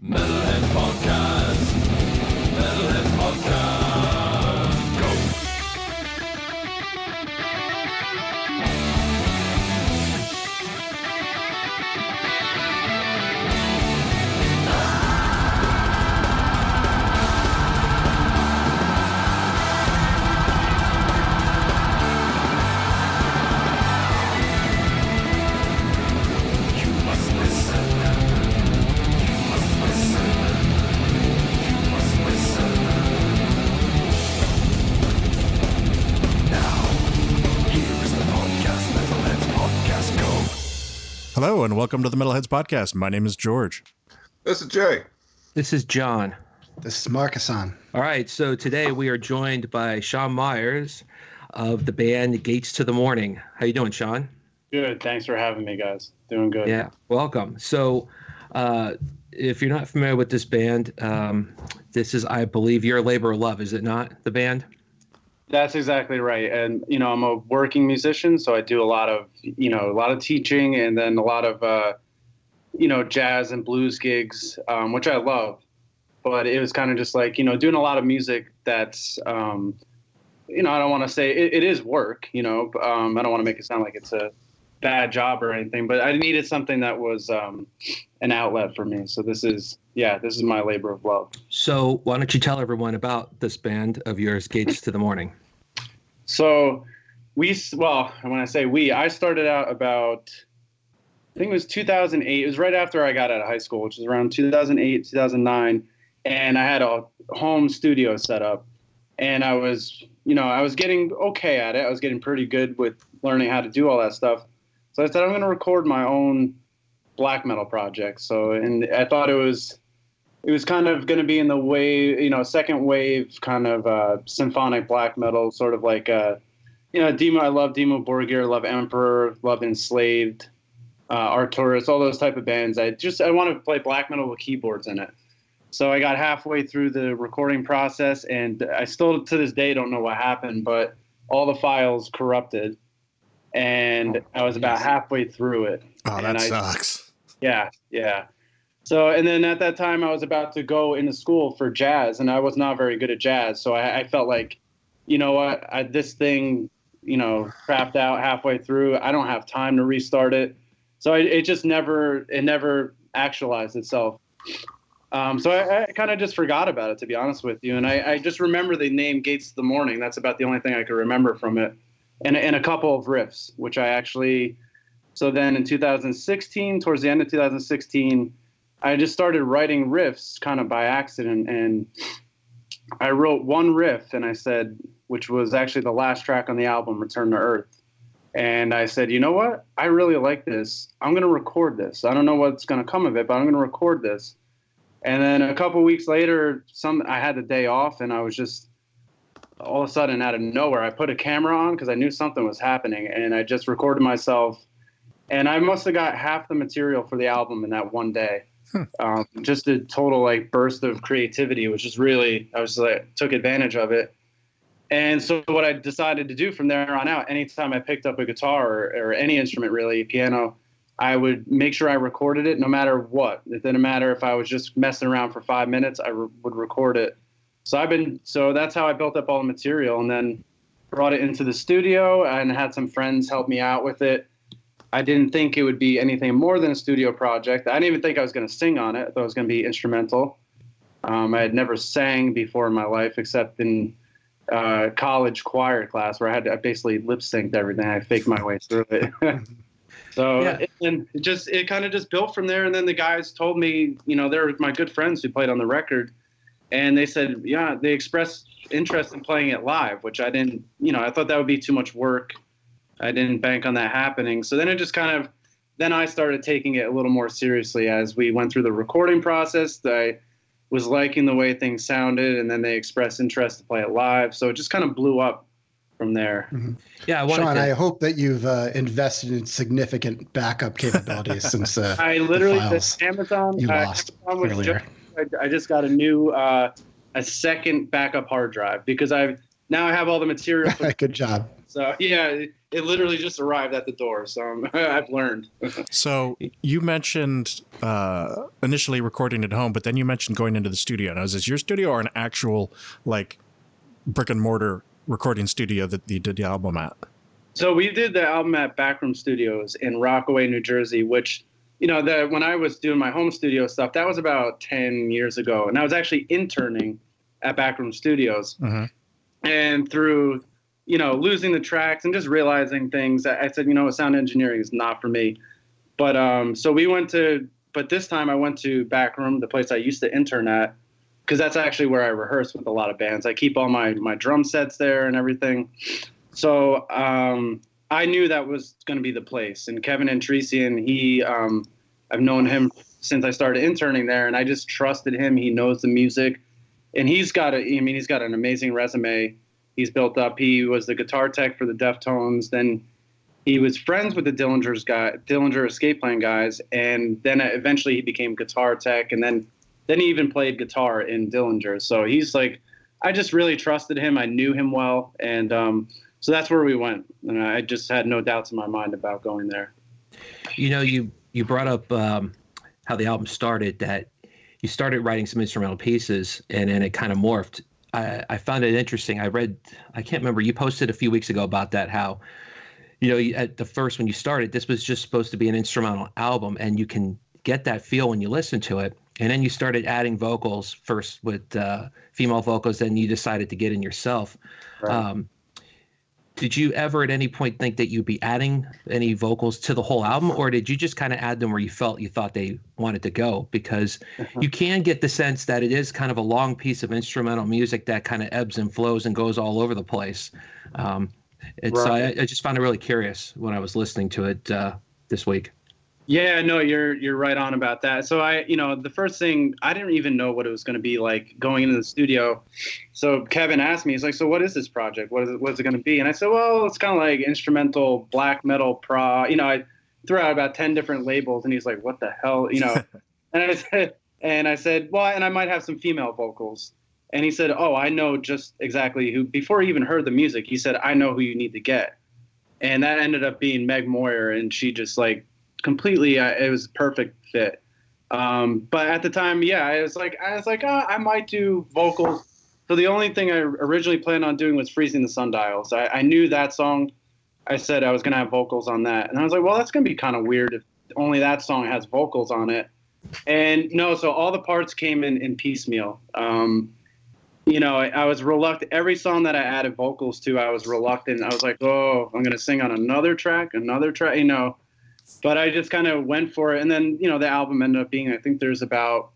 Metalheads Podcast. Metalheads Podcast. Go. Hello and welcome to the Metalheads Podcast. My name is George. This is Jay. This is John. This is Markisan. All right, so today we are joined by Sean Meyers of the band Gates to the Morning. How you doing, Sean? Good. Thanks for having me, guys. Doing good. Yeah, welcome. So if you're not familiar with this band, this is, I believe, your labor of love, is it not, the band? That's exactly right. And, I'm a working musician, so I do a lot of teaching and then a lot of, jazz and blues gigs, which I love. But it was kind of just like, doing a lot of music that's, I don't want to say it is work, I don't want to make it sound like it's a bad job or anything, but I needed something that was an outlet for me. So this is my labor of love. So why don't you tell everyone about this band of yours, Gates to the Morning? So when I say we, I started out about, I think it was 2008. It was right after I got out of high school, which was around 2008, 2009. And I had a home studio set up, and I was getting okay at it. I was getting pretty good with learning how to do all that stuff. So I said, I'm going to record my own black metal project. So, and I thought it was kind of going to be in the wave, second wave kind of symphonic black metal, sort of like, Demo. I love Demo Borgir, love Emperor, love Enslaved, Arcturus, all those type of bands. I wanted to play black metal with keyboards in it. So I got halfway through the recording process, and I still to this day don't know what happened, but all the files corrupted, and I was about halfway through it. Oh, that sucks. Yeah. So, and then at that time I was about to go into school for jazz, and I was not very good at jazz. So I felt like, this thing, crapped out halfway through. I don't have time to restart it. So it never actualized itself. So I kind of just forgot about it, to be honest with you. And I just remember the name Gates to the Morning. That's about the only thing I could remember from it. And a couple of riffs, which I actually, so then in 2016, towards the end of 2016, I just started writing riffs kind of by accident. And I wrote one riff, and I said, which was actually the last track on the album, Return to Earth. And I said, you know what? I really like this. I'm going to record this. I don't know what's going to come of it, but I'm going to record this. And then a couple of weeks later, I had the day off, and I was just all of a sudden out of nowhere, I put a camera on because I knew something was happening, and I just recorded myself. And I must have got half the material for the album in that one day. Just a total burst of creativity, which is really, took advantage of it. And so what I decided to do from there on out, anytime I picked up a guitar or any instrument, really, piano, I would make sure I recorded it no matter what. It didn't matter if I was just messing around for 5 minutes, I would record it. So that's how I built up all the material, and then brought it into the studio and had some friends help me out with it. I didn't think it would be anything more than a studio project. I didn't even think I was going to sing on it. I thought it was going to be instrumental. I had never sang before in my life except in college choir class where I basically lip synced everything. I faked my way through it. So yeah. It kind of just built from there. And then the guys told me, they're my good friends who played on the record. And they said, they expressed interest in playing it live, which I didn't, I thought that would be too much work. I didn't bank on that happening. So then it just then I started taking it a little more seriously as we went through the recording process. I was liking the way things sounded, and then they expressed interest to play it live. So it just kind of blew up from there. Mm-hmm. Yeah, Sean, I hope that you've invested in significant backup capabilities since I literally just Amazon. You lost earlier. I just got a new a second backup hard drive because now I have all the material. Good job. So yeah, it literally just arrived at the door. So I've learned. So you mentioned initially recording at home, but then you mentioned going into the studio. Now, is this your studio or an actual like brick and mortar recording studio that you did the album at? So we did the album at Backroom Studios in Rockaway, New Jersey, which, you know, when I was doing my home studio stuff, that was about 10 years ago. And I was actually interning at Backroom Studios. Mm-hmm. And through, you know, losing the tracks and just realizing things, I said, you know, sound engineering is not for me. But so but this time I went to Backroom, the place I used to intern at, because that's actually where I rehearse with a lot of bands. I keep all my drum sets there and everything. So I knew that was going to be the place. And Kevin Antrician, I've known him since I started interning there, and I just trusted him. He knows the music, and he's got an amazing resume he's built up. He was the guitar tech for the Deftones. Then he was friends with the Dillinger Escape Plan guys, and then eventually he became guitar tech, and then he even played guitar in Dillinger. So he's like, I just really trusted him. I knew him well, and so that's where we went, and I just had no doubts in my mind about going there. You know, you brought up how the album started, that you started writing some instrumental pieces, and then it kind of morphed. I found it interesting. I can't remember, you posted a few weeks ago about that, how, you know, at the first, when you started, this was just supposed to be an instrumental album, and you can get that feel when you listen to it. And then you started adding vocals, first with female vocals, then you decided to get in yourself. Right. Did you ever at any point think that you'd be adding any vocals to the whole album, or did you just kind of add them where you thought they wanted to go? Because you can get the sense that it is kind of a long piece of instrumental music that kind of ebbs and flows and goes all over the place. So I just found it really curious when I was listening to it this week. Yeah, no, you're right on about that. So the first thing, I didn't even know what it was going to be like going into the studio. So Kevin asked me, he's like, so what is this project? What is it going to be? And I said, well, it's kind of like instrumental, black metal, prog. You know, I threw out about 10 different labels, and he's like, what the hell? You know, and I said, well, and I might have some female vocals. And he said, oh, I know just exactly who, before he even heard the music, he said, I know who you need to get. And that ended up being Meg Moyer, and she just like, completely, it was a perfect fit. But at the time, I was like, I might do vocals. So the only thing I originally planned on doing was Freezing the Sundials. I knew that song. I said I was going to have vocals on that. And I was like, well, that's going to be kind of weird if only that song has vocals on it. And no, so all the parts came in piecemeal. You know, I was reluctant. Every song that I added vocals to, I was reluctant. I was like, oh, I'm going to sing on another track, you know. But I just kind of went for it. And then, you know, the album ended up being, I think there's about,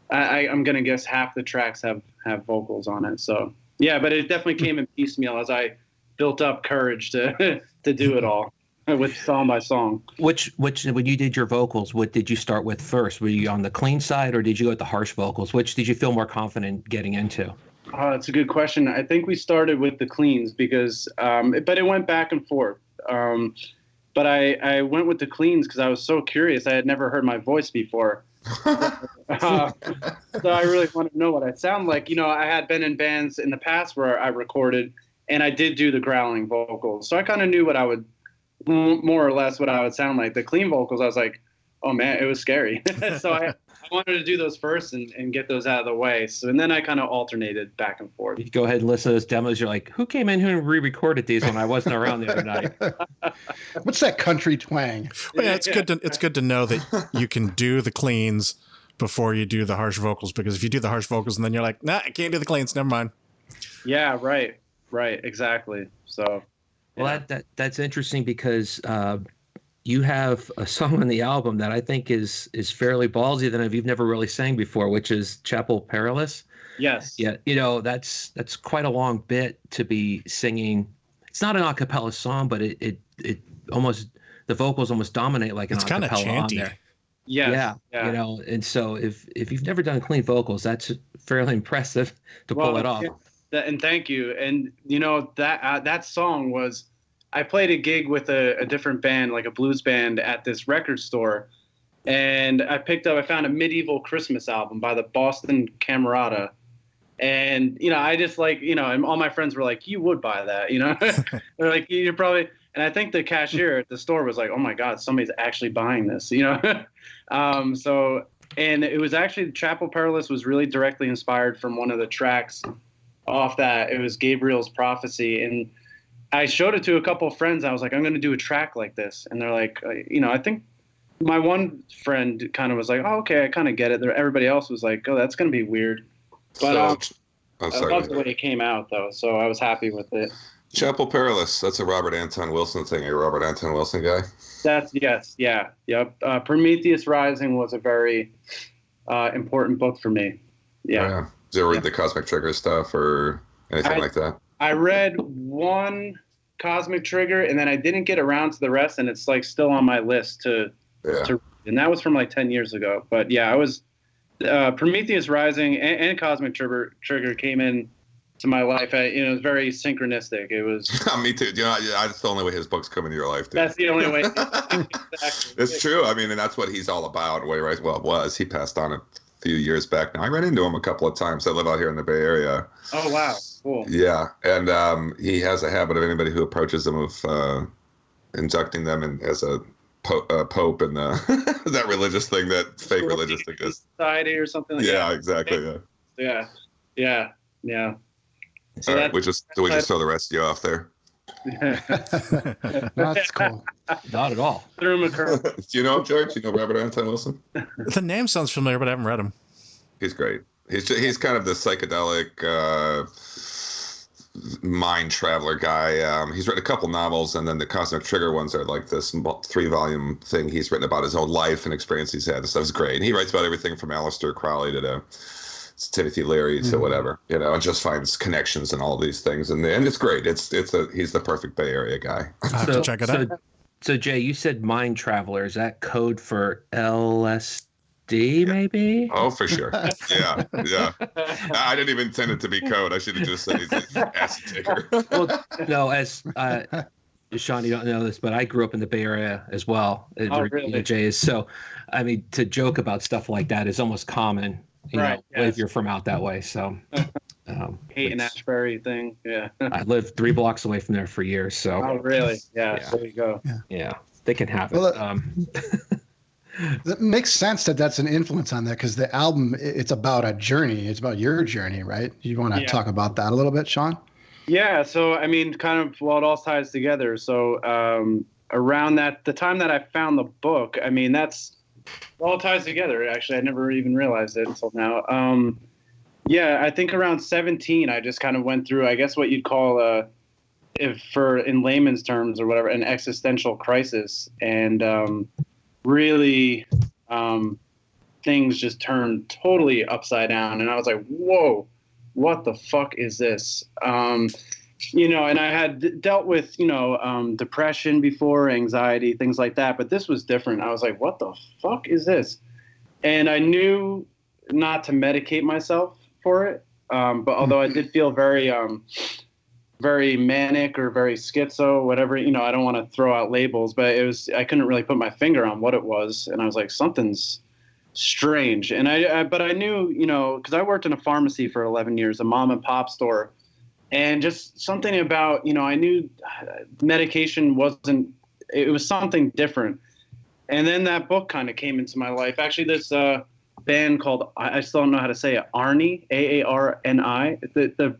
I'm going to guess half the tracks have vocals on it. So, yeah, but it definitely came in piecemeal as I built up courage to do it all with song by song. Which, when you did your vocals, what did you start with first? Were you on the clean side, or did you go with the harsh vocals? Which did you feel more confident getting into? That's a good question. I think we started with the cleans because, but it went back and forth. But I went with the cleans because I was so curious. I had never heard my voice before. So I really wanted to know what I sound like. You know, I had been in bands in the past where I recorded, and I did do the growling vocals. So I kind of knew what I would, more or less what I would sound like. The clean vocals, I was like, oh, man, it was scary. So I wanted to do those first and get those out of the way. So, and then I kind of alternated back and forth. You go ahead and listen to those demos. You're like, who came in here and re-recorded these when I wasn't around the other night? What's that country twang? Well, yeah, it's good to know that you can do the cleans before you do the harsh vocals, because if you do the harsh vocals and then you're like, nah, I can't do the cleans, never mind. Yeah, right, exactly. So, well, that's interesting because you have a song on the album that I think is fairly ballsy that you've never really sang before, which is Chapel Perilous. Yes. Yeah, you know, that's quite a long bit to be singing. It's not an a cappella song, but it almost, the vocals almost dominate like an a cappella on there. Yes. Yeah. You know, and so if you've never done clean vocals, that's fairly impressive to pull it off. And thank you. And you know, that song was, I played a gig with a different band, like a blues band, at this record store, and I found a medieval Christmas album by the Boston Camerata, and you know, I just like, you know, and all my friends were like, you would buy that, you know. They're like, you're probably, And I think the cashier at the store was like, "Oh my God, somebody's actually buying this," you know. And it was actually Chapel Perilous was really directly inspired from one of the tracks off that. It was Gabriel's Prophecy, and I showed it to a couple of friends. I was like, "I'm going to do a track like this," and they're like, you know, I think my one friend kind of was like, "Oh, okay, I kind of get it." Everybody else was like, "Oh, that's going to be weird," but I loved the way it came out though, so I was happy with it. Chapel Perilous. That's a Robert Anton Wilson thing. You're a Robert Anton Wilson guy? Yep. Prometheus Rising was a very important book for me. Yeah. Did you ever read the Cosmic Trigger stuff or anything like that? I read one Cosmic Trigger, and then I didn't get around to the rest, and it's like still on my list to and that was from like 10 years ago. But yeah, I was Prometheus Rising and Cosmic Trigger came in to my life. It was very synchronistic. It was me too. You know, that's the only way his books come into your life, dude. That's the only way. Exactly. It's true. I mean, and that's what he's all about. He passed on a few years back now. I ran into him a couple of times. I live out here in the Bay Area. Oh wow, cool. Yeah, and he has a habit of anybody who approaches him of inducting them as a pope and that religious thing, that fake religious thing is society or something like that. Yeah, exactly. Yeah. So all right, we just throw the rest of you off there. That's cool. Not at all. Threw him a curve. Do you know him, George? Do you know Robert Anton Wilson? The name sounds familiar, but I haven't read him. He's great. He's kind of the psychedelic mind traveler guy. He's written a couple novels, and then the Cosmic Trigger ones are like this 3-volume thing. He's written about his own life and experience he's had. This stuff's great. And he writes about everything from Aleister Crowley to Timothy Leary to whatever, and just finds connections and all these things. And it's great. He's the perfect Bay Area guy. I have to check it out. So Jay, you said mind traveler. Is that code for LSD, maybe? Oh, for sure. Yeah. I didn't even intend it to be code. I should have just said he's an acid taker. Well, no, as Sean, you don't know this, but I grew up in the Bay Area as well. Really? Jay is. So, I mean, to joke about stuff like that is almost common. If you're from out that way. So Hayden Ashbury thing. Yeah. I lived 3 blocks away from there for years. So oh really? Yeah. There you go. Yeah. They can have it. Well, that makes sense that's an influence on that, because the album, it's about a journey. It's about your journey, right? You want to talk about that a little bit, Sean? Yeah. So I mean, kind of, well, it all ties together. So around the time that I found the book, I mean, that's all ties together. Actually, I never even realized it until now. I think around 17, I just kind of went through, I guess, what you'd call in layman's terms or whatever, an existential crisis, and really things just turned totally upside down, and I was like, "Whoa, what the fuck is this?" And I had dealt with, depression before, anxiety, things like that. But this was different. I was like, what the fuck is this? And I knew not to medicate myself for it. But although I did feel very, very manic or very schizo, whatever, I don't want to throw out labels, but I couldn't really put my finger on what it was. And I was like, something's strange. And but I knew, because I worked in a pharmacy for 11 years, a mom and pop store. And just something about, I knew medication it was something different. And then that book kind of came into my life. Actually, this band called, I still don't know how to say it, Arni, Aarni. The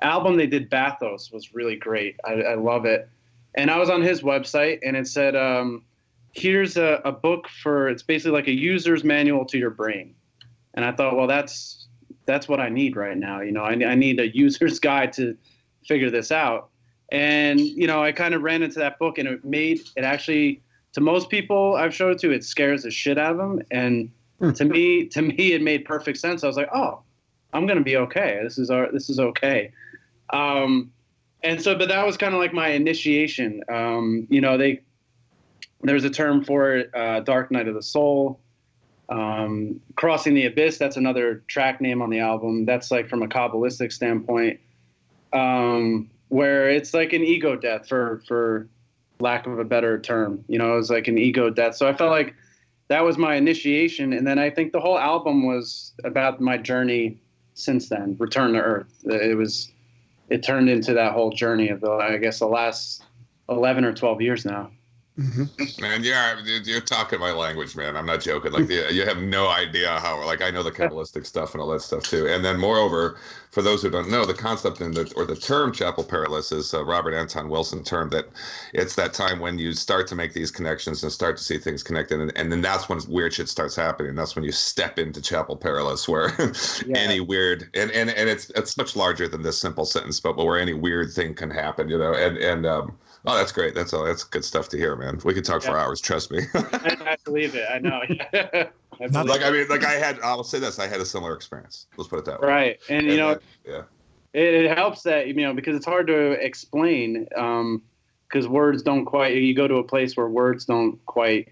album they did, Bathos, was really great. I love it. And I was on his website, and it said, here's a book it's basically like a user's manual to your brain. And I thought, well, that's what I need right now. I need a user's guide to figure this out. And, I kind of ran into that book, and it actually, to most people I've showed it to, it scares the shit out of them. And to me, it made perfect sense. I was like, oh, I'm going to be okay. This is okay. And so, but that was kind of like my initiation. There's a term for it, Dark Night of the Soul. Crossing the Abyss, that's another track name on the album. That's like from a Kabbalistic standpoint, where it's like an ego death, for lack of a better term. It was like an ego death. So I felt like that was my initiation. And then I think the whole album was about my journey since then, Return to Earth. It turned into that whole journey of the last 11 or 12 years now. Mm-hmm. Man, you're talking my language, man. I'm not joking. Like, you have no idea how. Like, I know the Kabbalistic stuff and all that stuff too. And then, moreover, for those who don't know, the concept or the term chapel perilous is a Robert Anton Wilson term. That it's that time when you start to make these connections and start to see things connected, and then that's when weird shit starts happening. That's when you step into chapel perilous, where any weird and it's much larger than this simple sentence, but where any weird thing can happen, Oh, that's great. That's good stuff to hear, man. We could talk for hours. Trust me. I believe it. I know. I'll say this. I had a similar experience. Let's put it that way. Right. And it helps that, because it's hard to explain, because words don't quite, you go to a place where words don't quite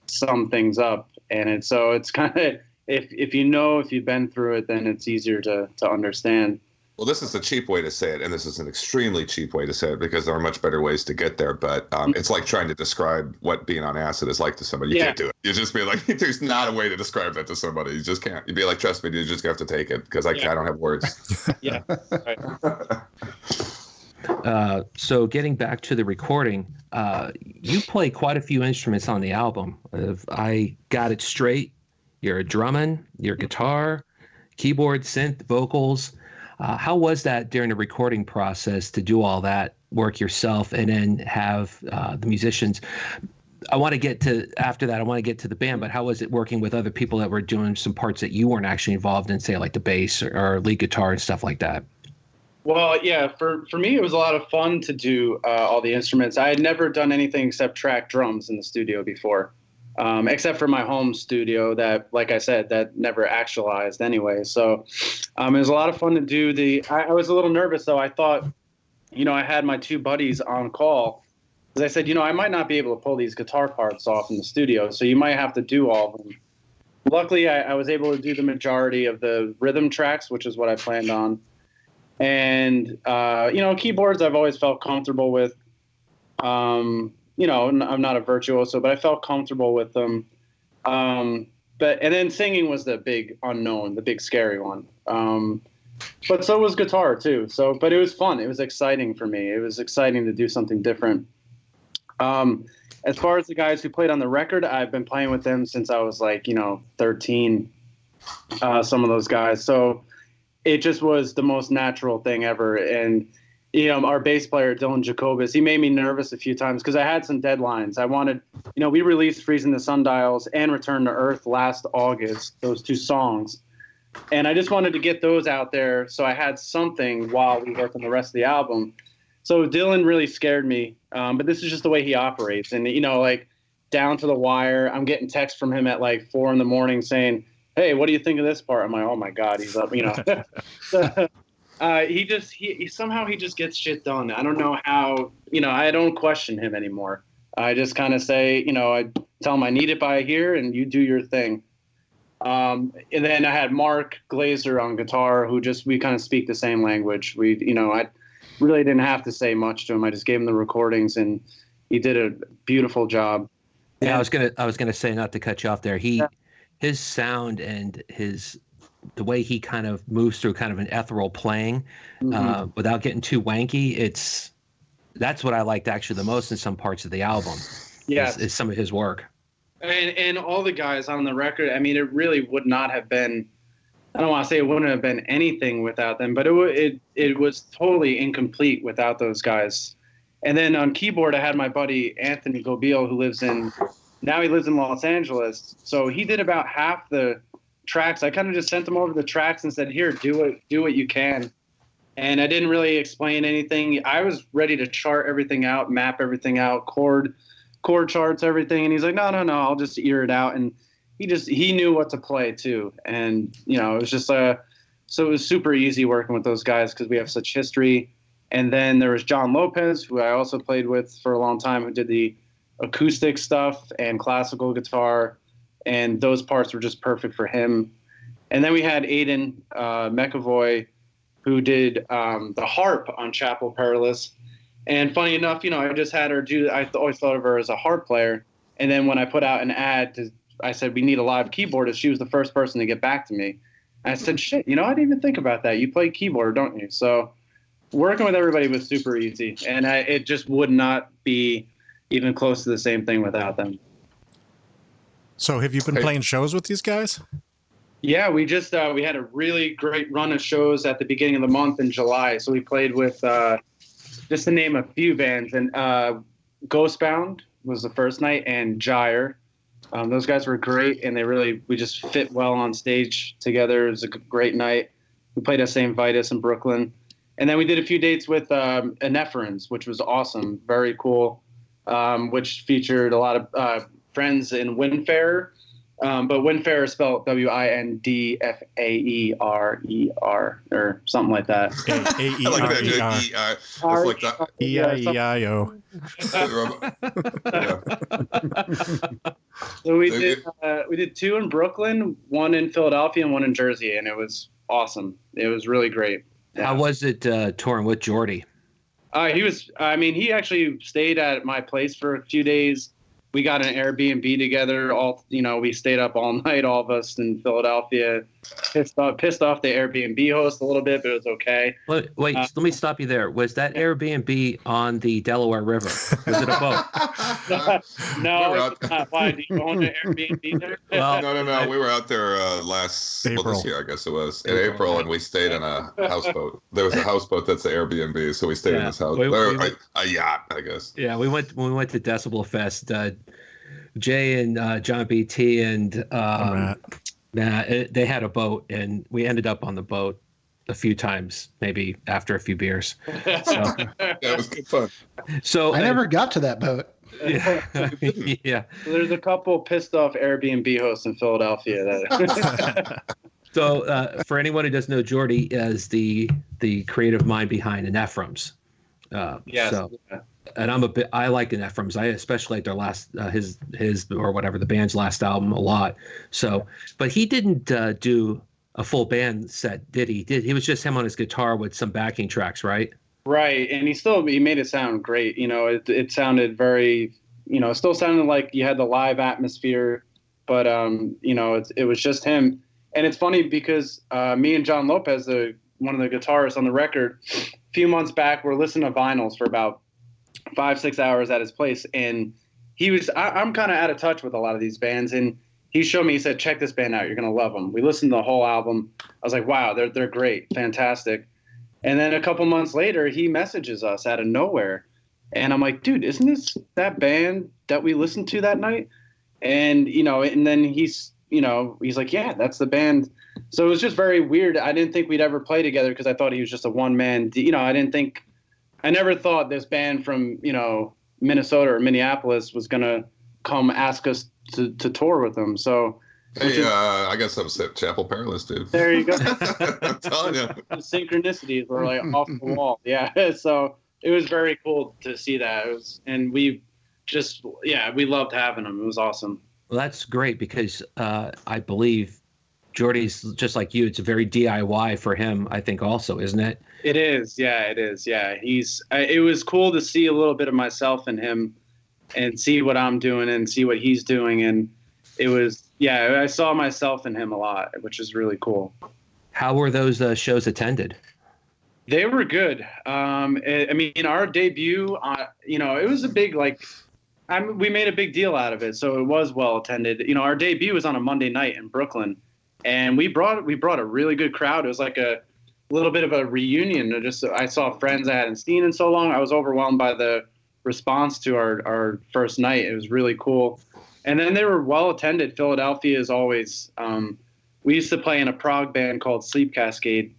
sum things up. And it's kind of, if you've been through it, then it's easier to understand. Well, this is a cheap way to say it, and this is an extremely cheap way to say it because there are much better ways to get there. But it's like trying to describe what being on acid is like to somebody. You can't do it. You just be like, there's not a way to describe that to somebody. You just can't. You'd be like, trust me, you just have to take it because I don't have words. Yeah. Right. So getting back to the recording, you play quite a few instruments on the album. If I got it straight, you're a drumming, you're guitar, keyboard, synth, vocals. How was that during the recording process to do all that work yourself and then have the musicians? I want to get to the band, but how was it working with other people that were doing some parts that you weren't actually involved in, say like the bass or lead guitar and stuff like that? Well, yeah, for me, it was a lot of fun to do all the instruments. I had never done anything except track drums in the studio before. Except for my home studio that, like I said, that never actualized anyway. So it was a lot of fun to do. I was a little nervous, though. I thought, I had my two buddies on call. Because I said, I might not be able to pull these guitar parts off in the studio, so you might have to do all of them. Luckily, I was able to do the majority of the rhythm tracks, which is what I planned on. And, keyboards I've always felt comfortable with. I'm not a virtuoso, but I felt comfortable with them. And then singing was the big unknown, the big scary one. But so was guitar too. But it was fun. It was exciting for me. It was exciting to do something different. As far as the guys who played on the record, I've been playing with them since I was 13, some of those guys. So it just was the most natural thing ever. And our bass player, Dylan Jacobus, he made me nervous a few times because I had some deadlines. I wanted, we released Freezing the Sundials and Return to Earth last August, those two songs. And I just wanted to get those out there so I had something while we worked on the rest of the album. So Dylan really scared me, but this is just the way he operates. And, down to the wire, I'm getting texts from him at 4 a.m. saying, hey, what do you think of this part? I'm like, oh, my God, he's up, He somehow just gets shit done. I don't know how, I don't question him anymore. I just kind of say, I tell him I need it by here and you do your thing. And then I had Mark Glazer on guitar we kind of speak the same language. I really didn't have to say much to him. I just gave him the recordings and he did a beautiful job. Yeah, I was gonna say, not to cut you off there. His sound and the way he kind of moves through kind of an ethereal playing, without getting too wanky. That's what I liked actually the most in some parts of the album. Yeah, is some of his work. And all the guys on the record. I mean, it really would not have been. I don't want to say it wouldn't have been anything without them, but it was totally incomplete without those guys. And then on keyboard, I had my buddy Anthony Gobiel, who lives in Los Angeles. So he did about half the tracks. I kind of just sent him over the tracks and said, here, do what you can. And I didn't really explain anything. I was ready to chart everything out, map everything out, chord charts, everything. And he's like, no, I'll just ear it out. And he knew what to play too. And, it was just so it was super easy working with those guys because we have such history. And then there was John Lopez, who I also played with for a long time, who did the acoustic stuff and classical guitar. And those parts were just perfect for him. And then we had Aiden McAvoy, who did the harp on Chapel Perilous. And funny enough, I just had her I always thought of her as a harp player. And then when I put out an ad, I said, we need a live keyboardist. She was the first person to get back to me. And I said, shit, I didn't even think about that. You play keyboard, don't you? So working with everybody was super easy, and it just would not be even close to the same thing without them. So have you been playing shows with these guys? Yeah, we just we had a really great run of shows at the beginning of the month in July. So we played with just to name a few bands, and Ghostbound was the first night, and Gyre. Those guys were great, and we just fit well on stage together. It was a great night. We played at St. Vitus in Brooklyn, and then we did a few dates with Ephemerans, which was awesome, very cool, which featured a lot of friends in Windfarer. But Windfarer is spelled Windfaerer or something like that. E-I-E-I-O. So we did 2 in Brooklyn, 1 in Philadelphia, and 1 in Jersey, and it was awesome. It was really great. Yeah. How was it touring with Jordy? He actually stayed at my place for a few days. We got an Airbnb together. We stayed up all night, all of us in Philadelphia. Pissed off the Airbnb host a little bit, but it was okay. Wait, let me stop you there. Was that Airbnb on the Delaware River? Was it a boat? No, it's not. Why? Do you own an Airbnb there? Well, No. We were out there this year, I guess it was, in April, and we stayed in a houseboat. There was a houseboat that's the Airbnb, so we stayed in this house. A yacht, I guess. Yeah, when we went to Decibel Fest, Jay and John BT and Matt, they had a boat, and we ended up on the boat a few times, maybe after a few beers. So, it was good fun. So I never got to that boat. Yeah. Yeah. There's a couple pissed off Airbnb hosts in Philadelphia. So for anyone who doesn't know, Jordy is the creative mind behind Ephemerans. Yes. So, and I like Ephemerans. I especially like their last his or whatever the band's last album a lot. So, but he didn't do a full band set, did he? He was just him on his guitar with some backing tracks, right? Right, and he made it sound great. It sounded very, it still sounded like you had the live atmosphere, but it was just him. And it's funny because me and John Lopez, one of the guitarists on the record, a few months back, we're listening to vinyls for about 5-6 hours at his place, and I'm kind of out of touch with a lot of these bands, and he showed me, he said, check this band out, you're gonna love them. We listened to the whole album. I was like, wow, they're great, fantastic. And then a couple months later, he messages us out of nowhere, and I'm like, dude, isn't this that band that we listened to that night? And and then he's like, yeah, that's the band. So it was just very weird. I didn't think we'd ever play together because I thought he was just a one-man. I never thought this band from, Minnesota or Minneapolis was going to come ask us to tour with them. So, hey, I guess I'm Chapel Perilous, dude. There you go. I'm telling you. The synchronicities were like off the wall. Yeah. So it was very cool to see that. We loved having them. It was awesome. Well, that's great because I believe Jordy's just like you. It's a very DIY for him, I think, also, isn't it? It is. Yeah, it is. Yeah. It was cool to see a little bit of myself in him and see what I'm doing and see what he's doing. And it was, I saw myself in him a lot, which is really cool. How were those shows attended? They were good. Our debut, it was a big, we made a big deal out of it. So it was well attended. Our debut was on a Monday night in Brooklyn, and we brought a really good crowd. It was like a little bit of a reunion. I saw friends I hadn't seen in so long. I was overwhelmed by the response to our first night. It was really cool. And then they were well attended. Philadelphia is always, we used to play in a prog band called Sleep Cascade,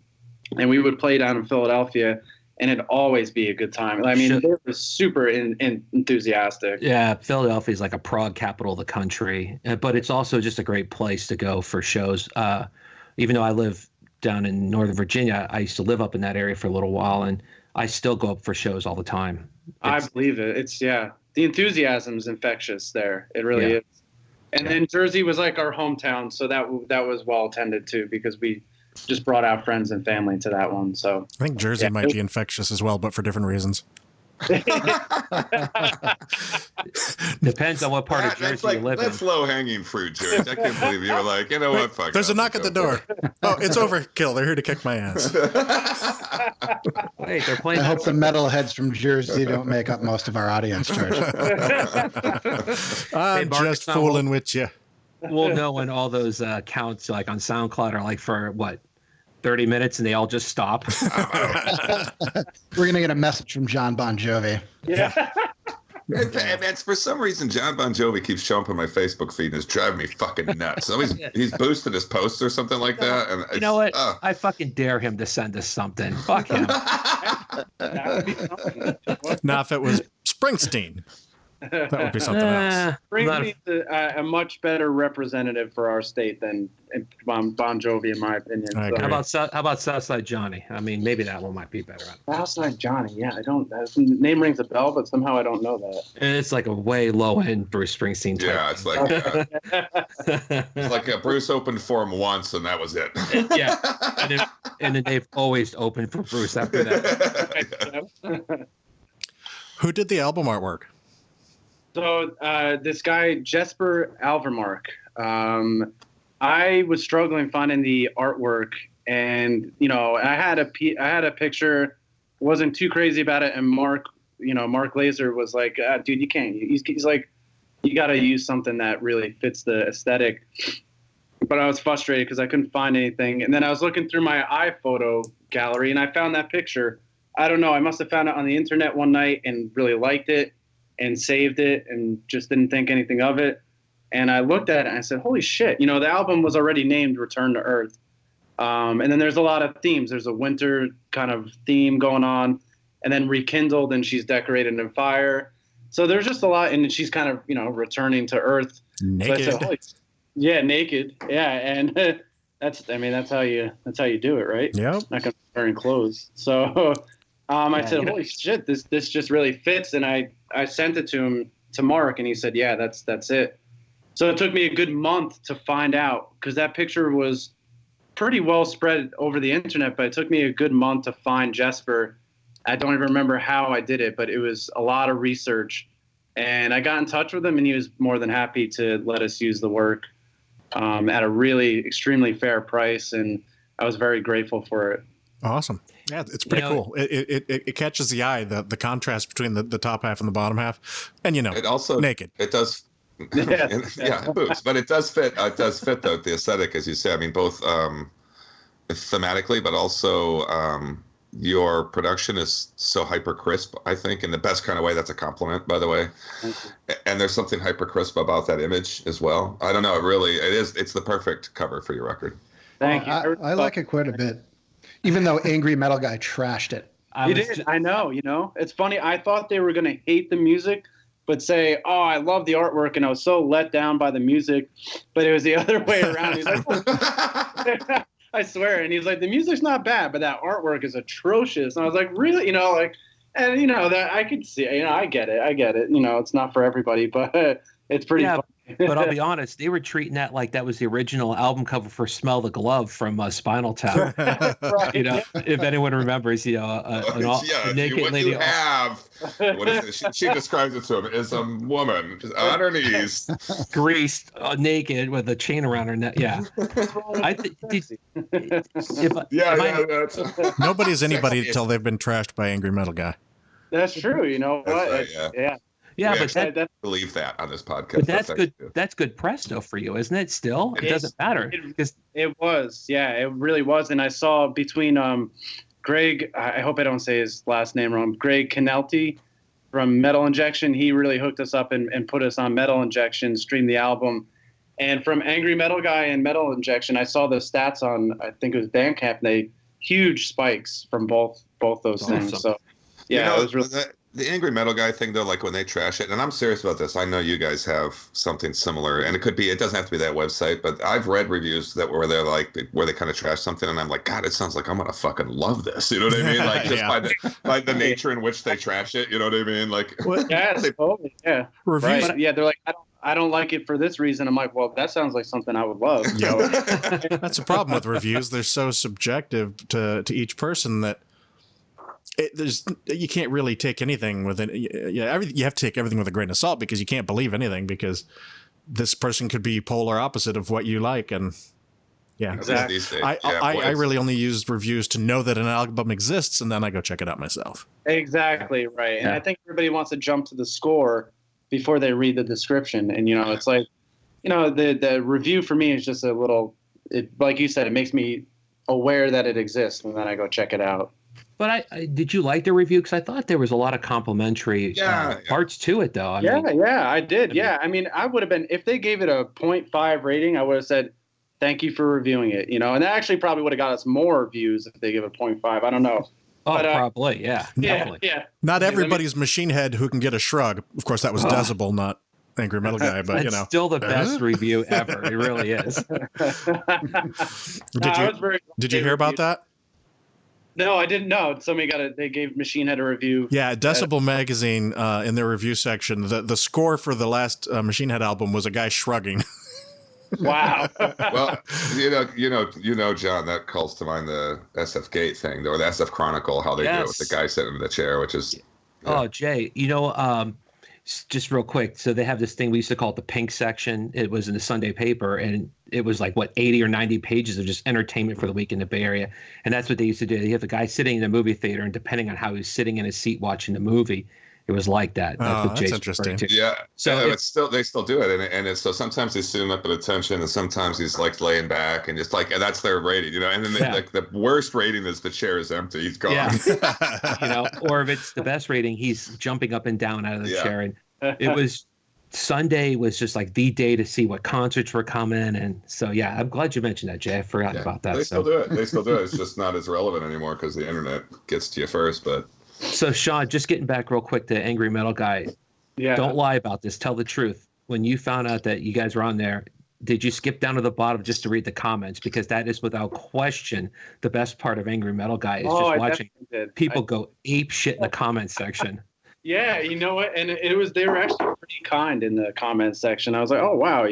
and we would play down in Philadelphia, and it'd always be a good time. They were super enthusiastic. Yeah, Philadelphia is like a prog capital of the country, but it's also just a great place to go for shows. Even though I live down in Northern Virginia, I used to live up in that area for a little while, and I still go up for shows all the time. I believe it. The enthusiasm is infectious there. It really is. And then Jersey was like our hometown, so that was well attended too, because we just brought out friends and family to that one. So I think Jersey might be infectious as well, but for different reasons. Depends on what part of Jersey you live in. That's low-hanging fruit, George. I can't believe you were like, you know what, fuck. There's a knock at the door. Oh, it's overkill. They're here to kick my ass. Wait, they're playing. I hope the metalheads from Jersey don't make up most of our audience, George. I'm just fooling with you. We'll know when all those counts like on SoundCloud are like for what 30 minutes and they all just stop. We're gonna get a message from John Bon Jovi. Yeah. Man, for some reason, John Bon Jovi keeps showing up on my Facebook feed and it's driving me fucking nuts. So he's boosted his posts or something like that. And you know what? I fucking dare him to send us something. Fuck him. That would be something. Now, if it was Springsteen, that would be something else. Springsteen's a much better representative for our state than Bon Jovi, in my opinion. I agree. How about Southside Johnny? I mean, maybe that one might be better. Southside Johnny, yeah, I don't. That name rings a bell, but somehow I don't know that. It's like a way low end Bruce Springsteen type. Yeah, it's like Bruce opened for him once and that was it. Yeah, and then they've always opened for Bruce after that. Who did the album artwork? So this guy Jesper Alvermark. I was struggling finding the artwork, and I had a picture, wasn't too crazy about it, and Mark Laser was like, dude, you can't. He's like, you got to use something that really fits the aesthetic. But I was frustrated because I couldn't find anything, and then I was looking through my iPhoto gallery, and I found that picture. I don't know. I must have found it on the internet one night and really liked it and saved it and just didn't think anything of it. And I looked at it and I said, holy shit, the album was already named Return to Earth. And then there's a lot of themes. There's a winter kind of theme going on, and then Rekindled, and she's decorated in fire. So there's just a lot, and she's kind of, returning to Earth. Naked. So yeah, naked. Yeah. And that's how you do it, right? Yep. Not going to be wearing clothes. So I said, holy shit, this just really fits. And I sent it to Mark, and he said, yeah, that's it. So it took me a good month to find out, because that picture was pretty well spread over the internet, but it took me a good month to find Jesper. I don't even remember how I did it, but it was a lot of research. And I got in touch with him, and he was more than happy to let us use the work at a really extremely fair price. And I was very grateful for it. Awesome. Yeah, it's pretty cool. It catches the eye, the contrast between the top half and the bottom half. And, it also naked. It does. Yeah, boobs, but it does fit. It does fit the aesthetic, as you say. I mean, both thematically, but also your production is so hyper crisp. I think in the best kind of way. That's a compliment, by the way. And there's something hyper crisp about that image as well. I don't know. It is. It's the perfect cover for your record. Thank you. I like it quite a bit, even though Angry Metal Guy trashed it. He did. I know. It's funny. I thought they were going to hate the music, but say, oh, I love the artwork, and I was so let down by the music. But it was the other way around. He's like, oh. I swear. And he's like, the music's not bad, but that artwork is atrocious. And I was like, really? That I could see, I get it. It's not for everybody, but it's pretty fun. But I'll be honest, they were treating that like that was the original album cover for Smell the Glove from Spinal Tap. Right. If anyone remembers, a naked lady. What is it? She describes it to him as a woman just on her knees, greased, naked with a chain around her neck. Yeah. Nobody's anybody until they've been trashed by Angry Metal Guy. That's true. You know what? Right, yeah. Yeah, we but believe that on this podcast. But that's good. That's good press, though, for you, isn't it? Still, it doesn't matter. It was, yeah, it really was. And I saw between Greg, I hope I don't say his last name wrong, Greg Canelti from Metal Injection. He really hooked us up and put us on Metal Injection, streamed the album. And from Angry Metal Guy and Metal Injection, I saw the stats on, I think it was Bandcamp. They huge spikes from both those things. So yeah, it was really. The Angry Metal Guy thing, though, like when they trash it, and I'm serious about this. I know you guys have something similar, and it doesn't have to be that website, but I've read reviews where they kind of trash something, and I'm like, God, it sounds like I'm gonna fucking love this. You know what I mean? Like just by the nature in which they trash it. You know what I mean? Like, totally, yeah. Reviews, right. Yeah, they're like, I don't like it for this reason. I'm like, well, that sounds like something I would love. That's the problem with reviews. They're so subjective to each person that you can't really take anything with it. Yeah, you have to take everything with a grain of salt because you can't believe anything because this person could be polar opposite of what you like. And yeah, Exactly. I really only use reviews to know that an album exists, and then I go check it out myself. Exactly right. And I think everybody wants to jump to the score before they read the description. And, it's like, the review for me is just a little, like you said, it makes me aware that it exists, and then I go check it out. But did you like the review? Because I thought there was a lot of complimentary parts to it, though. I did. I mean, I would have been, if they gave it a 0.5 rating, I would have said, thank you for reviewing it, and that actually probably would have got us more views if they give it 0.5. I don't know. Oh, but, probably. Yeah. Definitely. Yeah. Not everybody's machine head who can get a shrug. Of course, that was Decibel, not Angry Metal Guy, but it's still the best review ever. It really is. Did you hear about that? No, I didn't know. They gave Machine Head a review. Yeah, Decibel magazine in their review section, the score for the last Machine Head album was a guy shrugging. Wow. Well, John, that calls to mind the SF Gate thing, or the SF Chronicle, how they do it with the guy sitting in the chair, which is. Oh, Jay, just real quick. So they have this thing we used to call it the pink section. It was in the Sunday paper, and it was like 80 or 90 pages of just entertainment for the week in the Bay Area. And that's what they used to do. You have the guy sitting in a movie theater, and depending on how he's sitting in his seat watching the movie, it was like that. That's interesting. Yeah. So they still do it, and it's so sometimes they zoom up at attention, and sometimes he's like laying back and just like, and that's their rating, And then the worst rating is the chair is empty. He's gone. Yeah. Or if it's the best rating, he's jumping up and down out of the chair. And it was Sunday was just like the day to see what concerts were coming, and so I'm glad you mentioned that, Jay. I forgot about that. They still do it. It's just not as relevant anymore because the internet gets to you first, but. So, Sean, just getting back real quick to Angry Metal Guy. Yeah. Don't lie about this. Tell the truth. When you found out that you guys were on there, did you skip down to the bottom just to read the comments? Because that is without question the best part of Angry Metal Guy is just watching people go ape shit in the comment section. Yeah, you know what? And they were actually pretty kind in the comment section. I was like, oh, wow,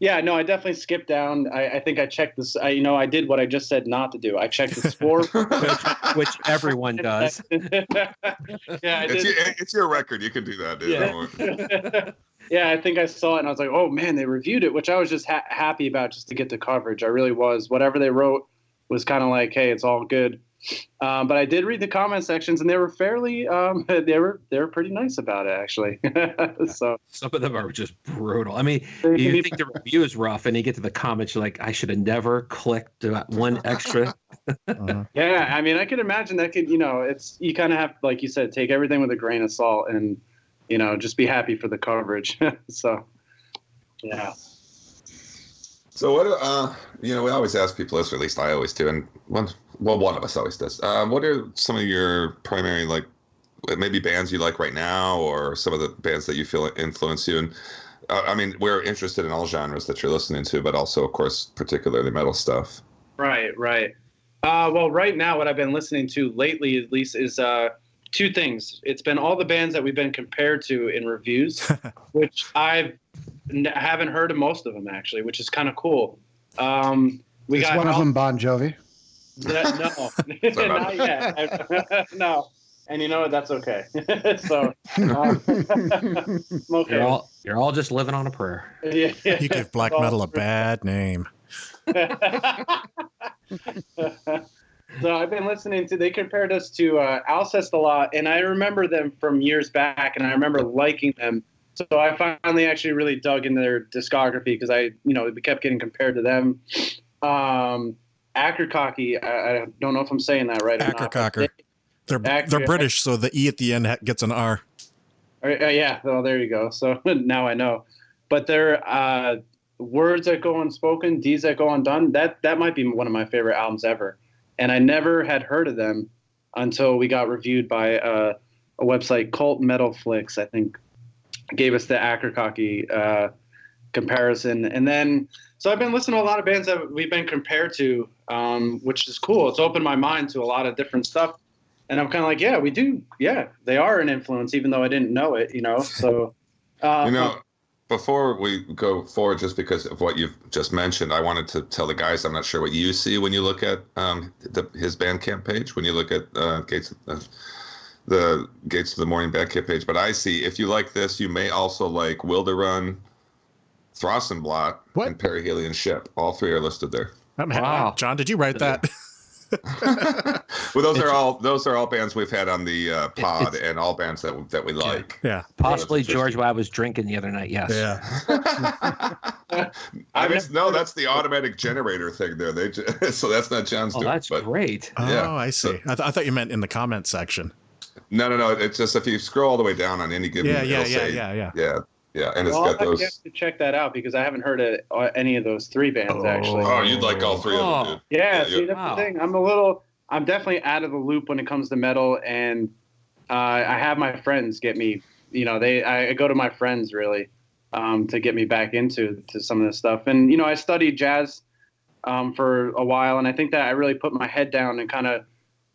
I definitely skipped down. I think I checked this. I did what I just said not to do. I checked the score, which everyone does. I did. It's your record. You can do that, dude. Yeah, I think I saw it and I was like, oh man, they reviewed it, which I was just happy about just to get the coverage. I really was. Whatever they wrote was kind of like, hey, it's all good. But I did read the comment sections, and they were fairly they were pretty nice about it, actually. So some of them are just brutal. I mean, you think the review is rough, and you get to the comments, you're like, I should have never clicked that one extra. Yeah, I mean, I could imagine that could, it's, you kind of have, like you said, take everything with a grain of salt, and just be happy for the coverage. So yeah. So what we always ask people this, or at least I always do, and one of us always does. What are some of your primary, like, maybe bands you like right now, or some of the bands that you feel influence you? And I mean, we're interested in all genres that you're listening to, but also, of course, particularly metal stuff. Right. Well, right now, what I've been listening to lately, at least, is two things. It's been all the bands that we've been compared to in reviews, which I haven't heard of most of them, actually, which is kind of cool. Is one of them Bon Jovi? No, not yet. No, and that's okay. So okay. You're all just living on a prayer. Yeah. You give black metal a bad name. So I've been listening to. They compared us to Alcest a lot, and I remember them from years back, and I remember liking them. So I finally actually really dug into their discography because we kept getting compared to them. Akercocke, I don't know if I'm saying that right. Akercocke. They're British, so the E at the end gets an R. Yeah, well, there you go. So now I know. But their words that go unspoken, deeds that go undone, that might be one of my favorite albums ever. And I never had heard of them until we got reviewed by a website, Cult Metal Flicks, I think, gave us the Akercocke comparison. And then, so I've been listening to a lot of bands that we've been compared to, which is cool. It's opened my mind to a lot of different stuff. And I'm kind of like, yeah, we do. Yeah, they are an influence, even though I didn't know it, So, Before we go forward, just because of what you've just mentioned, I wanted to tell the guys I'm not sure what you see when you look at his Bandcamp page, when you look at the Gates of the Morning Bandcamp page. But I see, if you like this, you may also like Wilderun, Throssenblot, and Perihelion Ship. All three are listed there. Wow. John, did you write that? Well, those are all bands we've had on the pod, and all bands that we like. Yeah, possibly George while I was drinking the other night. Yes. Yeah. That's the automatic generator thing there. So that's not John's doing. That's great. Oh, I see. I thought you meant in the comment section. No. It's just if you scroll all the way down on any given. Yeah, and it's got those. I have to check that out because I haven't heard of any of those three bands actually. Oh, you'd like all three of them, dude. Yeah, see, that's the thing. I'm definitely out of the loop when it comes to metal, and I have my friends get me. I go to my friends really to get me back into some of this stuff. And I studied jazz for a while, and I think that I really put my head down and kind of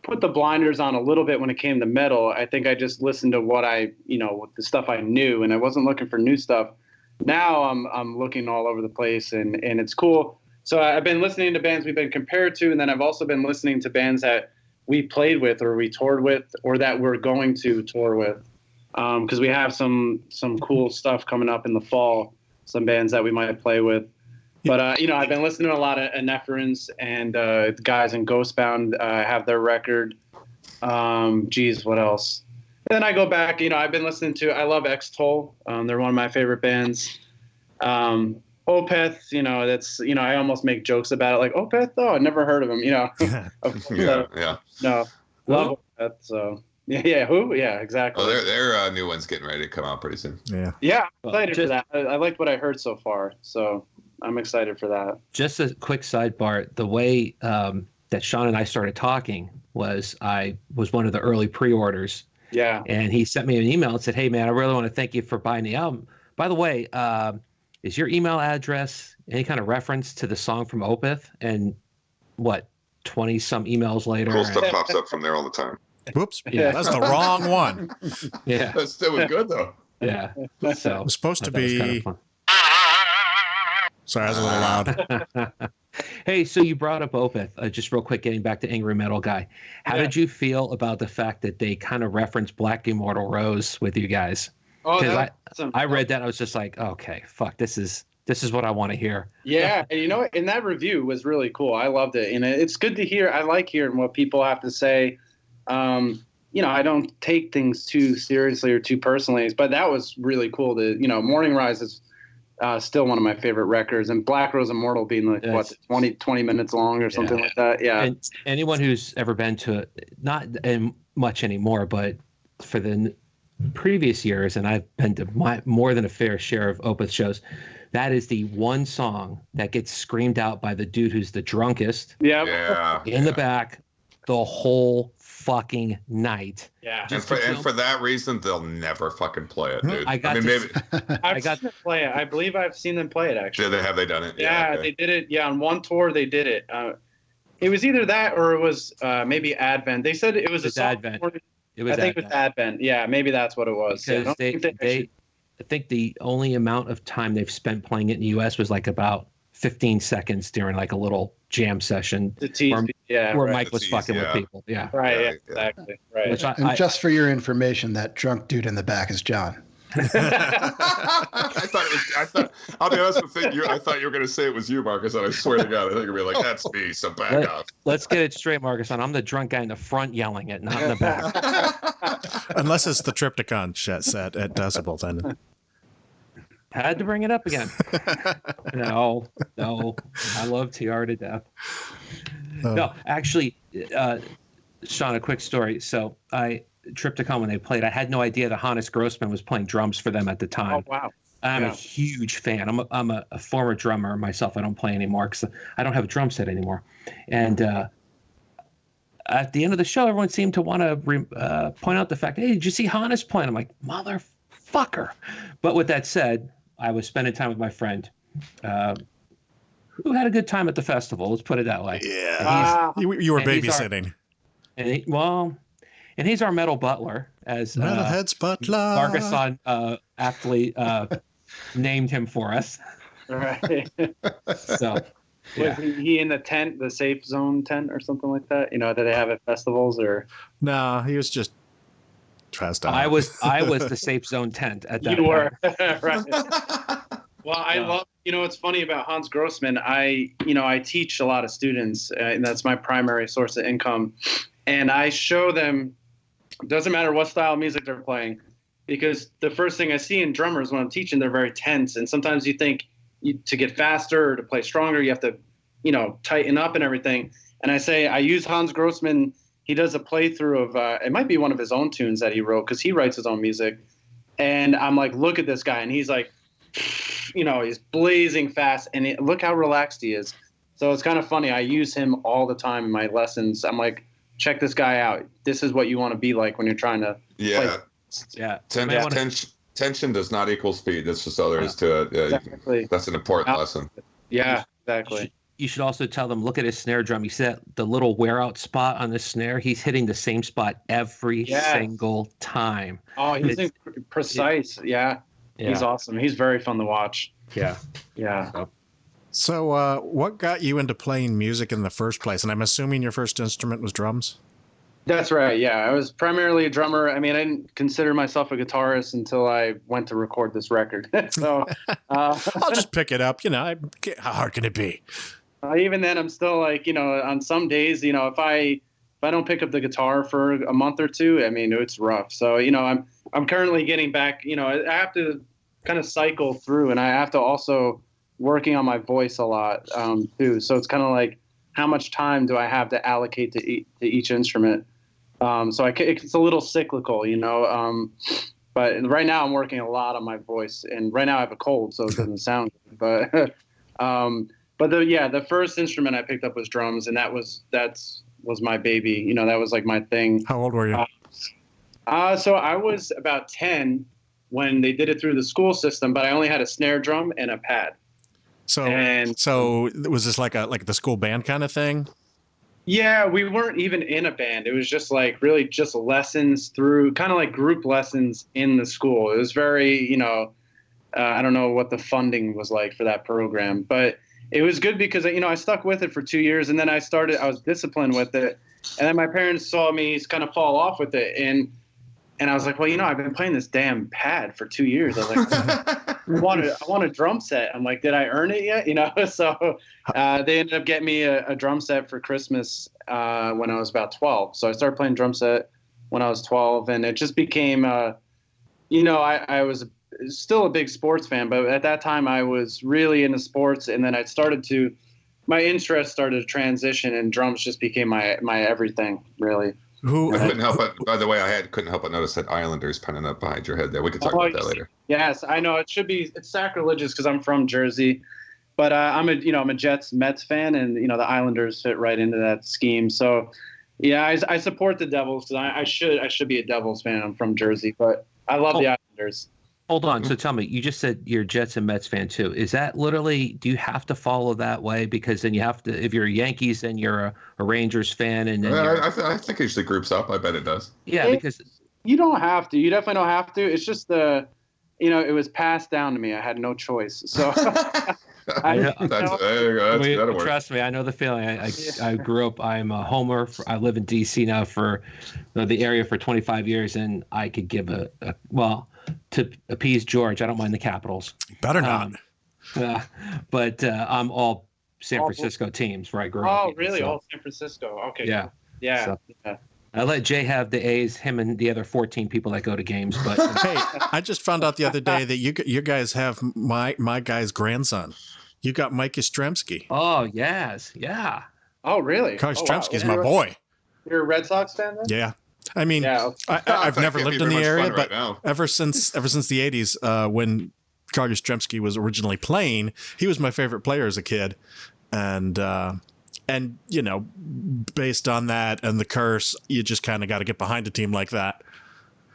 put the blinders on a little bit when it came to metal. I think I just listened to what the stuff I knew, and I wasn't looking for new stuff. Now I'm looking all over the place, and it's cool. So I've been listening to bands we've been compared to, and then I've also been listening to bands that we played with or we toured with or that we're going to tour with. Because we have some cool stuff coming up in the fall, some bands that we might play with. But, I've been listening to a lot of Nephrins and the guys in Ghostbound have their record. What else? And then I go back, I've been listening to, I love X-Toll. They're one of my favorite bands. Opeth, that's, I almost make jokes about it. Like, Opeth? Oh, I never heard of him, Yeah. No, love Opeth, so. Yeah, who? Yeah, exactly. Oh, their new one's getting ready to come out pretty soon. Yeah, I'm excited for that. I liked what I heard so far, so I'm excited for that. Just a quick sidebar: the way that Sean and I started talking was I was one of the early pre-orders. Yeah. And he sent me an email and said, "Hey, man, I really want to thank you for buying the album. By the way, is your email address any kind of reference to the song from Opeth?" And 20 some emails later, cool stuff pops up from there all the time. Whoops. Yeah, that's the wrong one. Yeah. That still was good, though. Yeah. So it was supposed to be. Sorry, I was a little loud. Hey, so you brought up Opeth. Just real quick, getting back to Angry Metal Guy. How did you feel about the fact that they kind of referenced Black Immortal Rose with you guys? Oh, I read that and I was just like, okay, fuck, this is what I want to hear. Yeah, and and that review was really cool. I loved it. And it's good to hear. I like hearing what people have to say. I don't take things too seriously or too personally, but that was really cool. Morning Rise is still one of my favorite records, and Black Rose Immortal being like 20 minutes long or something like that. Yeah. And anyone who's ever been to, not much anymore, but for the previous years, and I've been to more than a fair share of Opeth shows, that is the one song that gets screamed out by the dude who's the drunkest in the back the whole fucking night. Yeah. And for that reason, they'll never fucking play it, dude. I've seen them play it. I believe I've seen them play it, actually. Have they done it? Yeah, okay. They did it. Yeah, on one tour they did it. It was either that or it was maybe Advent. They said it was a song. Advent. I think it was Advent. Yeah, maybe that's what it was. Because I think the only amount of time they've spent playing it in the U.S. was like about 15 seconds during like a little jam session where Mike was fucking with people. Yeah. Right. Yeah, exactly. Right. And just for your information, that drunk dude in the back is John. I thought I'll be honest with you. I thought you were going to say it was you, Marcus, and I swear to God, I think you'd be like, "That's me." So back off. Let's get it straight, Marcus. I'm the drunk guy in the front yelling it, not in the back. Unless it's the Triptychon set at Decibel, then. Had to bring it up again. No, I love TR to death. No, actually, Sean, a quick story. So Triptychon, when they played, I had no idea that Hannes Grossman was playing drums for them at the time. Oh, wow. I'm a huge fan. I'm a former drummer myself. I don't play anymore because I don't have a drum set anymore. And at the end of the show, everyone seemed to want to point out the fact, hey, did you see Hannes playing? I'm like, motherfucker. But with that said, I was spending time with my friend who had a good time at the festival. Let's put it that way. Yeah. You were babysitting. And he's our metal butler, as Metalheads butler. Markisan aptly named him for us. Right. So Was he in the tent, the safe zone tent or something like that? You know, that they have at festivals or? No, he was just dressed out. I was the safe zone tent at that You point. were. Right. Well, I love, it's funny about Hans Grossman. I teach a lot of students, and that's my primary source of income. And I show them, doesn't matter what style of music they're playing, because the first thing I see in drummers when I'm teaching, they're very tense. And sometimes you think to get faster or to play stronger, you have to, tighten up and everything. And I say, I use Hans Grossman. He does a playthrough of, it might be one of his own tunes that he wrote, because he writes his own music. And I'm like, look at this guy. And he's like, he's blazing fast, and look how relaxed he is. So it's kind of funny. I use him all the time in my lessons. I'm like, check this guy out. This is what you want to be like when you're trying to play. Yeah. Tension does not equal speed. That's just all there is to it. Exactly. That's an important lesson. Yeah, exactly. You should also tell them, look at his snare drum. You see the little wear out spot on the snare? He's hitting the same spot every single time. Oh, he's precise. Yeah. He's awesome. He's very fun to watch. Yeah. Yeah. So what got you into playing music in the first place? And I'm assuming your first instrument was drums? That's right. Yeah. I was primarily a drummer. I mean, I didn't consider myself a guitarist until I went to record this record. So I'll just pick it up. How hard can it be? Even then, I'm still like, on some days, if I don't pick up the guitar for a month or two, I mean, it's rough. So, I'm currently getting back, I have to kind of cycle through, and I have to also working on my voice a lot too. So it's kind of like, how much time do I have to allocate to each instrument? So it's a little cyclical, but right now I'm working a lot on my voice, and right now I have a cold, so it doesn't sound good. But the first instrument I picked up was drums, and that was my baby. That was like my thing. How old were you? So I was about 10 when they did it through the school system, but I only had a snare drum and a pad. So was this like the school band kind of thing? Yeah, we weren't even in a band. It was just like really just lessons through, kind of like group lessons in the school. It was very, I don't know what the funding was like for that program, but it was good because, I stuck with it for 2 years, and then I was disciplined with it. And then my parents saw me kind of fall off with it. And I was like, well, I've been playing this damn pad for 2 years. I was like, I want a drum set. I'm like, did I earn it yet? So they ended up getting me a drum set for Christmas when I was about 12. So I started playing drum set when I was 12, and it just became, I was still a big sports fan, but at that time I was really into sports, and then my interest started to transition, and drums just became my everything, really. I couldn't help but, by the way, couldn't help but notice that Islanders penning up behind your head there. We could talk about that later. Yes, I know it's sacrilegious because I'm from Jersey, but I'm a Mets fan, and the Islanders fit right into that scheme. So yeah, I support the Devils because I should be a Devils fan. I'm from Jersey, but I love the Islanders. Hold on. So tell me, you just said you're a Jets and Mets fan too. Is that literally, do you have to follow that way? Because then you have to, if you're a Yankees, then you're a Rangers fan. And then I think it usually groups up. I bet it does. Yeah, because you don't have to. You definitely don't have to. It's just it was passed down to me. I had no choice. So trust me, I know the feeling. I grew up, I'm a homer. I live in D.C. now for the area for 25 years, and I could give to appease George, I don't mind the Capitals. Better not. But I'm all San Francisco teams where I grew up. Oh, really? All San Francisco. Okay. Yeah. Yeah. So, I let Jay have the A's, him and the other 14 people that go to games. But hey, I just found out the other day that you guys have my guy's grandson. You got Mike Yastrzemski. Oh, yes. Yeah. Oh, really? Yastrzemski's my boy. You're a Red Sox fan then? Yeah. I mean, I've never lived in the area, but ever since the 80s, when Carl Yastrzemski was originally playing, he was my favorite player as a kid. And based on that and the curse, you just kind of got to get behind a team like that.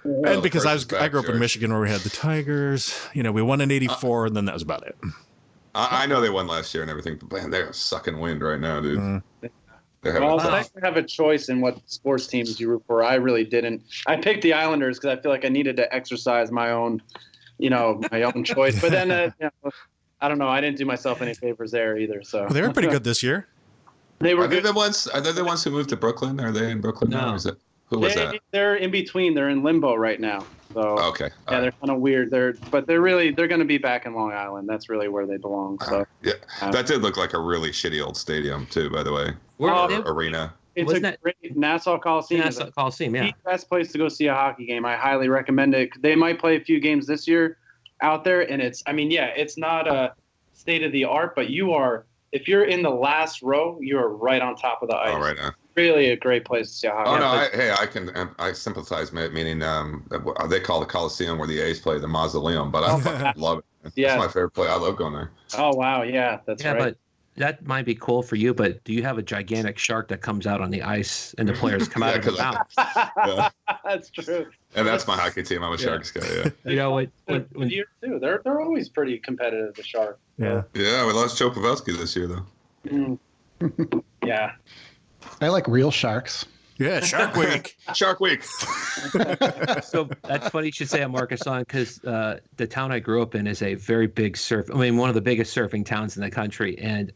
Well, and because I grew up in Michigan where we had the Tigers, we won in 84, and then that was about it. I know they won last year and everything, but man, they're sucking wind right now, dude. Mm-hmm. Well, it's nice to have a choice in what sports teams you root for. I really didn't. I picked the Islanders because I feel like I needed to exercise my own, my own choice. But then, I don't know. I didn't do myself any favors there either. So Well, they were pretty good this year. they were Are they good. the ones who moved to Brooklyn? Are they in Brooklyn now? Or is it who was that? They're in between. They're in limbo right now. So Okay. yeah, they're kind of weird. They're going to be back in Long Island. That's really where they belong. So Yeah, that did look like a really shitty old stadium too, by the way. Arena. it's Wasn't a that- great Nassau Coliseum. Nassau Coliseum, yeah. The best place to go see a hockey game. I highly recommend it. They might play a few games this year out there, and it's not a state of the art, but if you're in the last row, you are right on top of the ice. Oh, right now. Really a great place to see a hockey. Oh no! I sympathize. Meaning, they call the Coliseum where the A's play the Mausoleum, but I fucking love it. Yeah. That's my favorite play. I love going there. Oh wow, yeah, that's right. But that might be cool for you, but do you have a gigantic shark that comes out on the ice and the players come out of the mouth? Yeah. That's true. And that's my hockey team. I'm a Sharks guy. Yeah. You know what? When year too, they're always pretty competitive. The Sharks. Yeah. Yeah, we lost Joe Pavelski this year though. Mm. Yeah. I like real sharks. Yeah, Shark Week. Shark Week. So that's funny you should say at Markisan, because the town I grew up in is a very big one of the biggest surfing towns in the country. And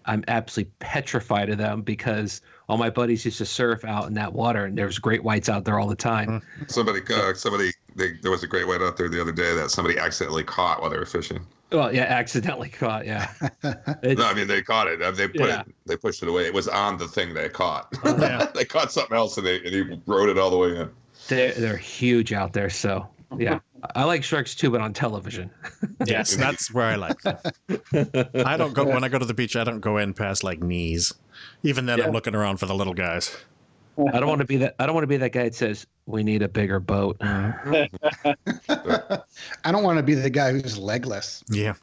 I'm absolutely petrified of them because all my buddies used to surf out in that water, and there's great whites out there all the time. There was a great white out there the other day that somebody accidentally caught while they were fishing. Well, yeah, accidentally caught, yeah. No, I mean they caught it. They pushed it away. It was on the thing they caught. Yeah. They caught something else and he rode it all the way in. They're huge out there, so yeah. I like sharks too, but on television. Yes, that's where I like them. I don't go when I go to the beach. I don't go in past like knees. Even then, I'm looking around for the little guys. I don't want to be that. I don't want to be that guy that says we need a bigger boat. I don't want to be the guy who's legless. Yeah,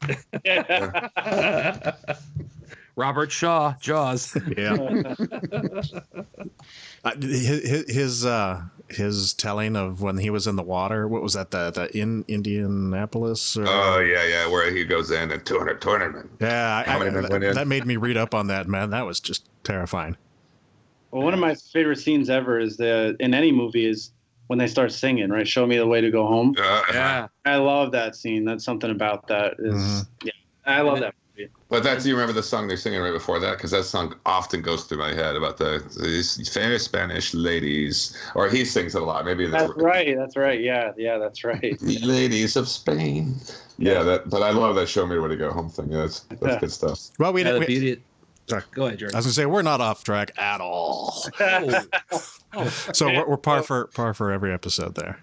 Robert Shaw, Jaws. yeah. His telling of when he was in the water. What was that? The in Indianapolis? Oh yeah, where he goes in and 200 tournament. Yeah, How many men went in? that made me read up on that. Man, that was just terrifying. Well, one of my favorite scenes ever is in any movie is when they start singing, right? Show me the way to go home. Yeah. I love that scene. That's something about that is, yeah, I love that movie. But you remember the song they're singing right before that? Because that song often goes through my head about these fair Spanish ladies. Or he sings it a lot. Maybe That's right. That's right. Yeah, that's right. The ladies of Spain. Yeah, but I love that show me the way to go home thing. Yeah, that's good stuff. Well, we Yeah, the didn't. beauty. Sorry. Go ahead, George. I was gonna say we're not off track at all. So we're par for every episode there.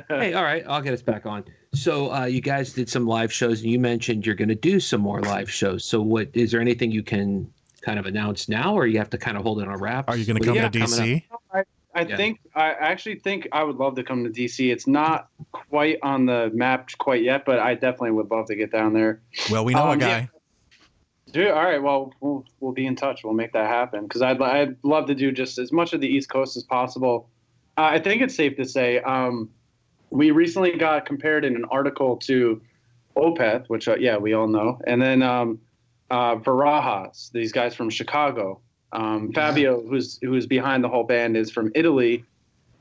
Hey, all right, I'll get us back on. So you guys did some live shows, and you mentioned you're going to do some more live shows. So what is there anything you can kind of announce now, or you have to kind of hold it on wraps? Are you going to come to DC? I actually think I would love to come to DC. It's not quite on the map quite yet, but I definitely would love to get down there. Well, we know a guy. Yeah. Dude, all right. Well, we'll be in touch. We'll make that happen because I'd love to do just as much of the East Coast as possible. I think it's safe to say we recently got compared in an article to Opeth, which we all know, and then Varajas, these guys from Chicago. Fabio, who's behind the whole band, is from Italy,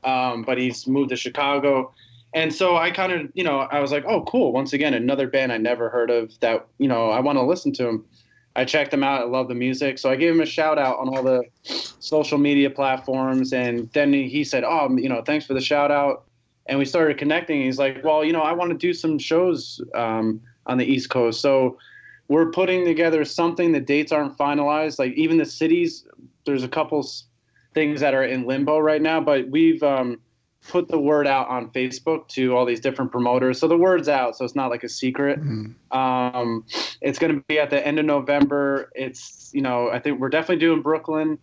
but he's moved to Chicago. And so I kind of, I was like, oh, cool. Once again, another band I never heard of that, I want to listen to them. I checked them out. I love the music. So I gave him a shout out on all the social media platforms. And then he said, oh, thanks for the shout out. And we started connecting. He's like, well, I want to do some shows on the East Coast. So we're putting together something. The dates aren't finalized. Like even the cities, there's a couple things that are in limbo right now. But we've put the word out on Facebook to all these different promoters. So the word's out, so it's not like a secret. Mm-hmm. It's going to be at the end of November. It's, I think we're definitely doing Brooklyn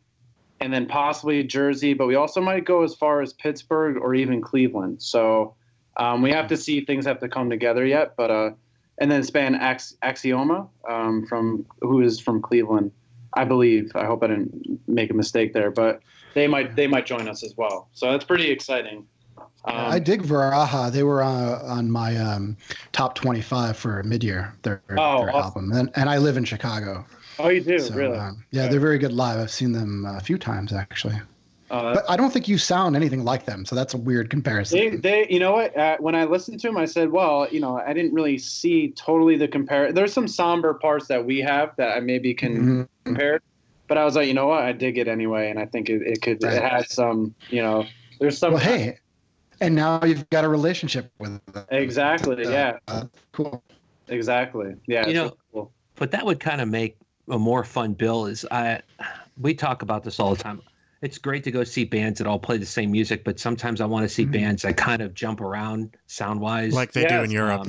and then possibly Jersey, but we also might go as far as Pittsburgh or even Cleveland. So we have to see, things have to come together yet, but, and then span Axioma who is from Cleveland, I believe. I hope I didn't make a mistake there, but they might join us as well. So that's pretty exciting. I dig Varaha. They were on my top 25 for midyear, their album. And I live in Chicago. Oh, you do? So, really? They're very good live. I've seen them a few times, actually. But I don't think you sound anything like them, so that's a weird comparison. They you know what? When I listened to them, I said, well, I didn't really see totally the compare. There's some somber parts that we have that I maybe can compare, but I was like, you know what? I dig it anyway, and I think it has some, there's some. Well, hey, and now you've got a relationship with them. Exactly. Yeah. Cool. Exactly. Yeah. Cool. But that would kind of make a more fun bill. We talk about this all the time. It's great to go see bands that all play the same music, but sometimes I want to see bands that kind of jump around sound-wise. Like they do in Europe.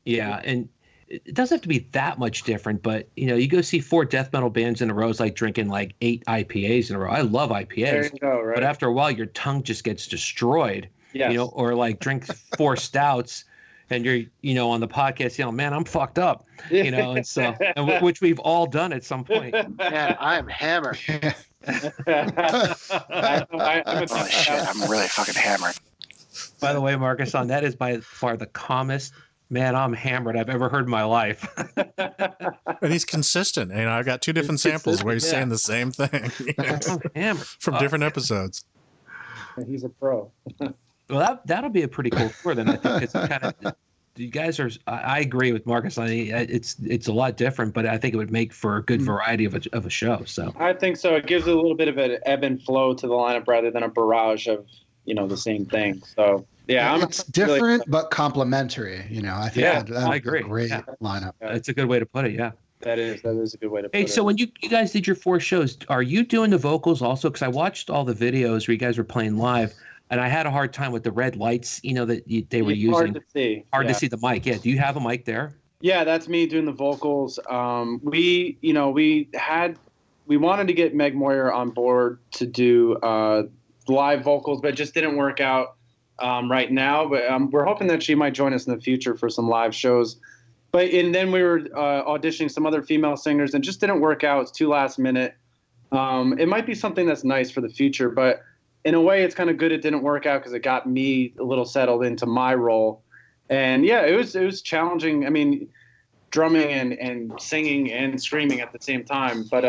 Yeah, and it doesn't have to be that much different, but, you go see 4 death metal bands in a row is like drinking like 8 IPAs in a row. I love IPAs. There you go, right? But after a while, your tongue just gets destroyed, or like drink 4 stouts and you're, on the podcast yelling, man, I'm fucked up, and so, which we've all done at some point. Man, I am hammered. I'm Oh shit, I'm really fucking hammered. By the way, Markisan, that is by far the calmest man I'm hammered I've ever heard in my life. And he's consistent. I got 2 different samples where he's saying the same thing I'm hammered from different episodes. He's a pro. Well, that'll be a pretty cool tour then. I think it's kind of, you guys are. I agree with Marcus. It's a lot different, but I think it would make for a good variety of a show. So I think so. It gives it a little bit of an ebb and flow to the lineup rather than a barrage of the same thing. So yeah, it's different but complementary. I think I agree. A great lineup. It's a good way to put it. Yeah. That is a good way to put it. Hey, so when you guys did your 4 shows, are you doing the vocals also? Because I watched all the videos where you guys were playing live. And I had a hard time with the red lights, that they were using. Hard to see. To see the mic. Yeah. Do you have a mic there? Yeah, that's me doing the vocals. We wanted to get Meg Moyer on board to do live vocals, but it just didn't work out right now. But we're hoping that she might join us in the future for some live shows. And then we were auditioning some other female singers, and just didn't work out. It's too last minute. It might be something that's nice for the future, but in a way, it's kind of good it didn't work out because it got me a little settled into my role. And yeah, it was challenging. I mean, drumming and singing and screaming at the same time. But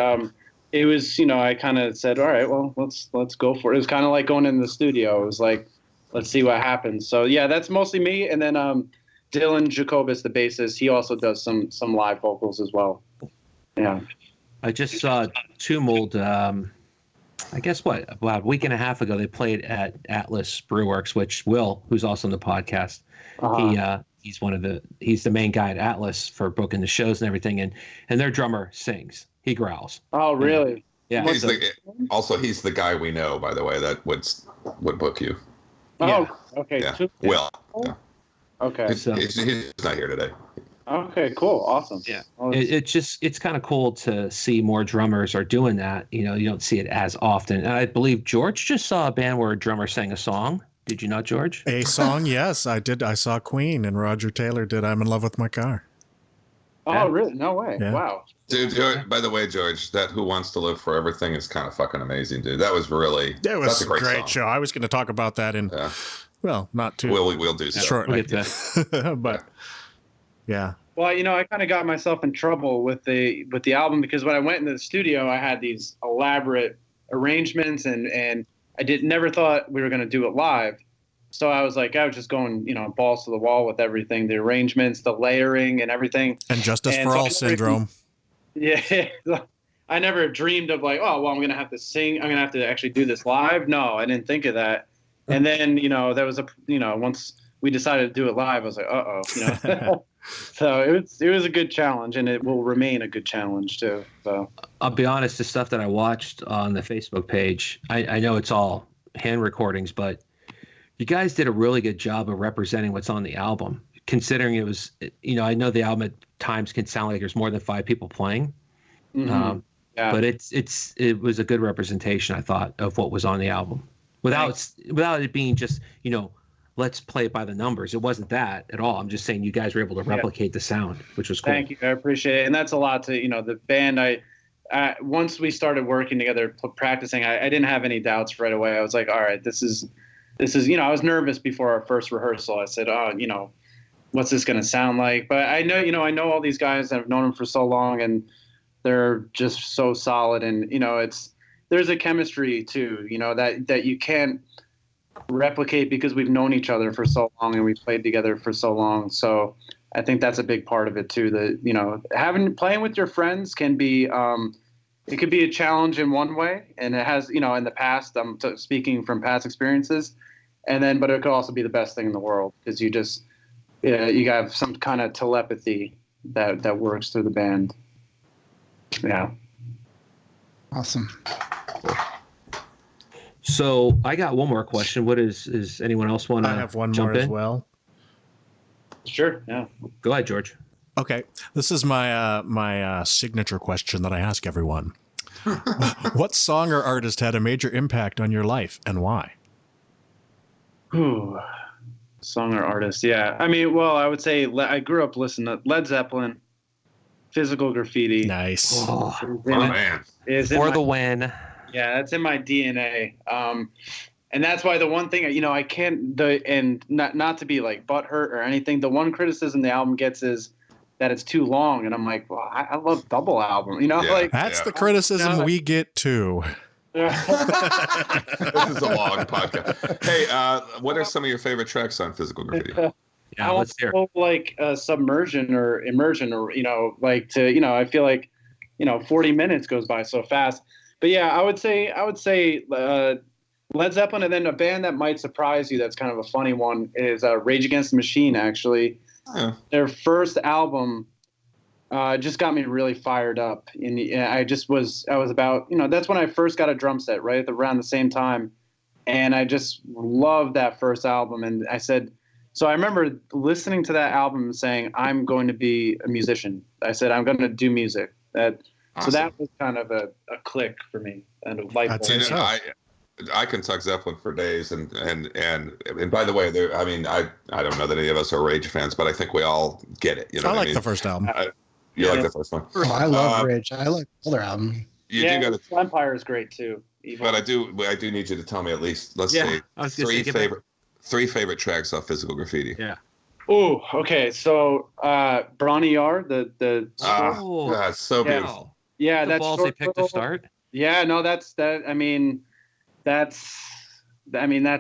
it was, I kind of said, all right, well, let's go for it. It was kind of like going in the studio. It was like, let's see what happens. So yeah, that's mostly me. And then Dylan Jacobus, the bassist, he also does some live vocals as well. Yeah. I just saw Tumult. I guess about a week and a half ago, they played at Atlas Brewworks, which Will, who's also on the podcast, he's the main guy at Atlas for booking the shows and everything. And their drummer sings, he growls. Oh, really? Yeah. He's the guy we know, by the way, that would book you. Oh, okay. Yeah. Will. Yeah. Okay. He's not here today. Okay, cool. Awesome. Yeah. It's kind of cool to see more drummers are doing that. You don't see it as often. And I believe George just saw a band where a drummer sang a song. Did you not, George? A song? Yes, I did. I saw Queen and Roger Taylor did I'm in Love with My Car. Oh, really? No way. Yeah. Wow. Dude, by the way, George, that Who Wants to Live Forever thing is kind of fucking amazing, dude. That was really that's a great song. show. I was going to talk about that well, not too we'll do so. shortly. We'll get to but yeah. Well, I kind of got myself in trouble with the album because when I went into the studio, I had these elaborate arrangements and I never thought we were going to do it live. So I was just going, balls to the wall with everything, the arrangements, the layering and everything. And Justice for All syndrome. Yeah. I never dreamed of I'm going to have to sing. I'm going to have to actually do this live. No, I didn't think of that. And then, there was once we decided to do it live, I was like, uh-oh, So it was a good challenge, and it will remain a good challenge too. So I'll be honest, the stuff that I watched on the Facebook page, I know it's all hand recordings, but you guys did a really good job of representing what's on the album. Considering it was, I know the album at times can sound like there's more than 5 people playing, yeah. But it was a good representation, I thought, of what was on the album without it being just let's play it by the numbers. It wasn't that at all. I'm just saying you guys were able to replicate the sound, which was cool. Thank you. I appreciate it. And that's a lot to, the band. Once we started working together, practicing, I didn't have any doubts right away. I was like, all right, this is, I was nervous before our first rehearsal. I said, what's this going to sound like? But I know all these guys that have known them for so long and they're just so solid. And, there's a chemistry too, you know, that you can't replicate because we've known each other for so long and we've played together for so long. So I think that's a big part of it too. That, you know, playing with your friends can be, it could be a challenge in one way, and it has, you know, in the past, I'm speaking from past experiences, but it could also be the best thing in the world because you have some kind of telepathy that works through the band. Yeah. Awesome. So I got one more question. What is anyone else want to? I have one jump more as in? well. Sure. Yeah. Go ahead, George. Okay, this is my signature question that I ask everyone. What song or artist had a major impact on your life and why? Ooh, song or artist? Yeah. I mean, well, I would say I grew up listening to Led Zeppelin, Physical Graffiti. Nice. Oh, Man. for the win. Yeah, that's in my DNA. And that's why the one thing, you know, I can't, and not to be like butthurt or anything, the one criticism the album gets is that it's too long. And I'm like, well, I love double album, you know, Yeah. like. That's the criticism we get too. This is a long podcast. Hey, what are some of your favorite tracks on Physical Graffiti? Yeah, let's hear. Like submersion or immersion, or, you know, like to, you know, I feel like, you know, 40 minutes goes by so fast. But yeah, I would say Led Zeppelin, and then a band that might surprise you that's kind of a funny one is Rage Against the Machine, actually. Yeah. Their first album just got me really fired up. I was about, you know, that's when I first got a drum set, right around the same time. And I just loved that first album. And I said, so I remember listening to that album and saying, I'm going to be a musician. I said, I'm going to do music. Awesome. So that was kind of a click for me and a light bulb. That's it. I can talk Zeppelin for days, and by the way, I don't know that any of us are Rage fans, but I think we all get it. You know, I what like I mean? the first album. You like the first one? Oh, I love Rage. I like the older album. You do got to. Empire is great too. But I do need you to tell me at least, let's say, I was gonna three favorite tracks off Physical Graffiti. Yeah. Oh, okay. So Brawny Yard, the God, so beautiful. yeah, the that's balls they picked to start. Yeah, no, that's that. I mean, that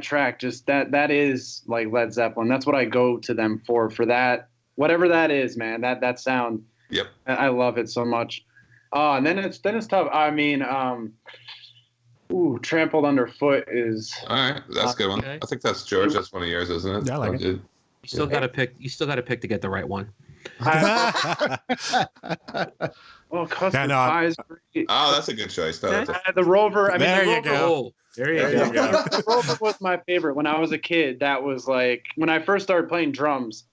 track just that is like Led Zeppelin. That's what I go to them for that. Whatever that is, man. That sound. Yep. I love it so much. And then it's tough. I mean, Trampled Underfoot is. All right, that's a good one. Okay. I think that's George. That's one of yours, isn't it? Yeah, I like it. You still got to pick. You still got to pick to get the right one. Oh, Custard Pie is great. Oh, that's a good choice. No, that's The Rover. I mean, There the you Rover, go. There you There go. you go. The Rover was my favorite when I was a kid. That was like when I first started playing drums.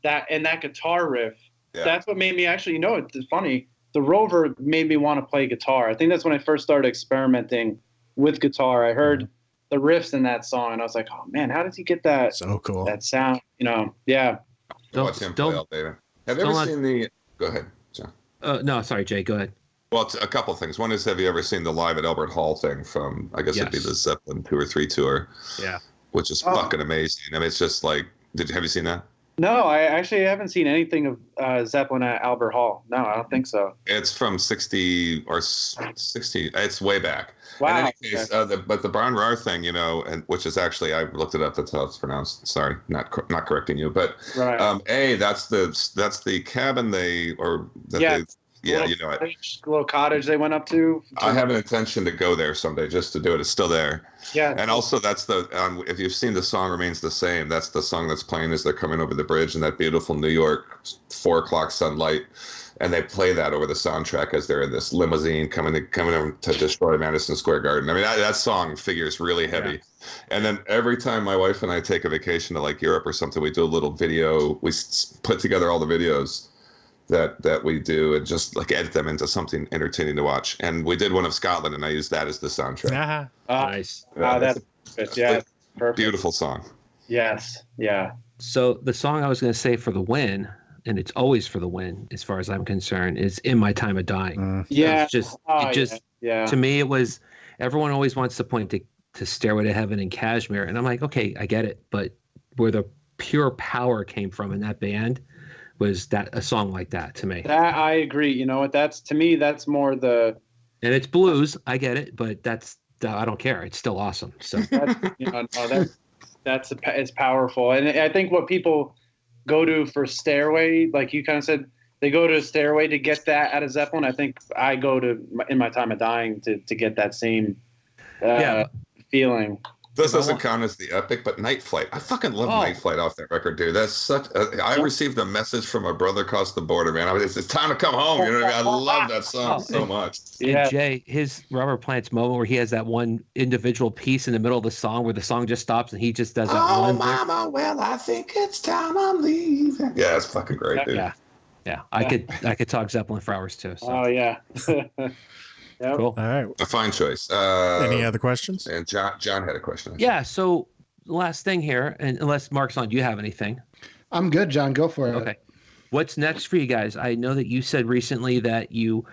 That guitar riff. Yeah. That's what made me actually. You know, it's funny. The Rover made me want to play guitar. I think that's when I first started experimenting with guitar. I heard the riffs in that song, and I was like, "Oh man, how did he get that? So cool. That sound?" You know, yeah. watch him play all day. Have you ever seen the? Go ahead, John. No, sorry, Jay. Go ahead. Well, it's a couple things. One is, have you ever seen the Live at Albert Hall thing from? I guess it'd be Yes. the Zeppelin 2 or 3 tour. Yeah. Which is fucking amazing. I mean, it's just like, have you seen that? No, I actually haven't seen anything of Zeppelin at Albert Hall. No, I don't think so. It's from 60 or 60. It's way back. Wow. In any case, but the Barn Rar thing, you know, and which is actually, I looked it up. That's how it's pronounced. Sorry, not correcting you, but Right. that's the cabin you know it. Little cottage they went up to. I have an intention to go there someday just to do it. It's still there. Yeah. And also, that's the if you've seen The Song Remains the Same, that's the song that's playing as they're coming over the bridge in that beautiful New York 4:00 sunlight, and they play that over the soundtrack as they're in this limousine coming over to destroy Madison Square Garden. I mean, that song figures really heavy. Yeah. And then every time my wife and I take a vacation to like Europe or something, we do a little video. We put together all the videos that we do and just like edit them into something entertaining to watch. And we did one of Scotland, and I used that as the soundtrack. Nice. That's perfect. Beautiful song. Yes. Yeah. So the song I was going to say for the win, and it's always for the win as far as I'm concerned, is "In My Time of Dying." Yeah. It's just, yeah. To me, it was. Everyone always wants to point to "Stairway to Heaven" and "Kashmir," and I'm like, okay, I get it, but where the pure power came from in that band was that a song like that to me. That I agree. You know what? That's to me. That's more the And it's blues. I get it, but I don't care. It's still awesome. So it's powerful. And I think what people go to for Stairway, like you kind of said, they go to Stairway to get that out of Zeppelin. I think I go to In My Time of Dying to get that same feeling. This doesn't count as the epic, but Night Flight. I fucking love Night Flight off that record, dude. That's such. I received a message from my brother across the border, man. It's time to come home. You know what I mean? I love that song so much. Yeah, Jay, his Robert Plant's moment where he has that one individual piece in the middle of the song where the song just stops and he just does that one. Oh, mama, well, I think it's time I'm leaving. Yeah, it's fucking great, dude. Yeah. I could talk Zeppelin for hours too. So. Oh yeah. Yep. Cool. All right. A fine choice. Any other questions? And John had a question. Yeah. So last thing here, and unless Markisan, do you have anything? I'm good, John. Go for it. Okay. What's next for you guys? I know that you said recently that you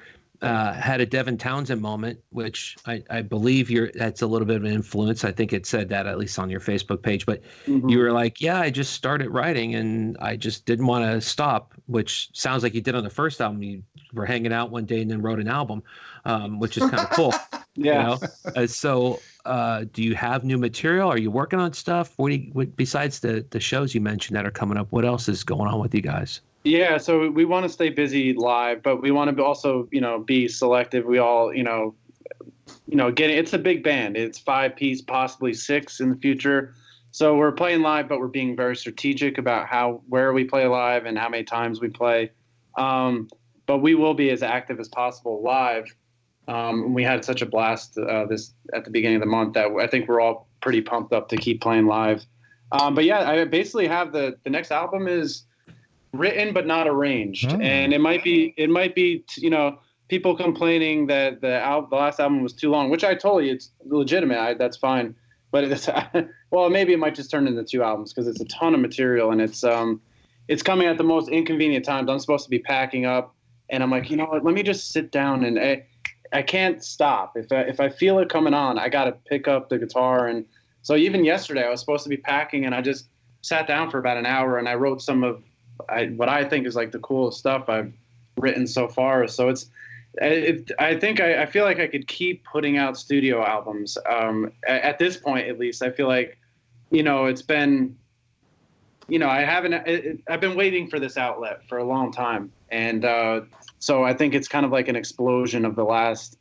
had a Devin Townsend moment, which I believe that's a little bit of an influence. I think it said that at least on your Facebook page, but you were like, yeah, I just started writing and I just didn't want to stop, which sounds like you did on the first album. You were hanging out one day and then wrote an album, which is kind of cool. Yeah. So do you have new material? Are you working on stuff? What besides the shows you mentioned that are coming up, what else is going on with you guys? Yeah, so we want to stay busy live, but we want to also, be selective. We all, it's a big band. It's 5-piece, possibly 6 in the future. So we're playing live, but we're being very strategic about where we play live and how many times we play. But we will be as active as possible live. We had such a blast this at the beginning of the month that I think we're all pretty pumped up to keep playing live. But yeah, I basically have the next album is written but not arranged, and it might be people complaining that the last album was too long, which I told you it's legitimate. That's fine, but maybe it might just turn into 2 albums because it's a ton of material and it's coming at the most inconvenient times. I'm supposed to be packing up, and I'm like, what? Let me just sit down, and I can't stop. If I feel it coming on, I got to pick up the guitar, and so even yesterday I was supposed to be packing, and I just sat down for about an hour and I wrote some of what I think is like the coolest stuff I've written so far. So I feel like I could keep putting out studio albums. At this point, at least, I feel like, it's been, I've been waiting for this outlet for a long time. And so I think it's kind of like an explosion of the last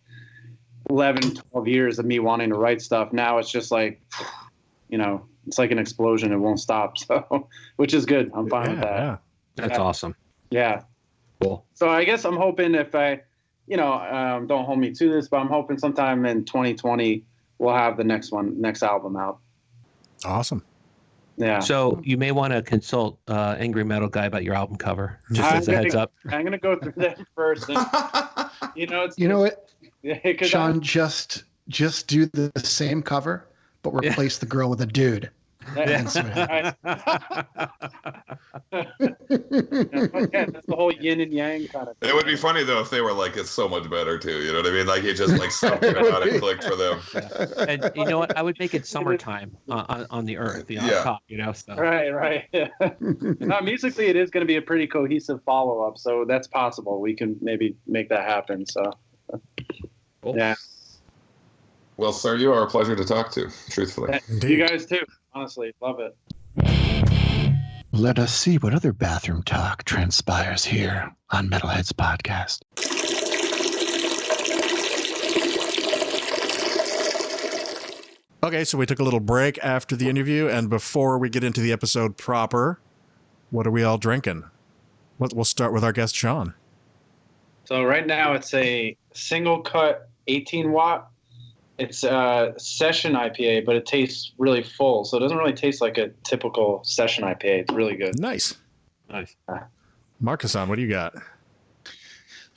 11, 12 years of me wanting to write stuff. Now it's just like, it's like an explosion. It won't stop. So, which is good. I'm fine with that. Yeah. That's awesome. Yeah. Cool. So I guess I'm hoping if I, don't hold me to this, but I'm hoping sometime in 2020 we'll have the next album out. Awesome. Yeah. So you may want to consult Angry Metal Guy about your album cover. Just as a heads up. I'm gonna go through that first. And, You know what? Yeah, Sean, just do the same cover, but replace the girl with a dude. That's the whole yin and yang kind of thing. It would be funny though if they were like, it's so much better too. You know what I mean? Like you just like something out and clicked for them. Yeah. And you know what? I would make it summertime on the earth, on top. So. Right. Yeah. Musically, it is going to be a pretty cohesive follow-up, so that's possible. We can maybe make that happen. So, cool. Yeah. Well, sir, you are a pleasure to talk to. Truthfully, you guys too. Honestly, love it. Let us see what other bathroom talk transpires here on Metalheads Podcast. Okay, so we took a little break after the interview, and before we get into the episode proper, what are we all drinking? We'll start with our guest, Sean. So right now it's a single cut 18 watt. It's a session IPA, but it tastes really full. So it doesn't really taste like a typical session IPA. It's really good. Nice. Markisan, what do you got?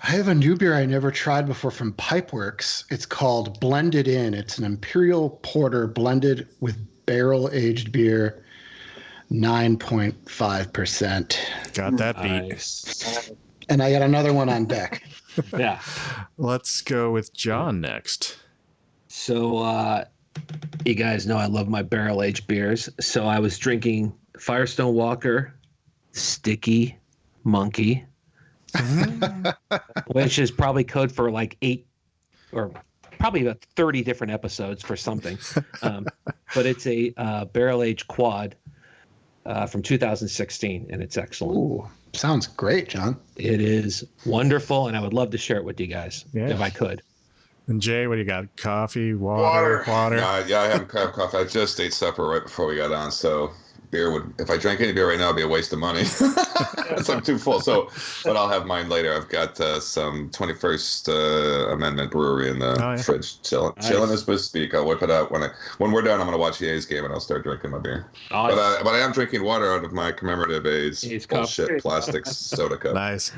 I have a new beer I never tried before from Pipeworks. It's called Blended In. It's an Imperial Porter blended with barrel-aged beer, 9.5%. Got that beat. Nice. And I got another one on deck. Yeah. Let's go with John next. So you guys know I love my barrel-aged beers. So I was drinking Firestone Walker Sticky Monkey, which is probably code for like 8 or probably about 30 different episodes for something. But it's a barrel-aged quad from 2016, and it's excellent. Ooh, sounds great, John. It is wonderful, and I would love to share it with you guys if I could. And Jay, what do you got? Coffee, water. Yeah, I haven't had coffee. I just ate supper right before we got on, so beer would. If I drank any beer right now, it'd be a waste of money. So I'm too full. So, but I'll have mine later. I've got some 21st Amendment Brewery in the fridge, chilling as we speak. I'll whip it out when we're done. I'm gonna watch the A's game and I'll start drinking my beer. But I am drinking water out of my commemorative A's bullshit plastic soda cup. Nice.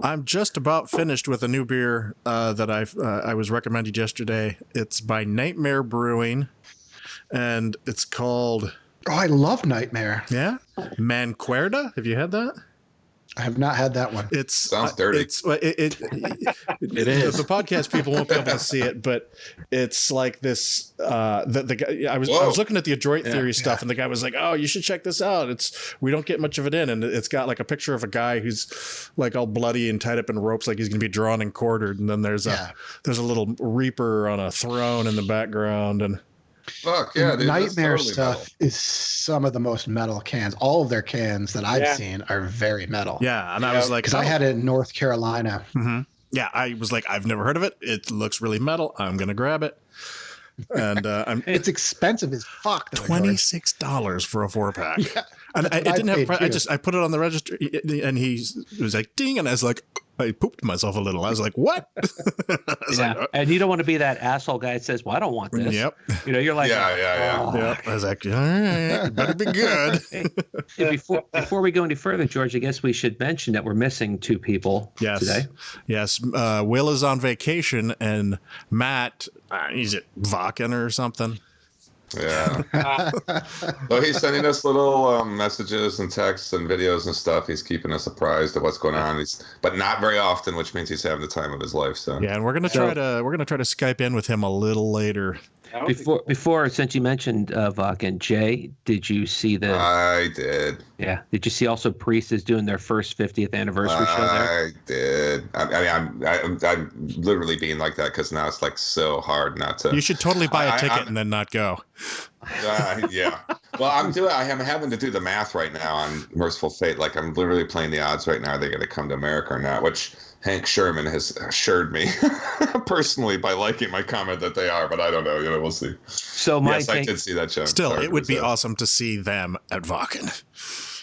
I'm just about finished with a new beer that I was recommended yesterday. It's by Nightmare Brewing, and it's called. Oh, I love Nightmare. Yeah, Mancuerda. Have you had that? I have not had that one. It sounds dirty. It is. The podcast people won't be able to see it, but it's like this. The guy. I was looking at the Adroit Theory stuff, and the guy was like, "Oh, you should check this out. We don't get much of it in, and it's got like a picture of a guy who's like all bloody and tied up in ropes, like he's going to be drawn and quartered, and then there's a little reaper on a throne in the background, and." Fuck yeah, dude, Nightmare totally stuff metal. is some of the most metal cans. All of their cans that I've seen are very metal. Yeah, and I was like, because I had it in North Carolina. Mm-hmm. Yeah, I was like, I've never heard of it. It looks really metal. I'm gonna grab it. And it's expensive as fuck. $26 for a 4-pack. Yeah, and it didn't have. I put it on the register, and he was like, "Ding!" And I was like, I pooped myself a little. I was like, "What?" And you don't want to be that asshole guy that says, "Well, I don't want this." Yep. You're like, Yep. I was like, "All right, better be good." Hey, before we go any further, George, I guess we should mention that we're missing 2 people today. Yes. Will is on vacation, and Matt, he's at Vakken or something. Yeah. So he's sending us little messages and texts and videos and stuff. He's keeping us apprised of what's going on. But not very often, which means he's having the time of his life. So yeah, and we're gonna try to Skype in with him a little later. Before, since you mentioned Vakken, Jay, did you see the? I did. Yeah. Did you see also Priest is doing their first 50th anniversary show there? I did. I'm literally being like that because now it's like so hard not to. You should totally buy a ticket and then not go. Yeah. Well, I am having to do the math right now on Merciful Fate. Like I'm literally playing the odds right now. Are they going to come to America or not? Which Hank Sherman has assured me personally by liking my comment that they are, but I don't know. We'll see. So I did see that show. Still, it would be awesome to see them at Vakken.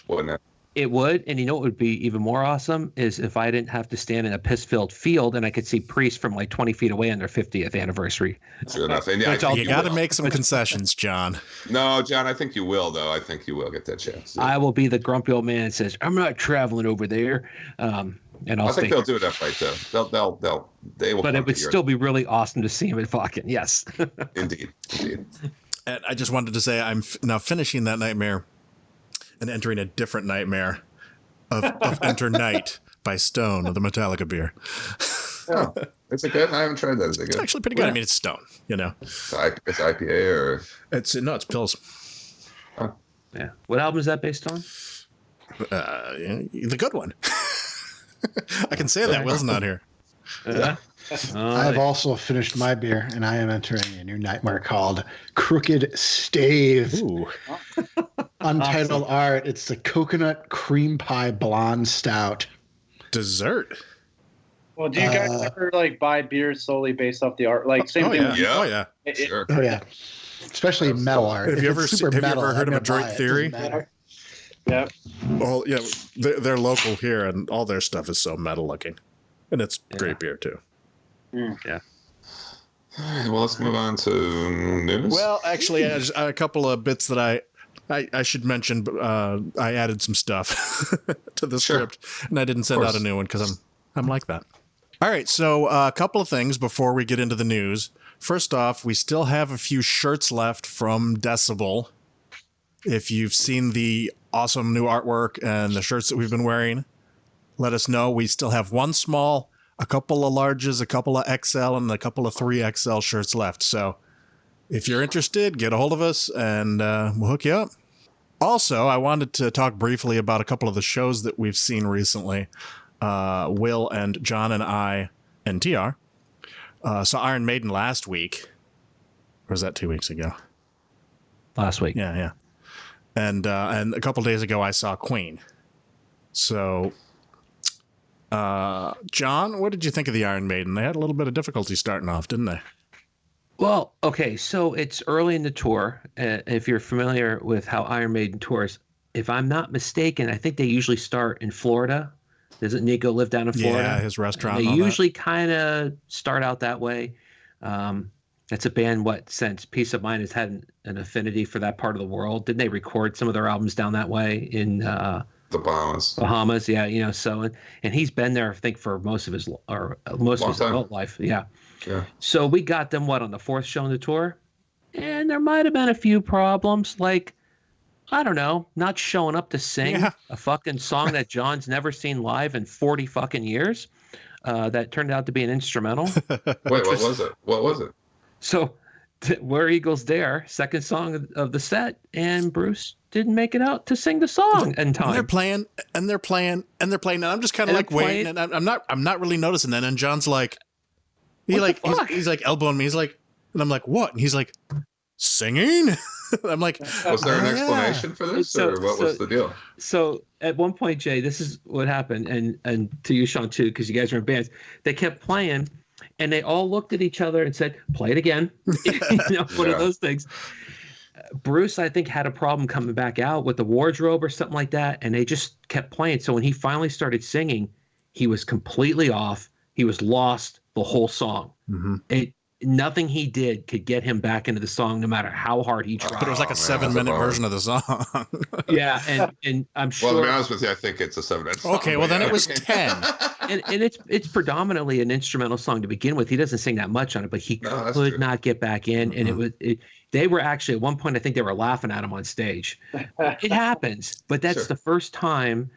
Wouldn't it? It would, and you know what would be even more awesome is if I didn't have to stand in a piss-filled field and I could see Priest from like 20 feet away on their 50th anniversary. True enough. And you got to make some concessions, John. No, John, I think you will, though. I think you will get that chance. I will be the grumpy old man that says, "I'm not traveling over there." And I think they'll do it upright, though. They will. But it would still be really awesome to see him at Vakken. Yes. Indeed. And I just wanted to say I'm now finishing that nightmare and entering a different nightmare of Enter Night by Stone, of the Metallica beer. Oh, is it good? I haven't tried that. Is it good? It's actually pretty good. I mean, it's Stone, It's IPA or? It's pills. Oh. Yeah. What album is that based on? The good one. I can say that. Will's not here. I've also finished my beer, and I am entering a new nightmare called Crooked Stave. Ooh. Untitled art. It's the coconut cream pie blonde stout. Dessert. Well, do you guys ever buy beers solely based off the art? Like same thing. Yeah. With, Sure. Oh yeah, especially metal art. Have you ever heard of Adroit Theory? Yeah. Well, yeah, they're local here, and all their stuff is so metal looking, and it's great beer too. Yeah. All right, well, let's move on to news. Well, actually, a couple of bits that I should mention. I added some stuff to the script, and I didn't send out a new one because I'm like that. All right, so a couple of things before we get into the news. First off, we still have a few shirts left from Decibel. If you've seen the awesome new artwork and the shirts that we've been wearing, let us know. We still have one small, a couple of larges, a couple of XL, and a couple of 3XL shirts left. So if you're interested, get a hold of us and we'll hook you up. Also, I wanted to talk briefly about a couple of the shows that we've seen recently. Will and John and I and TR saw Iron Maiden last week. Or was that 2 weeks ago? Last week. Yeah. And a couple days ago, I saw Queen. So, John, what did you think of the Iron Maiden? They had a little bit of difficulty starting off, didn't they? Well, okay, so it's early in the tour. If you're familiar with how Iron Maiden tours, if I'm not mistaken, I think they usually start in Florida. Doesn't Nico live down in Florida? Yeah, his restaurant. And they usually kind of start out that way. That's a band, since Peace of Mind has had an affinity for that part of the world. Didn't they record some of their albums down that way in the Bahamas? Bahamas, yeah, so and he's been there, I think, for most of his adult life, yeah. Yeah. So we got them on the fourth show on the tour, and there might have been a few problems, like, I don't know, not showing up to sing a fucking song that John's never seen live in 40 fucking years. That turned out to be an instrumental. Wait, what was it? What was it? So, Where Eagles Dare, second song of the set, and Bruce didn't make it out to sing the song in time. And they're playing, and I'm just kind of like waiting, and I'm not really noticing that. And John's like, he's like elbowing me. He's like, and I'm like, what? And he's like, singing. I'm like, was there an explanation for this, or what was the deal? So at one point, Jay, this is what happened, and to you, Sean, too, because you guys are in bands. They kept playing, and they all looked at each other and said, "Play it again." One of those things. Bruce, I think, had a problem coming back out with the wardrobe or something like that, and they just kept playing. So when he finally started singing, he was completely off. He was lost the whole song. Mm-hmm. Nothing he did could get him back into the song, no matter how hard he tried. But it was like a 7-minute version of the song. Yeah, and I'm sure. Well, to be honest with you, I think it's a 7-minute song. Okay, well then it was 10. and it's predominantly an instrumental song to begin with. He doesn't sing that much on it, but he could not get back in, Mm-hmm. and they were actually, at one point, I think they were laughing at him on stage. It happens, but that's the first time,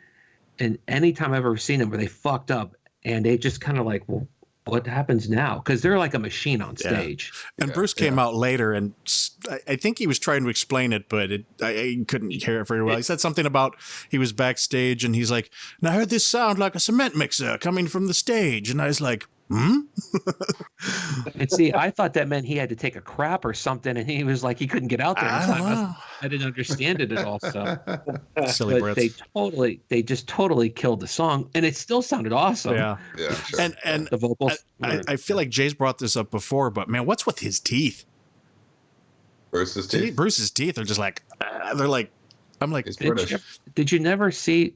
and any time I've ever seen them where they fucked up, and they just kind of like, well, what happens now? Because they're like a machine on stage. And Bruce came out later, and I think he was trying to explain it, but I couldn't hear it very well. He said something about he was backstage, and he's like, and I heard this sound like a cement mixer coming from the stage. And I was like, And see, I thought that meant he had to take a crap or something, and he was like, he couldn't get out there. I didn't understand it at all. So, silly but Brits. they just totally killed the song, and it still sounded awesome. Yeah. Sure. And the vocals. I feel like Jay's brought this up before, but man, what's with his teeth? Bruce's teeth. Bruce's teeth are just like, they're like, I'm like, did you never see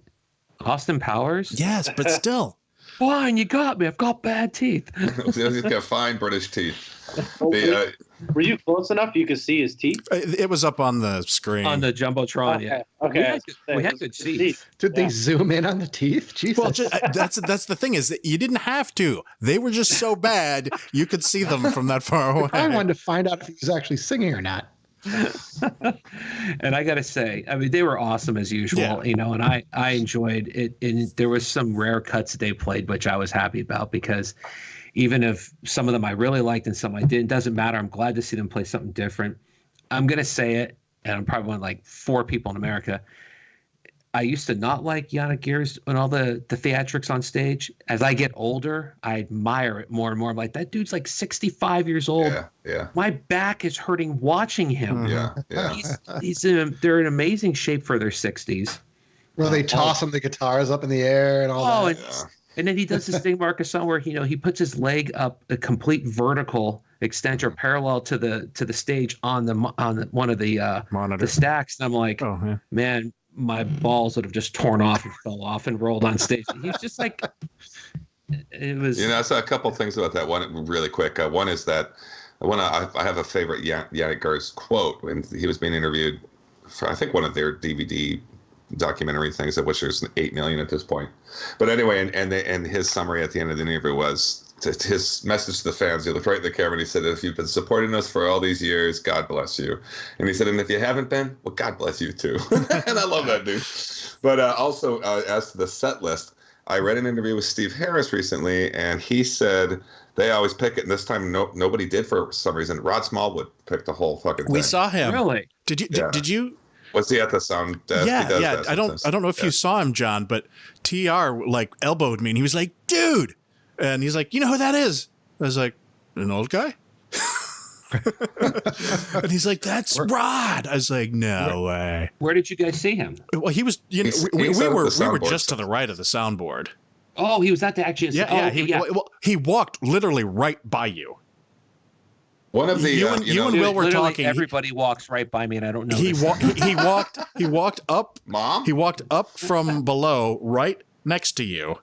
Austin Powers? Yes, but still. Fine, you got me. I've got bad teeth. He's got fine British teeth. Were you close enough you could see his teeth? It was up on the screen. On the Jumbotron, yeah. Okay. We had good seats. Did they zoom in on the teeth? Jesus. Well, that's the thing, is that you didn't have to. They were just so bad, you could see them from that far away. I wanted to find out if he was actually singing or not. And I got to say, I mean, they were awesome as usual, and I enjoyed it. And there was some rare cuts that they played, which I was happy about, because even if some of them I really liked and some I didn't, doesn't matter. I'm glad to see them play something different. I'm going to say it, and I'm probably one of like 4 people in America. I used to not like Yannick Gears and all the theatrics on stage. As I get older, I admire it more and more. I'm like, that dude's like 65 years old. Yeah. My back is hurting watching him. Yeah. They're in amazing shape for their 60s. Well, they toss the guitars up in the air and all that. And then he does this thing, Markisan, where he puts his leg up a complete vertical extension parallel to the stage on one of the monitor stacks. And I'm like, man, my balls would have just torn off and fell off and rolled on stage. He's just like, it was. I saw a couple things about that. One really quick. One is that I have a favorite Yannick Gears quote when he was being interviewed for, I think, one of their DVD documentary things, of which there's 8 million at this point. But anyway, and his summary at the end of the interview was his message to the fans. He looked right in the camera and he said, "If you've been supporting us for all these years, God bless you." And he said, "And if you haven't been, well, God bless you too." And I love that dude. But also, as to the set list, I read an interview with Steve Harris recently, and he said they always pick it, and this time nobody did for some reason. Rod Smallwood picked the whole fucking thing. We saw him. Really? Did you? Was he at the sound desk? Yeah. I don't know if you saw him, John, but TR like elbowed me, and he was like, "Dude," and he's like, "You know who that is?" I was like, an old guy? And he's like, that's Rod. I was like, no way. Where did you guys see him? Well, he was, you know, we were just to the right of the soundboard. Oh, he was at the actually. He walked literally right by you. One of the you and Will were talking. Everybody walks right by me, and I don't know. He walked up. Mom? He walked up from below, right next to you,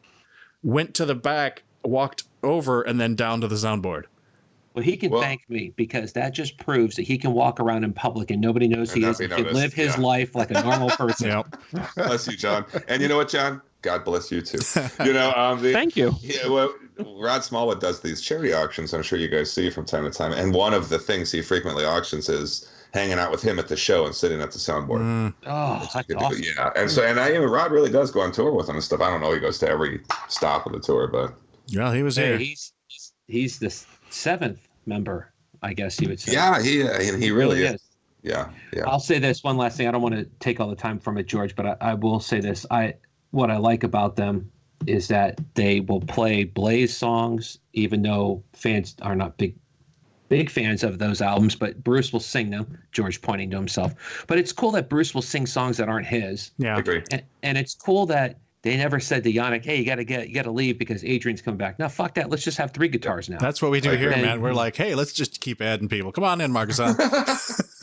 went to the back, walked over, and then down to the soundboard. Well, he can thank me, because that just proves that he can walk around in public and nobody knows he is. He can live his life like a normal person. Yep. Bless you, John. And you know what, John? God bless you too. You know, thank you. Yeah, well, Rod Smallwood does these charity auctions. I'm sure you guys see from time to time. And one of the things he frequently auctions is hanging out with him at the show and sitting at the soundboard. Oh, that's awesome. Yeah, and Rod really does go on tour with him and stuff. I don't know, he goes to every stop of the tour, but yeah, he was here. He's the 7th member, I guess you would say. Yeah, he really is. Yeah. I'll say this one last thing. I don't want to take all the time from it, George, but I will say this. What I like about them is that they will play Blaze songs, even though fans are not big fans of those albums, but Bruce will sing them, George pointing to himself. But it's cool that Bruce will sing songs that aren't his. Yeah. I agree. And it's cool that they never said to Yannick, hey, you got to leave because Adrian's coming back. No, fuck that. Let's just have 3 guitars now. That's what we do here, man. We're like, hey, let's just keep adding people. Come on in, Markisan.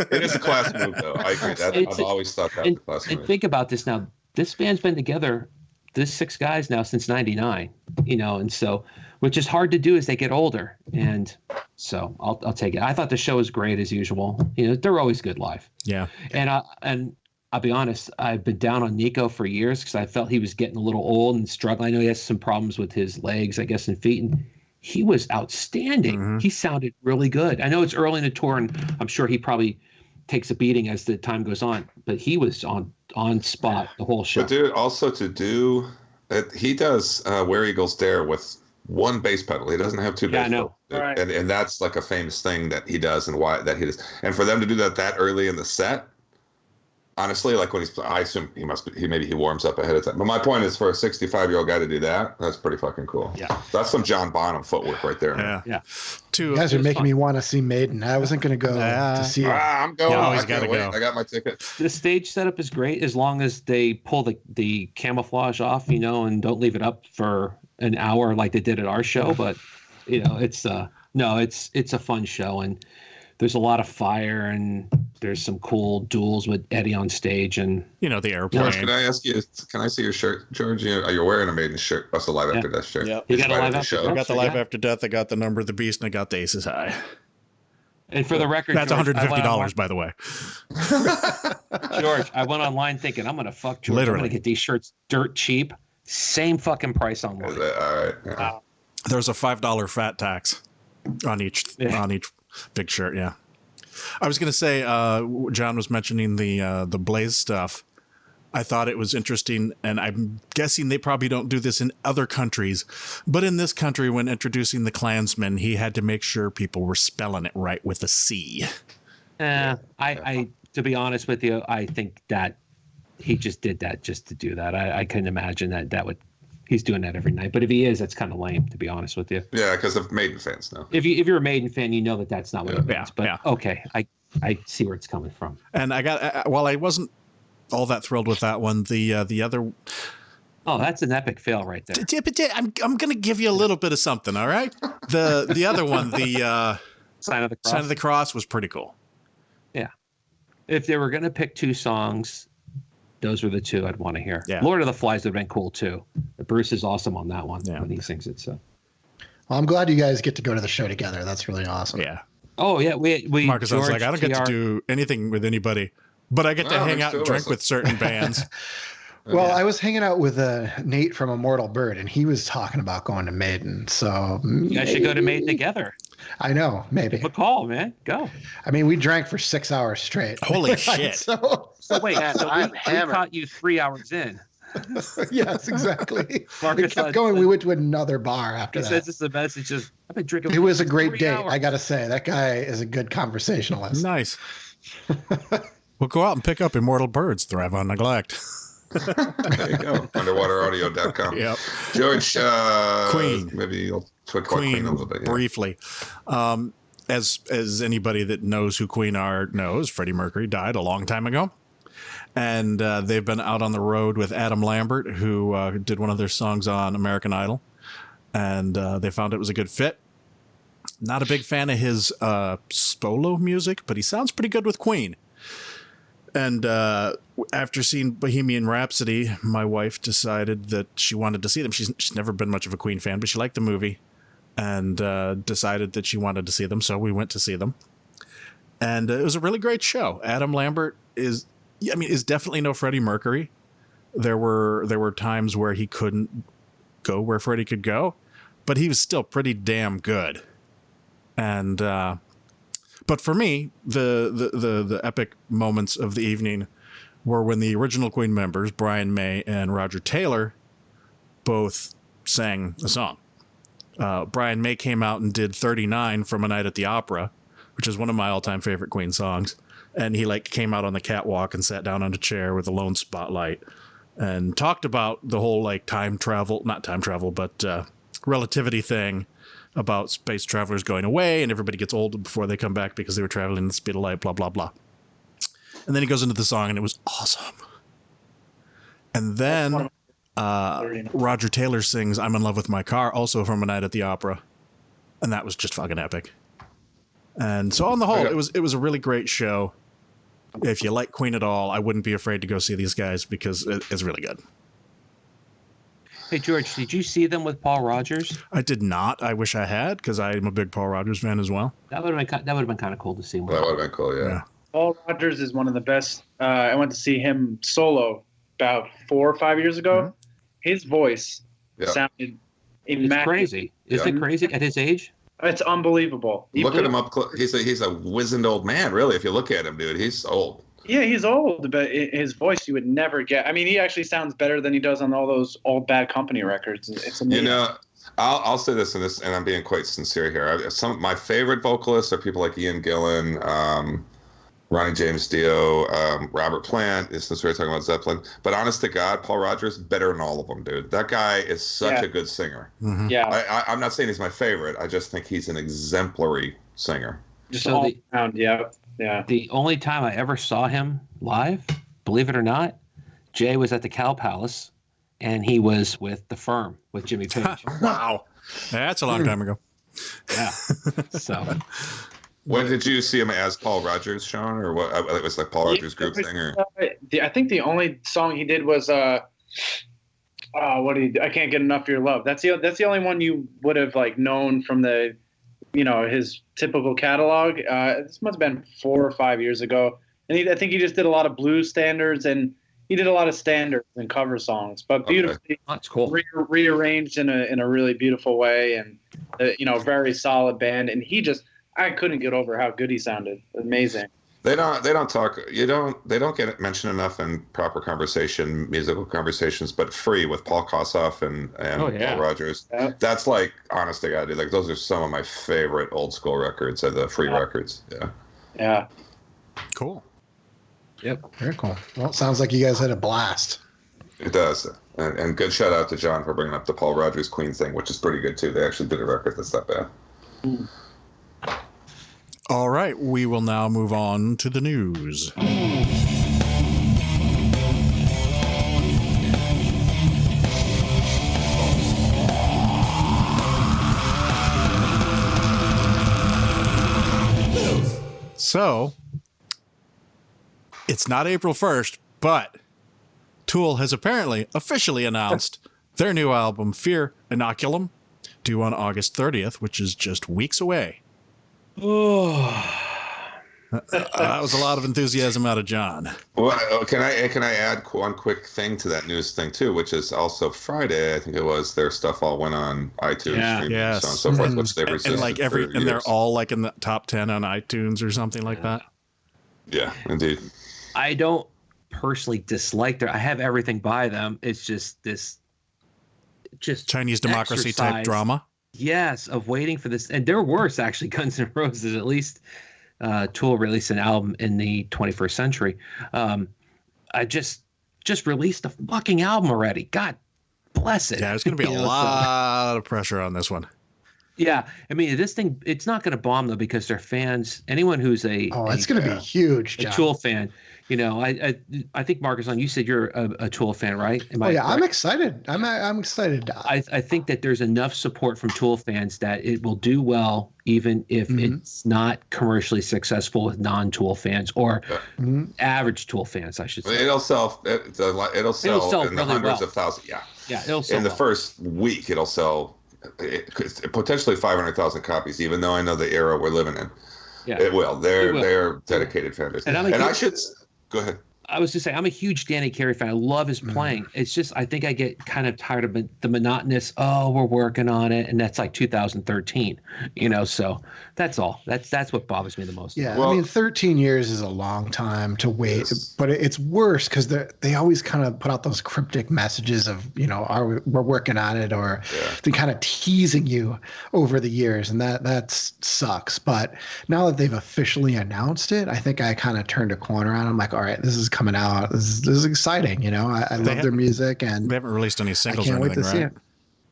It is a class move, though. I agree. I've always thought that was a class move. And think about this now. This band's been together, this 6 guys now, since 99, you know, and so, which is hard to do as they get older. And so I'll take it. I thought the show was great as usual. You know, they're always good live. Yeah. And I'll be honest, I've been down on Nico for years because I felt he was getting a little old and struggling. I know he has some problems with his legs, I guess, and feet. And he was outstanding. Mm-hmm. He sounded really good. I know it's early in the tour, and I'm sure he probably takes a beating as the time goes on, but he was on spot the whole show. But dude, also to do it, he does Where Eagles Dare with 1 bass pedal. He doesn't have 2 bass pedals. Right. And that's like a famous thing that he does, and why that he does. And for them to do that early in the set, honestly, like when I assume maybe he warms up ahead of time. But my point is, for a 65-year-old guy to do that, that's pretty fucking cool. Yeah. That's some John Bonham footwork right there. Yeah. You guys are making me want to see Maiden. I wasn't going to go to see it. I'm going. You always I can't gotta wait. go. I got my ticket. The stage setup is great as long as they pull the camouflage off, you know, and don't leave it up for an hour like they did at our show. But, you know, it's a fun show, and there's a lot of fire, and there's some cool duels with Eddie on stage, and you know, the airplane. George, can I ask you? Can I see your shirt, George? You're wearing a Maiden shirt. That's a Live After Death shirt. Yep. You got a Live After show. I got the Live After Death. I got the Number of the Beast, and I got the Aces High. And for the record, that's George, $150, by the way. George, I went online thinking I'm gonna fuck George. Literally. I'm gonna get these shirts dirt cheap, same fucking price online. All right. Yeah. Wow. There's a $5 fat tax on each big shirt. Yeah. I was going to say, John was mentioning the Blaze stuff. I thought it was interesting, and I'm guessing they probably don't do this in other countries. But in this country, when introducing the Klansmen, he had to make sure people were spelling it right with a C. I to be honest with you, I think that he just did that just to do that. I couldn't imagine that would. He's doing that every night. But if he is, that's kind of lame, to be honest with you. Yeah, because of Maiden fans now. If you're a Maiden fan, you know that's not what it means. But okay, I see where it's coming from. And I got while I wasn't all that thrilled with that one, the other. Oh, that's an epic fail right there. I'm going to give you a little bit of something. All right. The other one, the Sign of the Cross. Sign of the Cross was pretty cool. Yeah. If they were going to pick 2 songs, those were the 2 I'd want to hear. Yeah. Lord of the Flies would have been cool too. Bruce is awesome on that one when he sings it. So. Well, I'm glad you guys get to go to the show together. That's really awesome. Yeah. Oh yeah, we Marcus, I was like, I don't get to do anything with anybody, but I get to hang out and drink with certain bands. Well, I was hanging out with Nate from Immortal Bird, and he was talking about going to Maiden. So you guys should go to Maiden together. I know, maybe. McCall, man, go. I mean, we drank for 6 hours straight. Holy shit! So wait, Man, so I'm we hammered. caught you 3 hours in. yes, exactly. Marcus We kept going. We went to another bar after He that. says it's the message. Just I've been drinking. It was a great 3 date. hours. I got to say, that guy is a good conversationalist. Nice. We'll go out and pick up Immortal Birds. Thrive on Neglect. There you go. Underwateraudio.com. Yep. George, Queen. Maybe you'll talk about Queen a little bit. Yeah. Briefly. As anybody that knows who Queen are knows, Freddie Mercury died a long time ago. And they've been out on the road with Adam Lambert, who did one of their songs on American Idol. And they found it was a good fit. Not a big fan of his solo music, but he sounds pretty good with Queen. And after seeing Bohemian Rhapsody, my wife decided that she wanted to see them. She's never been much of a Queen fan, but she liked the movie and decided that she wanted to see them. So we went to see them. And it was a really great show. Adam Lambert is definitely no Freddie Mercury. There were times where he couldn't go where Freddie could go, but he was still pretty damn good. And but for me, the epic moments of the evening were when the original Queen members, Brian May and Roger Taylor, both sang a song. Brian May came out and did 39 from A Night at the Opera, which is one of my all-time favorite Queen songs. And he came out on the catwalk and sat down on a chair with a lone spotlight and talked about the whole relativity thing about space travelers going away and everybody gets old before they come back because they were traveling at the speed of light, blah, blah, blah. And then he goes into the song and it was awesome. And then Roger Taylor sings I'm in Love with My Car, also from A Night at the Opera. And that was just fucking epic. And so on the whole, it was a really great show. If you like Queen at all, I wouldn't be afraid to go see these guys because it's really good. Hey, George, did you see them with Paul Rodgers? I did not. I wish I had because I'm a big Paul Rodgers fan as well. That would have been kind of cool to see. That would have been cool, yeah. Paul Rodgers is one of the best. I went to see him solo about 4 or 5 years ago. Mm-hmm. His voice sounded immaculate. It's crazy. Is it crazy at his age? It's unbelievable. Look at him up close. He's a wizened old man, really. If you look at him, dude, he's old. Yeah, he's old, but his voice you would never get. I mean, he actually sounds better than he does on all those old Bad Company records. It's amazing. I'll say this, and I'm being quite sincere here. Some of my favorite vocalists are people like Ian Gillan, Ronnie James Dio, Robert Plant, since we were talking about Zeppelin. But honest to God, Paul Rodgers, better than all of them, dude. That guy is such a good singer. Mm-hmm. Yeah. I'm not saying he's my favorite. I just think he's an exemplary singer. Just all around, yeah. The only time I ever saw him live, believe it or not, Jay was at the Cow Palace, and he was with The Firm, with Jimmy Page. Wow. That's a long time ago. Yeah. So... When did you see him as Paul Rodgers, Sean, or what? It was like Paul Rodgers group thing, or I think the only song he did was I Can't Get Enough of Your Love. That's the only one you would have known from the, his typical catalog. This must have been 4 or 5 years ago, and I think he just did a lot of blues standards and he did a lot of standards and cover songs, but beautifully That's cool. rearranged in a really beautiful way, and very solid band, and I couldn't get over how good he sounded. Amazing. They don't talk. They don't get mentioned enough in proper conversation, musical conversations. But Free with Paul Kossoff and Paul Rodgers. Yeah. That's honest to God, dude. Those are some of my favorite old school records. The Free records. Yeah. Yeah. Cool. Yep. Very cool. Well, it sounds like you guys had a blast. It does. And good shout out to John for bringing up the Paul Rodgers Queen thing, which is pretty good too. They actually did a record that's not bad. Mm. All right, we will now move on to the news. So, it's not April 1st, but Tool has apparently officially announced their new album, Fear Inoculum, due on August 30th, which is just weeks away. That was a lot of enthusiasm out of John. Well, can I add one quick thing to that news thing too, which is also Friday. I think it was their stuff all went on iTunes, yes, so on and so forth, which they've resisted and they're all in the top 10 on iTunes or something like that. Yeah, indeed. I don't personally dislike I have everything by them. It's just Chinese democracy type drama. Yes, of waiting for this, and they're worse actually. Guns N' Roses, at least Tool released an album in the 21st century. just release the fucking album already. God bless it. Yeah, there's going to be a lot of pressure on this one. Yeah, I mean, this thing, it's not going to bomb though because they're fans. Anyone who's it's going to be huge, a John. Tool fan. You know, I think Markisan, you said you're a Tool fan, right? I'm excited. I'm excited. I think that there's enough support from Tool fans that it will do well, even if it's not commercially successful with non-Tool fans or average Tool fans, I should say. It'll sell. It'll sell in the really hundreds well. of thousands. Yeah. Yeah, it'll sell in the well. first week. It'll sell potentially 500,000 copies. Even though I know the era we're living in, it will. They're dedicated fans. And I should go ahead. I was just saying, I'm a huge Danny Carey fan. I love his playing. It's just, I think I get kind of tired of the monotonous, we're working on it. And that's like 2013, you know? So that's all. That's what bothers me the most. Yeah. Well, I mean, 13 years is a long time to wait, but it's worse because they always kind of put out those cryptic messages of, you know, we're working on it, or they're kind of teasing you over the years. And that sucks. But now that they've officially announced it, I think I kind of turned a corner on it. I'm like, all right, this is coming out. This is exciting. You know, I love their music, and they haven't released any singles I can't or anything, wait to see it.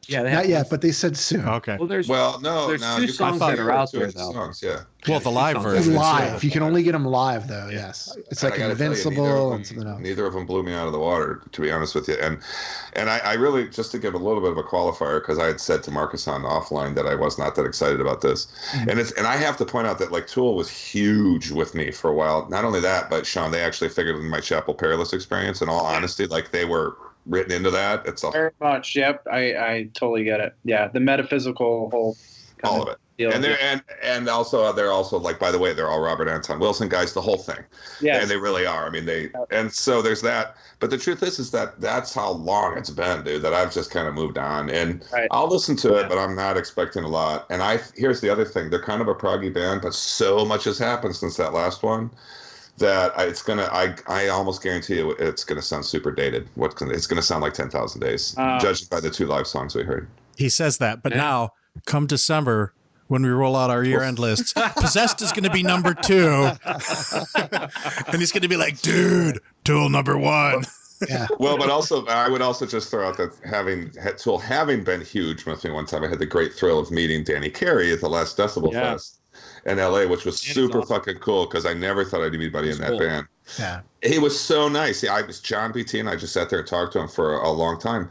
Yeah, Not yet, but they said soon. Okay. Well, there's two songs that are out there though. Songs, yeah. Well, the live It's version. live. You can only get them live though. Yes, it's like Invincible and something else. Neither of them blew me out of the water, to be honest with you. And I really, just to give a little bit of a qualifier, because I had said to Markisan offline that I was not that excited about this, and I have to point out that like Tool was huge with me for a while. Not only that, but Sean, they actually figured in my Chapel Perilous experience. In all honesty, like they were written into that. It's all very much. Yep, I totally get it. Yeah, the metaphysical whole all of it. deal. And they're also like, by the way, they're all Robert Anton Wilson guys, the whole thing. Yeah, and they really are. I mean, and so there's that. But the truth is that that's how long it's been, dude. That I've just kind of moved on, and I'll listen to it, but I'm not expecting a lot. And here's the other thing: they're kind of a proggy band, but so much has happened since that last one that I almost guarantee you it's gonna sound super dated. It's gonna sound like 10,000 Days, judging by the two live songs we heard. He says that, but now come December, when we roll out our year-end lists, Possessed is going to be number 2. And he's going to be like, dude, Tool number 1. Yeah. Well, but also, I would also just throw out that Tool having been huge with me one time, I had the great thrill of meeting Danny Carey at the last Decibel Fest in LA, which was super fucking cool because I never thought I'd meet anybody in that band. Yeah. He was so nice. I was John BT, and I just sat there and talked to him for a long time.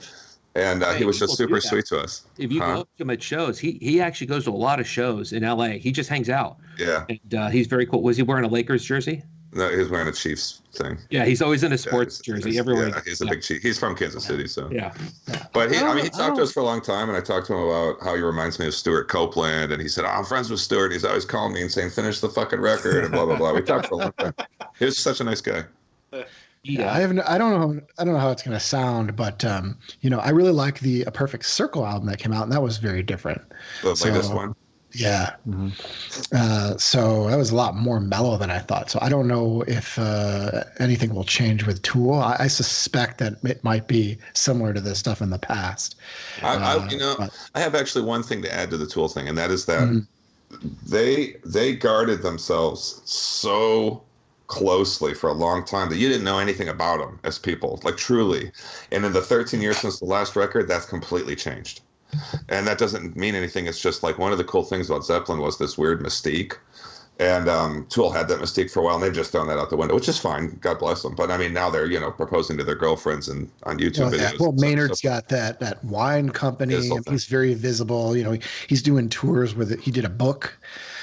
And he was just super sweet to us. If you go up to him at shows, he actually goes to a lot of shows in LA. He just hangs out. Yeah. And he's very cool. Was he wearing a Lakers jersey? No, he was wearing a Chiefs thing. Yeah, he's always in a sports jersey everywhere. Yeah, he's a big Chief. He's from Kansas City, so. Yeah. But he talked to us for a long time, and I talked to him about how he reminds me of Stuart Copeland, and he said, I'm friends with Stuart. He's always calling me and saying, finish the fucking record, and blah, blah, blah. We talked for a long time. He was such a nice guy. Yeah, I don't know how it's going to sound, but I really like the A Perfect Circle album that came out, and that was very different. The latest one. Yeah. So that was a lot more mellow than I thought. So I don't know if anything will change with Tool. I suspect that it might be similar to this stuff in the past. I have actually one thing to add to the Tool thing, and that is that they guarded themselves so closely for a long time that you didn't know anything about them as people, like truly. And in the 13 years since the last record, that's completely changed. And that doesn't mean anything. It's just like one of the cool things about Zeppelin was this weird mystique. And Tool had that mystique for a while, and they've just thrown that out the window, which is fine. God bless them. But I mean, now they're, proposing to their girlfriends and on YouTube videos. Yeah. Well, Maynard's got that wine company. He's very visible. He's doing tours with it. He did a book.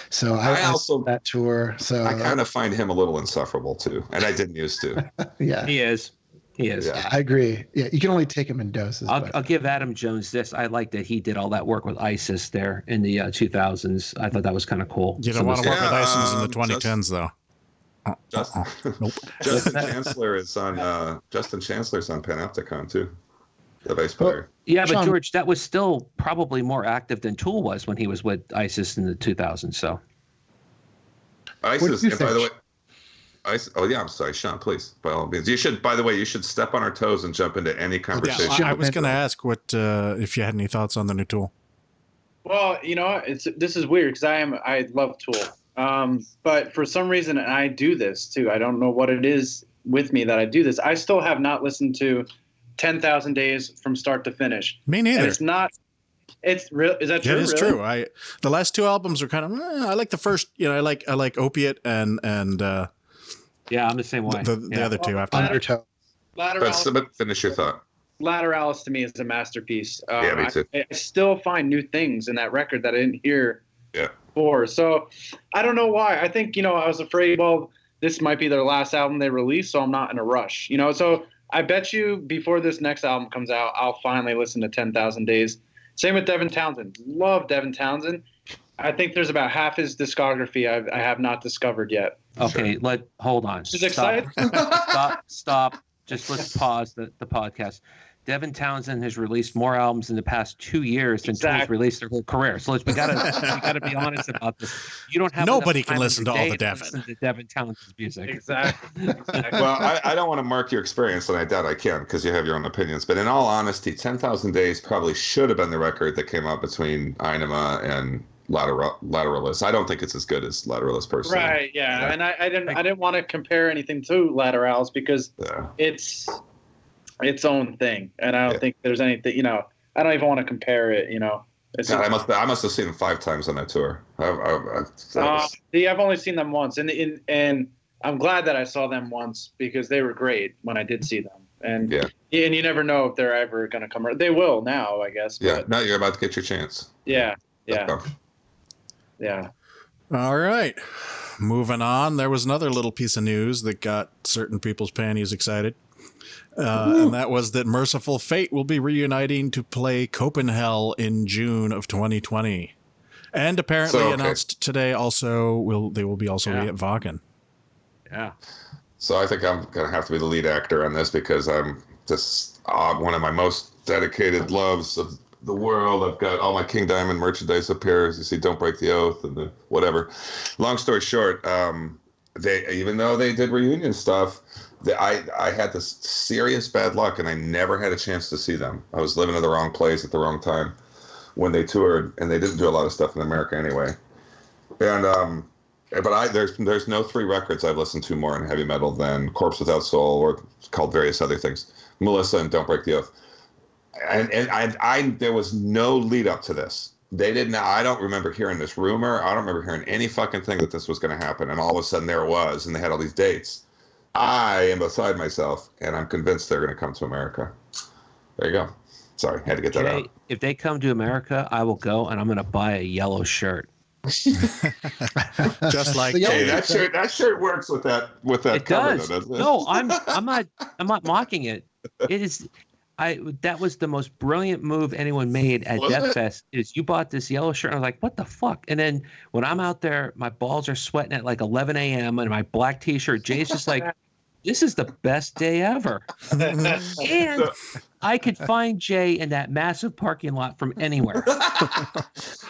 So I also that tour. So I kind of find him a little insufferable too, and I didn't used to. Yeah, he is. Yeah. I agree. Yeah, you can only take him in doses. I'll give Adam Jones this. I like that he did all that work with ISIS there in the 2000s. I thought that was kind of cool. You don't want to work with ISIS in the 2010s, though. Nope. Justin Chancellor's on Panopticon too. The bass player. Yeah, but Sean, George, that was still probably more active than Tool was when he was with ISIS in the 2000s. So ISIS, and by the way, I'm sorry, Sean, please, by all means. You should step on our toes and jump into any conversation. Yeah, I was going to ask if you had any thoughts on the new Tool. Well, this is weird because I love Tool. But for some reason, and I do this too. I don't know what it is. with me that I do this. I still have not listened to 10,000 Days from start to finish. Me neither. And it's not. It's real. Is that true? It is really? true. The last two albums are kind of. I like the first. I like Opiate and Yeah, I'm the same way. the other two after. Undertow. But finish your thought. Lateralis to me is a masterpiece. Yeah, me too. I still find new things in that record that I didn't hear Yeah. before. So I don't know why. I think, I was afraid, well, this might be their last album they release, so I'm not in a rush. So I bet you before this next album comes out, I'll finally listen to 10,000 Days. Same with Devin Townsend. Love Devin Townsend. I think there's about half his discography I have not discovered yet. Okay, hold on. Just excited? Stop. Just let's pause the podcast. Devin Townsend has released more albums in the past 2 years than Tool's released their whole career. So we gotta be honest about this. You don't have Nobody enough can time listen in to your all day the listen to Devin Townsend's music. Exactly. Well, I don't want to mark your experience, and I doubt I can because you have your own opinions. But in all honesty, 10,000 Days probably should have been the record that came out between Einema and Lateralis. I don't think it's as good as Lateralis personally. Right, yeah. And I didn't want to compare anything to Lateralis because it's its own thing, and I don't think there's anything. I don't even want to compare it. It's God, I must have seen them 5 times on that tour. I've only seen them once, and I'm glad that I saw them once because they were great when I did see them. And you never know if they're ever going to come. They will now, I guess. Yeah, but, now you're about to get your chance. Yeah. All right, moving on. There was another little piece of news that got certain people's panties excited. And that was that Merciful Fate will be reuniting to play Copenhagen in June of 2020. And apparently announced today they will be also be at Wacken. Yeah. So I think I'm going to have to be the lead actor on this because I'm just one of my most dedicated loves of the world. I've got all my King Diamond merchandise up here. As you see, Don't Break the Oath and the whatever. Long story short, even though they did reunion stuff, I had this serious bad luck, and I never had a chance to see them. I was living in the wrong place at the wrong time when they toured, and they didn't do a lot of stuff in America anyway. And but there's no 3 records I've listened to more in heavy metal than Corpse Without Soul, or called various other things, Melissa and Don't Break the Oath. And I there was no lead up to this. They didn't. I don't remember hearing this rumor. I don't remember hearing any fucking thing that this was going to happen. And all of a sudden there it was, and they had all these dates. I am beside myself, and I'm convinced they're going to come to America. There you go. Sorry, had to get that out. If they come to America, I will go, and I'm going to buy a yellow shirt. Just like hey, that shirt works with that it cover, does. though, doesn't it? No, I'm not mocking it. It is. That was the most brilliant move anyone made at Death Fest. Is you bought this yellow shirt? And I was like, what the fuck? And then when I'm out there, my balls are sweating at like 11 a.m. and my black T-shirt. Jay's just like, this is the best day ever. And I could find Jay in that massive parking lot from anywhere.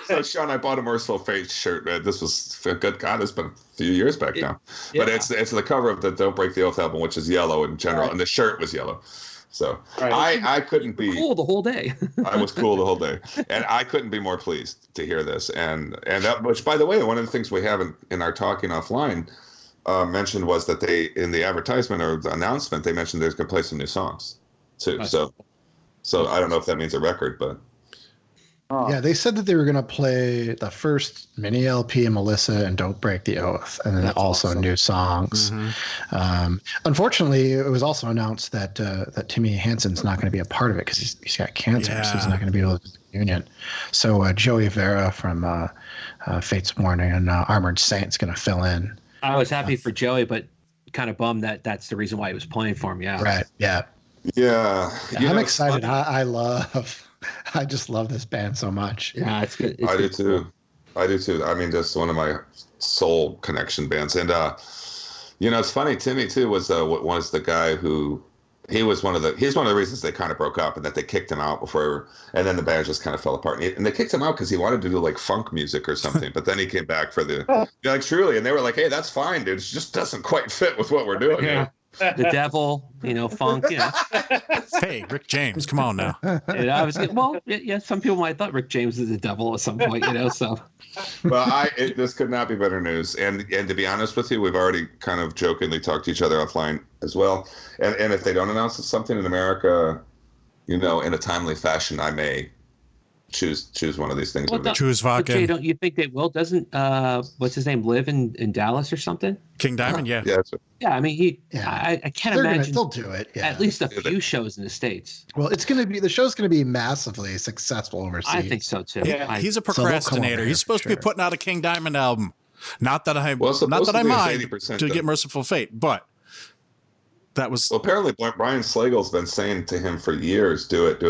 So, Sean, I bought a Merciful Fate shirt. Man. This was good. God, it's been a few years back now. Yeah. But it's the cover of the Don't Break the Oath album, which is yellow in general, and the shirt was yellow. So I couldn't be cool the whole day. I was cool the whole day, and I couldn't be more pleased to hear this. And that, which, by the way, one of the things we have in our talking offline mentioned was that they, in the advertisement or the announcement, they mentioned they're going to play some new songs too. Nice. So I don't know if that means a record, but yeah, they said that they were going to play the first mini LP, Melissa and Don't Break the Oath, and then That's also awesome. new songs. Mm-hmm. Unfortunately, it was also announced that Timmy Hansen's not going to be a part of it because he's got cancer, so he's not going to be able to do the reunion. So Joey Vera from Fate's Warning and Armored Saint's going to fill in. I was happy for Joey, but kind of bummed that that's the reason why he was playing for him. Yeah. Right. Yeah. yeah. I'm excited. I just love this band so much. Yeah, it's good. I do too. I mean, just one of my soul connection bands. And it's funny. Timmy too was the guy who he's one of the reasons they kind of broke up and that they kicked him out before, and then the band just kind of fell apart. And they kicked him out because he wanted to do like funk music or something. But then he came back for truly, and they were like, "Hey, that's fine, dude. It just doesn't quite fit with what we're doing." Yeah. the devil, funk, Hey, Rick James, come on now. And I was some people might have thought Rick James is the devil at some point, so. Well, this could not be better news. And to be honest with you, we've already kind of jokingly talked to each other offline as well. And if they don't announce something in America, in a timely fashion, I may choose one of these things. Choose vodka. Jay, don't you think they will? Doesn't what's his name live in Dallas or something? King Diamond, yeah. Yeah, I mean, I can't imagine they'll do it. Yeah. At least a few shows in the States. Well, the show's gonna be massively successful overseas. I think so too. Yeah. He's a procrastinator. He's supposed to be putting out a King Diamond album. Not that I mind to get Merciful Fate, but that was. Well, apparently Brian Slagle's been saying to him for years, do it.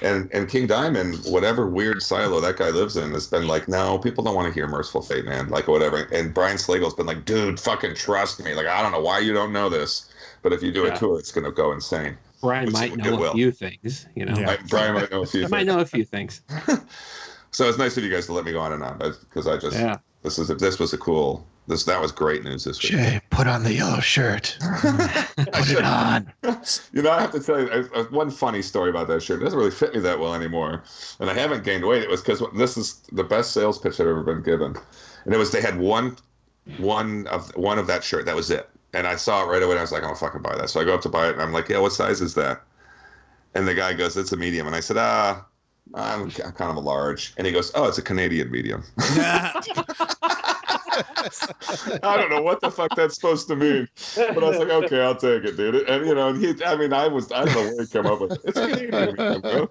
And King Diamond, whatever weird silo that guy lives in, has been like, no, people don't want to hear Merciful Fate, man. Like, whatever. And Brian Slagle's been like, dude, fucking trust me. Like, I don't know why you don't know this, but if you do a tour, it's going to go insane. Brian might know a few things, Yeah. Brian might know a few things. Might know a few things. So it's nice of you guys to let me go on and on, because I just, this was a cool, that was great news this week. Jay, put on the yellow shirt. Put it on. I have to tell you one funny story about that shirt. It doesn't really fit me that well anymore, and I haven't gained weight. It was because this is the best sales pitch I've ever been given, and it was they had one of that shirt. That was it, and I saw it right away. And I was like, I'm gonna fucking buy that. So I go up to buy it, and I'm like, yeah, what size is that? And the guy goes, it's a medium, and I said, I'm kind of a large, and he goes, oh, it's a Canadian medium. I don't know what the fuck that's supposed to mean, but I was like, okay, I'll take it, dude. And I don't know where he came up with it. It's Canadian, bro.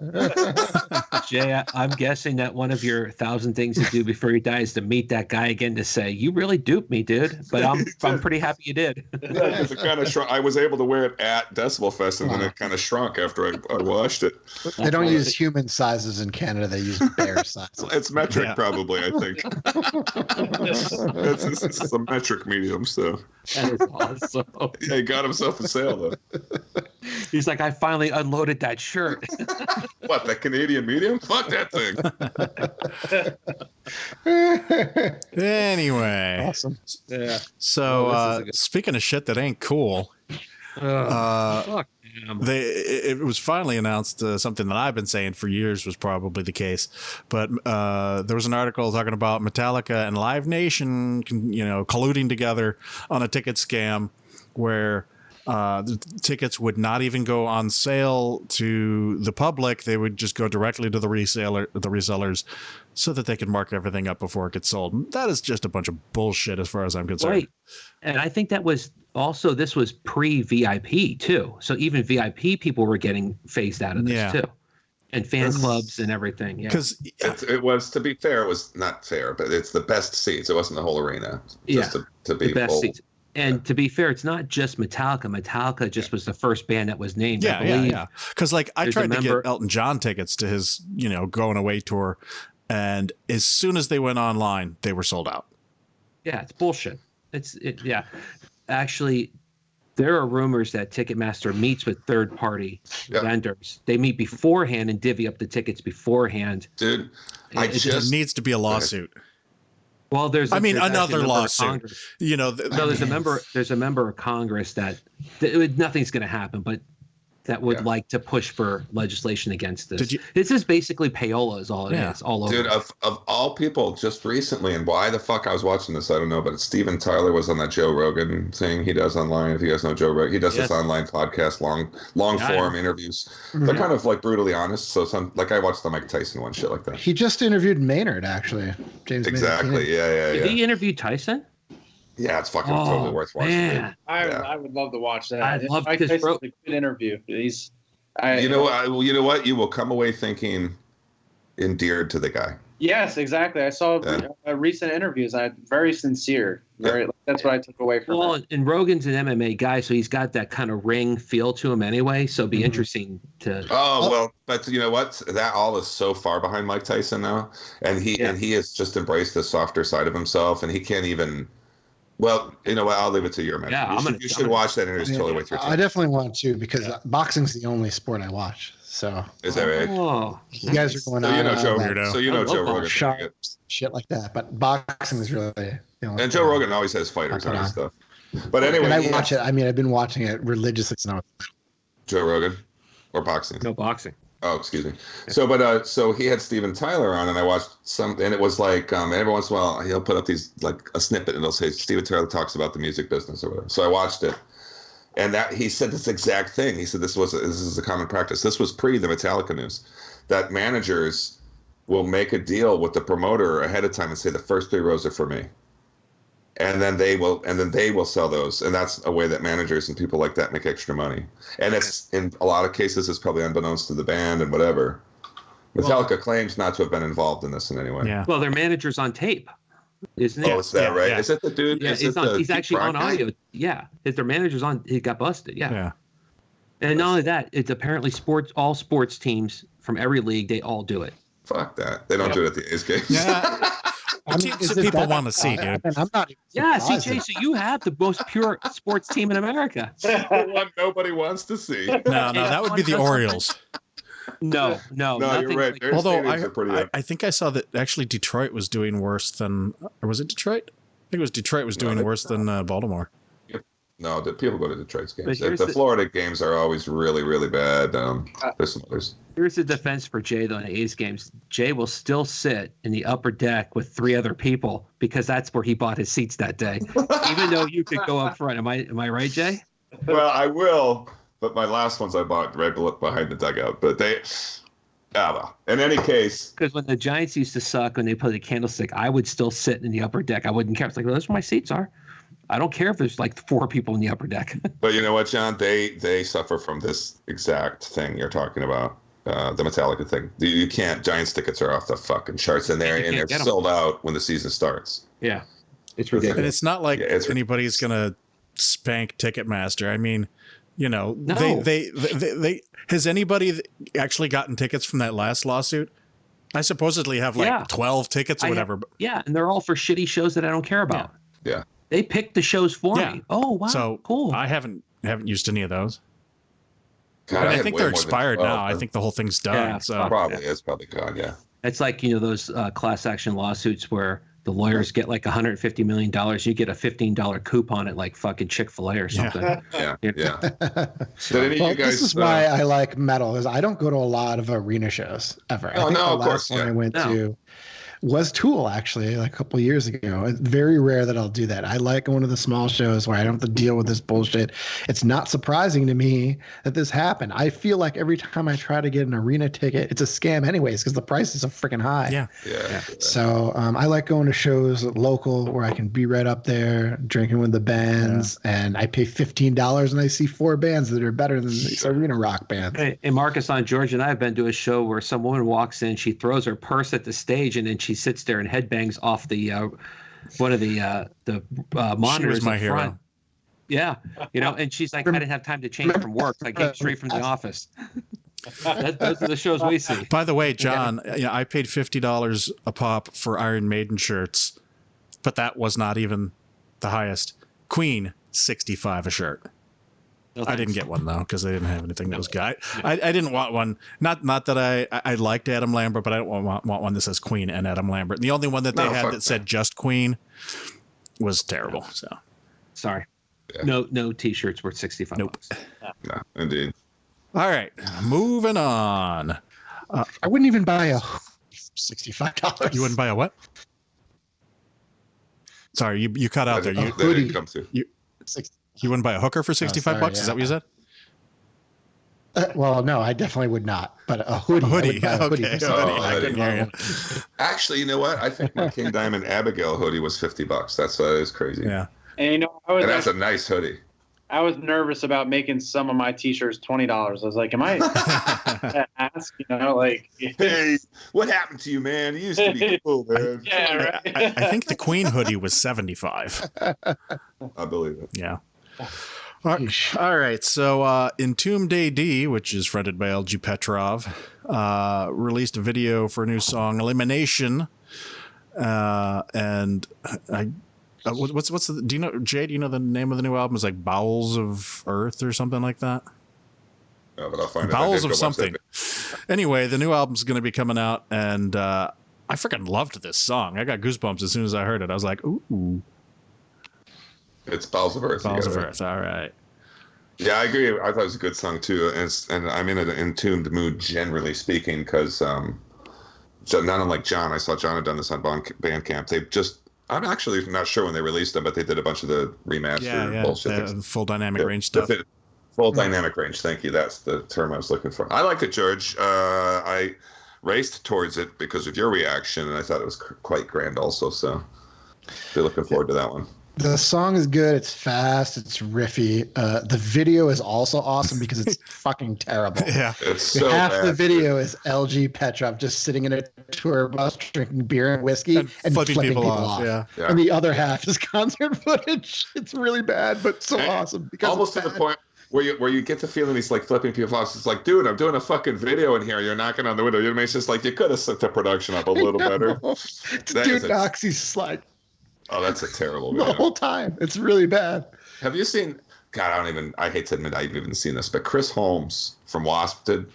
Jay, I'm guessing that one of your 1,000 things to do before you die is to meet that guy again to say, you really duped me, dude. But I'm pretty happy you did. Yeah, it kind of shrunk. I was able to wear it at Decibel Fest, and then it kind of shrunk after I washed it. They don't use human sizes in Canada. They use bear sizes. It's metric, probably, I think. It's a metric medium, so. That is awesome. Yeah, he got himself a sale, though. He's like, I finally unloaded that shirt. What, the Canadian medium? Fuck that thing. Anyway. Awesome. Yeah. So, speaking of shit that ain't cool, Fuck. it was finally announced, something that I've been saying for years was probably the case, but there was an article talking about Metallica and Live Nation, colluding together on a ticket scam where the tickets would not even go on sale to the public. They would just go directly to the resellers so that they could mark everything up before it gets sold. That is just a bunch of bullshit as far as I'm concerned. Right. And I think that was also, this was pre-VIP too. So even VIP people were getting phased out of this too. And fan clubs and everything. Yeah. Because it was, to be fair, it was not fair, but it's the best seats. It wasn't the whole arena. Just to be the best full. seats. And to be fair, it's not just Metallica. Metallica just was the first band that was named. Yeah. Because I tried to get Elton John tickets to his, going away tour, and as soon as they went online, they were sold out. Yeah, it's bullshit. Actually, there are rumors that Ticketmaster meets with third-party vendors. They meet beforehand and divvy up the tickets beforehand. Dude, there needs to be a lawsuit. Well, there's another lawsuit. There's a member of Congress that nothing's going to happen, but that would like to push for legislation against this. This is basically payola is all it is, all over. Dude, of all people, just recently, and why the fuck I was watching this, I don't know, but Steven Tyler was on that Joe Rogan thing he does online. If you guys know Joe Rogan, he does this online podcast, long form interviews. Mm-hmm. They're kind of like brutally honest. So I watched the Mike Tyson one, shit like that. He just interviewed Maynard, actually. James exactly. Maynard. Yeah. Did he interview Tyson? Yeah, it's fucking totally worth watching. Man. I would love to watch that. I'd love Mike to. Tyson's a good interview. You know what? You will come away thinking endeared to the guy. Yes, exactly. I saw recent interviews. Very sincere. That's what I took away from it. Well, and Rogan's an MMA guy, so he's got that kind of ring feel to him anyway. So it'd be interesting to. Oh well, but you know what? That all is so far behind Mike Tyson now, and he has just embraced the softer side of himself, and he can't even. Well, you know what? I'll leave it to your man. Yeah, you should watch that interview. It's totally worth your time. I definitely want to, because boxing's the only sport I watch. So is that right? Oh, you guys are going on. So you know Joe Rogan. Sharp shit like that, but boxing is really. And Joe Rogan always has fighters on his stuff. But anyway, And I watch it. I mean, I've been watching it religiously since I was little. Joe Rogan or boxing. No boxing. Oh, excuse me. So, so he had Steven Tyler on, and I watched some, and it was like, every once in a while he'll put up these like a snippet, and it'll say Steven Tyler talks about the music business or whatever. So I watched it, and that he said this exact thing. He said this is a common practice. This was pre the Metallica news, that managers will make a deal with the promoter ahead of time and say the first 3 rows are for me. And then they will sell those, and that's a way that managers and people like that make extra money. And it's in a lot of cases, it's probably unbeknownst to the band and whatever. Metallica claims not to have been involved in this in any way. Yeah. Well, their manager's on tape, isn't it? Oh, is that right? Yeah. Is it the dude? Yeah, he's actually on audio. Yeah, if their manager's on, he got busted. Yeah. And not only that, it's apparently all sports teams from every league, they all do it. Fuck that. They don't do it at the A's games. Yeah. I mean, Teams that people want to see, dude. And I'm not even Yeah, surprised CJ, so you have the most pure sports team in America. The one nobody wants to see. No, that would be the Orioles. No, No, nothing you're right. like- Their Although stadiums are pretty I think I saw that actually Detroit was doing worse than, or was it Detroit? I think it was Detroit was doing worse than Baltimore. No, people go to Detroit's games. But here's The the- Florida games are always really, really bad. There's some others. Here's the defense for Jay, though, in the A's games. Jay will still sit in the upper deck with 3 other people because that's where he bought his seats that day. Even though you could go up front. Am I right, Jay? Well, I will, but my last ones I bought right behind the dugout. But well. In any case. Because when the Giants used to suck, when they played the Candlestick, I would still sit in the upper deck. I wouldn't care. It's like, well, that's where my seats are. I don't care if there's like 4 people in the upper deck. But you know what, John? They suffer from this exact thing you're talking about, the Metallica thing. You can't. Giants tickets are off the fucking charts, and they're sold out when the season starts. Yeah, it's ridiculous. And it's not like it's anybody's gonna spank Ticketmaster. I mean, No. they has anybody actually gotten tickets from that last lawsuit? I supposedly have 12 tickets or whatever. Yeah, and they're all for shitty shows that I don't care about. Yeah. They picked the shows for me. Oh wow, So cool. I haven't used any of those. God, And I had think way they're more than expired 12, now. I but think the whole thing's done. Yeah, So it's probably gone. Yeah. It's like those class action lawsuits where the lawyers get like $150 million. You get a $15 coupon at like fucking Chick-fil-A or something. Yeah. Yeah. Yeah. Did any of Well, you guys? this is why I like metal. Is I don't go to a lot of arena shows ever. I Oh, think no, the of last course, one yeah. I went No. to was Tool, actually, like a couple of years ago. It's very rare that I'll do that. I like going to the small shows where I don't have to deal with this bullshit. It's not surprising to me that this happened. I feel like every time I try to get an arena ticket, it's a scam anyways because the prices are freaking high. yeah. Yeah. So I like going to shows local where I can be right up there drinking with the bands, and I pay $15 and I see 4 bands that are better than these arena rock bands. Hey, and Markisan, George, and I have been to a show where some woman walks in, she throws her purse at the stage, and then she sits there and headbangs off the one of the monitors. She was my up hero. front. Yeah, and she's like, I didn't have time to change from work. I came straight from the office. Those are the shows we see. By the way, John, I paid $50 a pop for Iron Maiden shirts, but that was not even the highest. Queen, $65 a shirt. I didn't get one though because they didn't have anything that was good. I didn't want one. Not that I liked Adam Lambert, but I don't want one that says Queen and Adam Lambert. And the only one that they had that said just Queen was terrible. So Sorry. Yeah. No T-shirts worth $65. Nope. No, indeed. All right, moving on. I wouldn't even buy a $65. You wouldn't buy a what? Sorry, you cut out there. You That didn't come through. you wouldn't buy a hooker for 65 bucks? yeah. Is that what you said? Well, no, I definitely would not. But a hoodie. A hoodie. I would buy a hoodie Okay. for A hoodie. $65. I couldn't hear you. Actually, you know what? I think my King Diamond Abigail hoodie was $50. That's crazy. Yeah. And And that's a nice hoodie. I was nervous about making some of my t-shirts $20. I was like, am I to ask? Like, Hey, what happened to you, man? You used to be cool, man. yeah, right. I think the Queen hoodie was 75. I believe it. Yeah. All right. So Entombed AD, which is fronted by LG Petrov, released a video for a new song, Elimination. And what's the, do you know, Jay, do you know the name of the new album? It's like Bowels of Earth or something like that? No, but I'll find Bowels it. of something. Anyway, the new album's going to be coming out, and I freaking loved this song. I got goosebumps as soon as I heard it. I was like, ooh. It's Bowels of Earth. Balls of Earth. All right. Yeah, I agree. I thought it was a good song too, and I'm in an in-tuned mood generally speaking because not unlike John, I saw John had done this on Bandcamp. I'm actually not sure when they released them, but they did a bunch of the remaster bullshit. The full dynamic range stuff. Full dynamic range. Thank you. That's the term I was looking for. I liked it, George. I raced towards it because of your reaction, and I thought it was quite grand also. So, be looking forward to that one. The song is good. It's fast. It's riffy. The video is also awesome because it's fucking terrible. Yeah. It's so Half bad. the video is LG Petrov just sitting in a tour bus drinking beer and whiskey and flipping people off. Yeah. And the other half is concert footage. It's really bad, but so awesome. Because Almost to the point where you get the feeling he's like flipping people off. It's like, dude, I'm doing a fucking video in here. You're knocking on the window. It's just like, you could have set the production up a little better. Dude knocks, he's like, oh, that's a terrible the video. whole time. It's really bad. Have you seen, God, I hate to admit I've even seen this, but Chris Holmes from Wasp did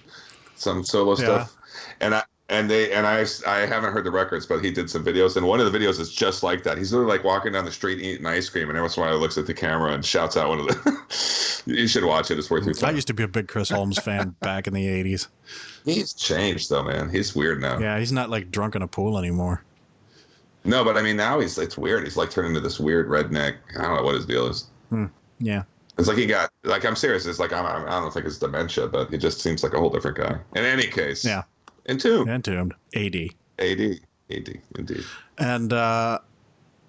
some solo stuff. And I haven't heard the records, but he did some videos, and one of the videos is just like that. He's literally like walking down the street eating ice cream, and every once in a while he looks at the camera and shouts out one of the. You should watch it. It's worth your time. I used to be a big Chris Holmes fan back in the 80s. He's changed though, man. He's weird now. Yeah, he's not like drunk in a pool anymore. No, but I mean now it's weird. He's like turning into this weird redneck. I don't know what his deal is. Yeah. It's like he got like I'm serious. It's like I don't think it's dementia, but it just seems like a whole different guy. In any case, Yeah. Entombed. Entombed. AD. Indeed. And I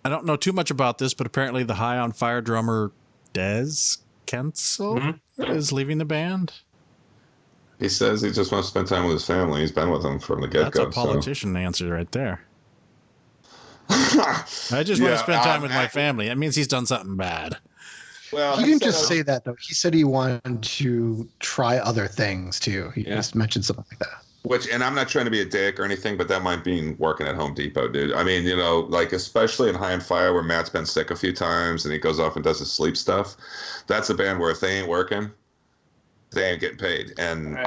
don't know too much about this, but apparently the High on Fire drummer Des Kensel is leaving the band. He says he just wants to spend time with his family. He's been with them from the get-go. That's a politician answer right there. I just want to spend time with my family. That means he's done something bad. Well, He didn't just say that though. He said he wanted to try other things too. He just mentioned something like that. And I'm not trying to be a dick or anything, but that might mean working at Home Depot, dude. I mean, like especially in High on Fire where Matt's been sick a few times and he goes off and does his sleep stuff. That's a band where if they ain't working, they ain't getting paid. And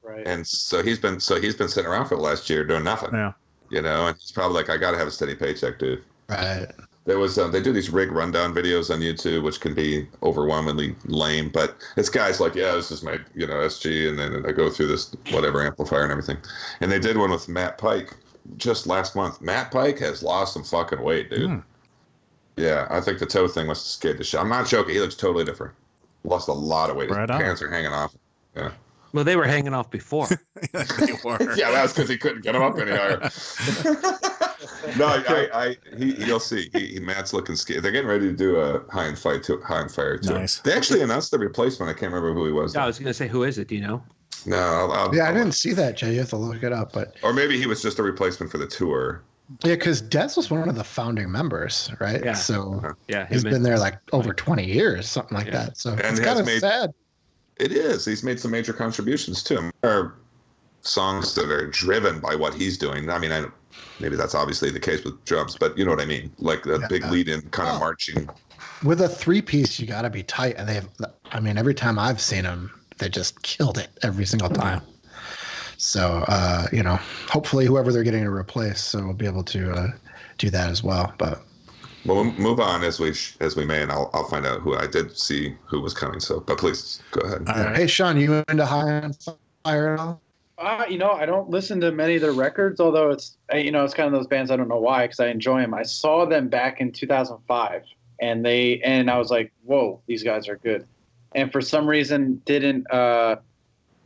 Right. and so he's been sitting around for the last year doing nothing. Yeah. And he's probably like, I gotta have a steady paycheck, dude. Right. There was they do these rig rundown videos on YouTube, which can be overwhelmingly lame, but it's guys like, yeah, this is my SG, and then I go through this whatever amplifier and everything. And they did one with Matt Pike just last month. Matt Pike has lost some fucking weight, dude. Yeah, I think the toe thing must have scared the shit. I'm not joking. He looks totally different. Lost a lot of weight. His pants are hanging off. Yeah. Well, they were hanging off before. They were. Yeah, that's because he couldn't get him up any higher. No, you'll see. Matt's looking scared. They're getting ready to do a High on Fire too. Nice. They actually announced the replacement. I can't remember who he was. Yeah, I was going to say, who is it? Do you know? No, I didn't see that, Jay. You have to look it up. But or maybe he was just a replacement for the tour. yeah, because Des was one of the founding members, right? Yeah. So Yeah, he's been there like over 20 years, something like that. So it's kind of sad. It is. He's made some major contributions too. There are songs that are driven by what he's doing. I mean, maybe that's obviously the case with drums, but you know what I mean? Like the big lead-in kind of marching. With a three-piece, you got to be tight. And every time I've seen them, they just killed it every single time. So, hopefully whoever they're getting to replace, so we'll be able to do that as well. But we'll move on as we may, and I'll find out who I did see who was coming. So, but please go ahead. Hey, Sean, you into High on Fire at all? I don't listen to many of their records, although it's kind of those bands I don't know why, because I enjoy them. I saw them back in 2005, and I was like, whoa, these guys are good. And for some reason,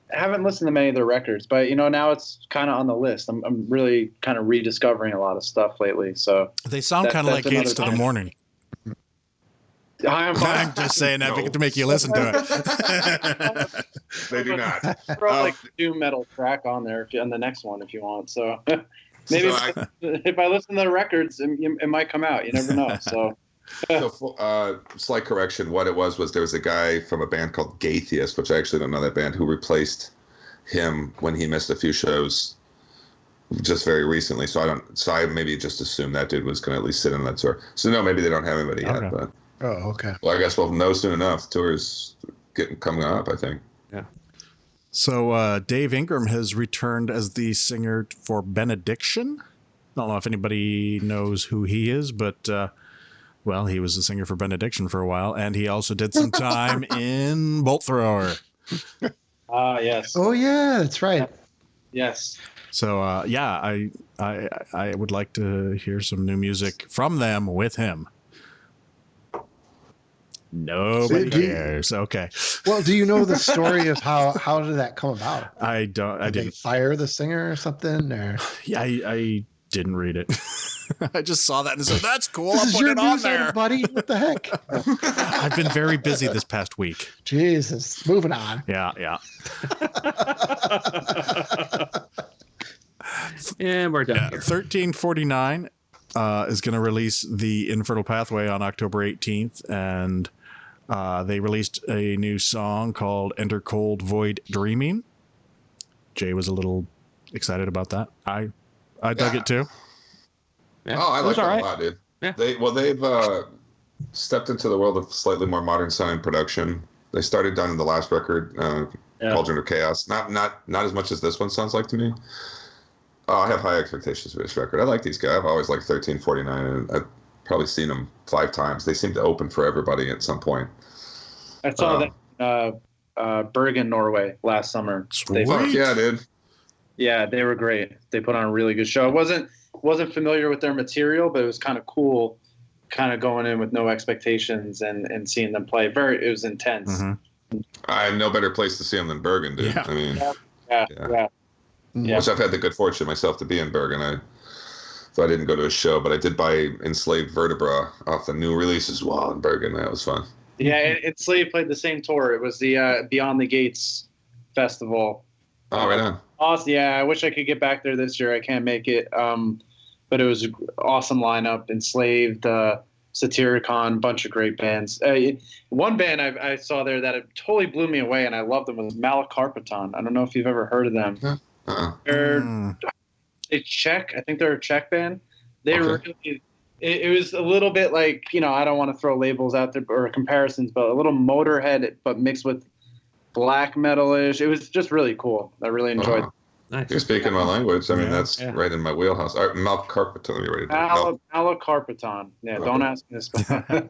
haven't listened to many of their records, but now it's kind of on the list. I'm really kind of rediscovering a lot of stuff lately. So they sound kind of like Gates to the Morning. I'm just saying that to make you listen to it. They do not. Throw like a doom metal track on there on the next one if you want. So maybe if I listen to the records, it might come out. You never know. So. Slight correction. What it was there was a guy from a band called Gatheist, which I actually don't know that band, who replaced him when he missed a few shows just very recently. So I maybe just assumed that dude was going to at least sit in that tour. So no, maybe they don't have anybody yet. But okay. Well, I guess we'll know soon enough. The tour is coming up, I think. Yeah. So Dave Ingram has returned as the singer for Benediction. I don't know if anybody knows who he is, but Well, he was the singer for Benediction for a while, and he also did some time in Bolt Thrower. Yes. Oh yeah, that's right. Yes. So I would like to hear some new music from them with him. Nobody cares. Okay. Well, do you know the story of how did that come about? I don't. I Did they didn't. fire the singer or something? Or Yeah, I didn't read it. I just saw that and said, "That's cool. this I'll is put your it on news item, there." buddy. What the heck? I've been very busy this past week. Jesus. Moving on. Yeah. And we're done here. 1349 is going to release The Infernal Pathway on October 18th, and they released a new song called Enter Cold Void Dreaming. Jay was a little excited about that. I dug it too. Yeah. Oh, I It like was that all a right. lot, dude. Yeah. They've stepped into the world of slightly more modern sounding production. They started down in the last record, Cauldron of Chaos. Not as much as this one sounds like to me. I have high expectations for this record. I like these guys. I've always liked 1349, and I've probably seen them 5 times. They seem to open for everybody at some point. I saw that Bergen, Norway last summer. Sweet. Yeah, dude. Yeah, they were great. They put on a really good show. I wasn't familiar with their material, but it was kind of cool, kind of going in with no expectations and seeing them play. It was intense. Mm-hmm. I have no better place to see them than Bergen, dude. Yeah. I mean, Yeah. which I've had the good fortune myself to be in Bergen. So I didn't go to a show, but I did buy Enslaved Vertebra off the new release as well in Bergen. That was fun. Yeah, and Slave played the same tour. It was the Beyond the Gates festival. Oh, right on. Awesome. Yeah, I wish I could get back there this year. I can't make it. But it was an awesome lineup. Enslaved, Satyricon, bunch of great bands. One band I saw there that it totally blew me away, and I loved them, was Malacarpaton. I don't know if you've ever heard of them. They're Czech. I think they're a Czech band. They really. It was a little bit like, I don't want to throw labels out there or comparisons, but a little Motorhead, but mixed with black metal-ish. It was just really cool. I really enjoyed it. Nice. You're speaking my language. I mean, that's Yeah. right in my wheelhouse. Malacarpaton, you ready? Malacarpaton. Yeah, don't ask me to spell it.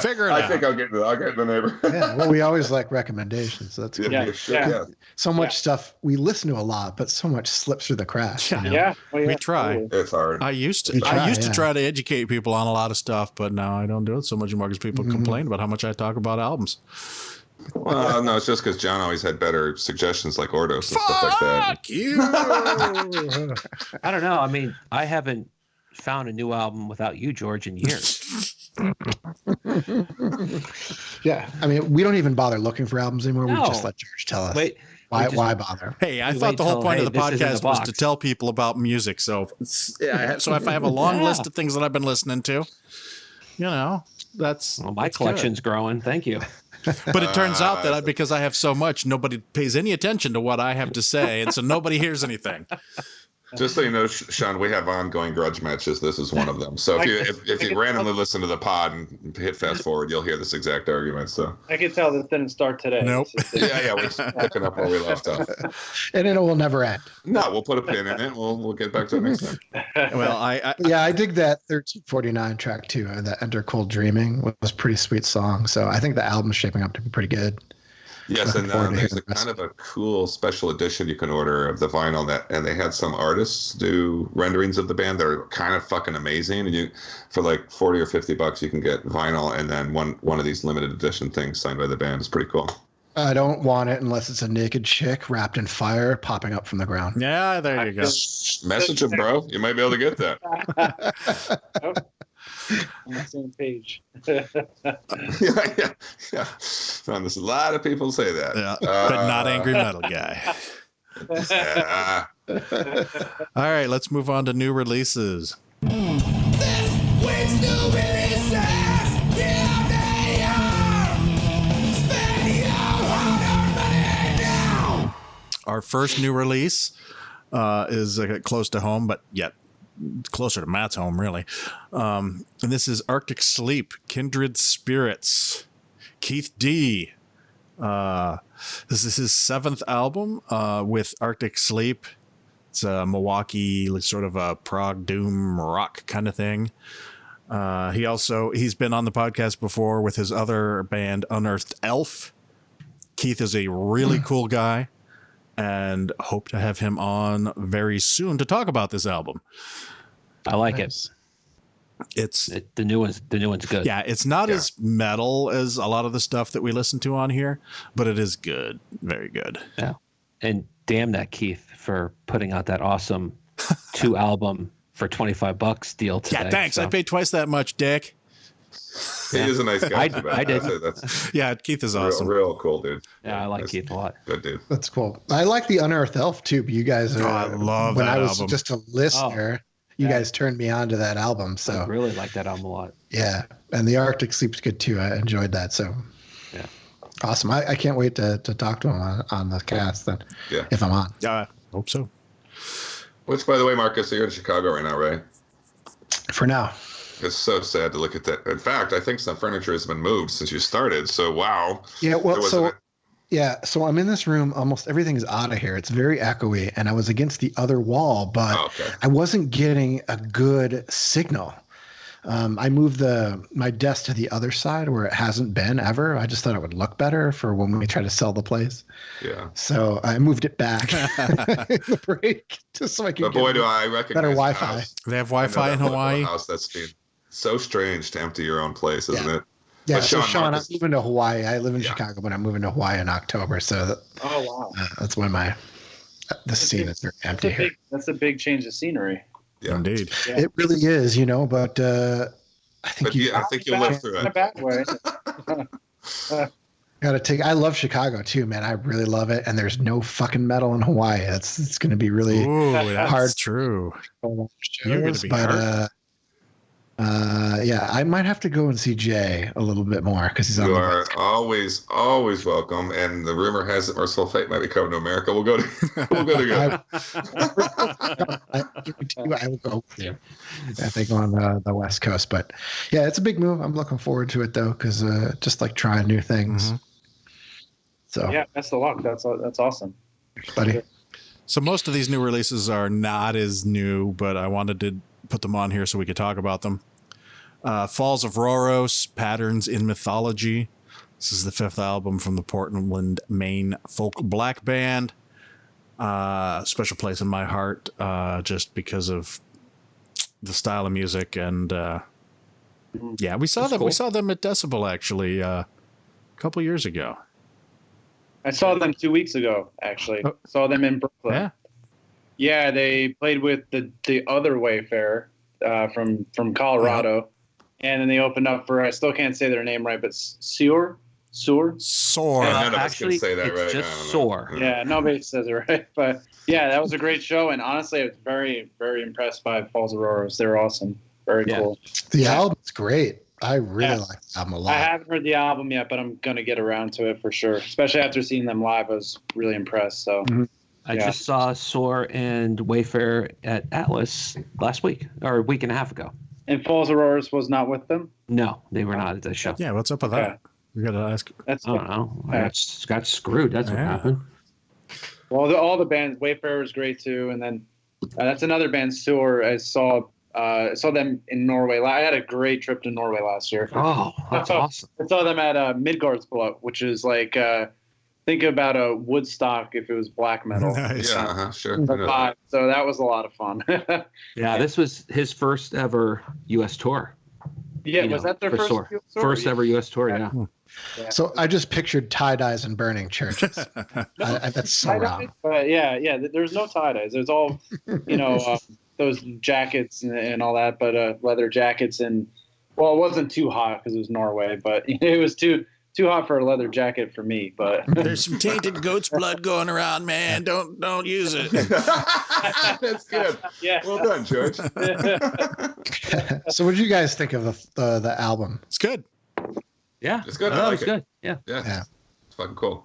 Figure it I out. think I'll get the neighbor. Yeah, well, we always like recommendations. So that's good. Yeah. So much stuff we listen to a lot, but so much slips through the cracks. Yeah. You know? Yeah. Well, We try. totally. It's hard. I used to You try, try to educate people on a lot of stuff, but now I don't do it so much anymore because people complain about how much I talk about albums. Well, no, it's just because John always had better suggestions like Ordos and stuff like that. Fuck you! I don't know. I mean, I haven't found a new album without you, George, in years. Yeah. I mean, we don't even bother looking for albums anymore. We No. just let George tell us. Wait. Why bother? Hey, I You thought wait the whole till, point hey, of the this is in the podcast was to box. tell people about music. So, so if I have a long Yeah. list of things that I've been listening to, that's Well, my that's good. collection's growing. Thank you. But it turns out that because I have so much, nobody pays any attention to what I have to say, and so nobody hears anything. Just so you know, Sean, we have ongoing grudge matches. This is one of them. So if you randomly listen to the pod and hit fast forward, you'll hear this exact argument. So I can tell this didn't start today. Nope. yeah, we're just picking up where we left off. And it will never end. No, we'll put a pin in it. We'll get back to it next time. Well, I Yeah, I dig that 1349 track too. That Enter Cold Dreaming was a pretty sweet song. So I think the album's shaping up to be pretty good. Yes, Looking and forward to there's hearing the rest. kind of a cool special edition you can order of the vinyl and they had some artists do renderings of the band that are kind of fucking amazing. And you, for like $40 or $50, you can get vinyl and then one of these limited edition things signed by the band. It's pretty cool. I don't want it unless it's a naked chick wrapped in fire popping up from the ground. yeah, there you go. Message them, bro. You might be able to get that. On the same page. yeah. There's a lot of people say that. Yeah, but not angry metal guy. Yeah. All right, let's move on to new releases. Our first new release is close to home, but yet closer to Matt's home, really. And this is Arctic Sleep, Kindred Spirits. Keith D. This is his 7th album with Arctic Sleep. It's a Milwaukee, sort of a prog doom rock kind of thing. He's been on the podcast before with his other band, Unearthed Elf. Keith is a really cool guy, and hope to have him on very soon to talk about this album. I like Nice. the new one's good. Yeah, it's not as metal as a lot of the stuff that we listen to on here, but it is good. Very good. Yeah. And damn that Keith for putting out that awesome 2 album for $25 deal today. Yeah, thanks. So, I paid twice that much, Dick. He is a nice guy. I did. That's Yeah, Keith is awesome. real cool, dude. Yeah, I like That's Keith a lot. Good dude. That's cool. I like the Unearthed Elf too, but you guys are, I love when that I was album. just a listener, you guys turned me on to that album. I So really like that album a lot. yeah. And the Arctic Sleep's good too. I enjoyed that. So Yeah. awesome. I can't wait to talk to him on the cast then Yeah. if I'm on. Yeah, I hope so. Which, by the way, Marcus, you're in Chicago right now, right? For now. It's so sad to look at that. In fact, I think some furniture has been moved since you started. So, wow. Yeah, well, There so wasn't so I'm in this room. Almost everything's out of here. It's very echoey, and I was against the other wall, but Oh, okay. I wasn't getting a good signal. I moved my desk to the other side where it hasn't been ever. I just thought it would look better for when we try to sell the place. Yeah. So I moved it back in the break just so I could But get boy, do I recognize better the Wi-Fi. house. They have I know Wi-Fi in that little Hawaii. house that's been so strange to empty your own place, isn't it? Yeah, But so Sean, I'm Marcus- moving to Hawaii. I live in Yeah. Chicago, but I'm moving to Hawaii in October. So Oh wow, that's when the scene is very empty here. that's a big change of scenery. Yeah. Indeed. Yeah. It really is, but I think But yeah, I think you'll live through In a it. bad way. gotta take. I love Chicago too, man. I really love it, and there's no fucking metal in Hawaii. It's going to be really Ooh, that's hard. true. You're gonna be but hurt. yeah, I might have to go and see Jay a little bit more because he's on You the are West. always welcome. And the rumor has it Merciful Fate might be coming to America. We'll go together. I will go with you if they go on the West Coast. But yeah, it's a big move. I'm looking forward to it though, because just like trying new things. Mhm. So Yeah, best of luck. That's awesome. buddy. So most of these new releases are not as new, but I wanted to put them on here so we could talk about them. Falls of Rhoros, Patterns in Mythology. This is the 5th album from the Portland, Maine folk black band. Special place in my heart, just because of the style of music. And yeah, we saw That's them. cool. We saw them at Decibel actually a couple years ago. I saw them 2 weeks ago. Actually, Oh. saw them in Brooklyn. Yeah. Yeah, they played with the other Wayfarer from Colorado, and then they opened up for, I still can't say their name right, but Sore. Soar. Yeah. None of us Actually, can say that it's right. just I don't know. sore. Yeah, nobody says it right, but yeah, that was a great show, and honestly, I was very, very impressed by Falls of Rhoros. They were awesome, very Yeah. cool. The album's great. I really Yeah. like the album a I lot. haven't heard the album yet, but I'm gonna get around to it for sure. Especially after seeing them live, I was really impressed. So I Yeah. just saw Soar and Wayfarer at Atlas last week or a week and a half ago. and Falls of Rhoros was not with them. No, they were not at the show. Yeah, what's up with Okay. that? We got to ask. That's I don't know. I Yeah. got screwed. That's what Yeah. happened. well, all the bands. Wayfarer was great too, and then that's another band. Sewer. I saw them in Norway. I had a great trip to Norway last year. Oh, that's awesome. I saw them at Midgardsblot, which is like think about a Woodstock if it was black metal. Nice. Yeah, sure. The vibe. So that was a lot of fun. Yeah, this was his first ever U.S. tour. Yeah, You was know, that their for first Soar. tour? First ever U.S. tour? Yeah. So I just pictured tie-dyes and burning churches. That's so wrong. But yeah. There's no tie dyes. There's all, those jackets and all that, but leather jackets and well, it wasn't too hot because it was Norway, but it was too hot for a leather jacket for me. But There's some tainted goat's blood going around, man. Don't use it. That's good. yeah, Well done, George. So what did you guys think of the album? It's good. Yeah. It's good. I I thought like it was it. good. Yeah. Yeah. It's fucking cool.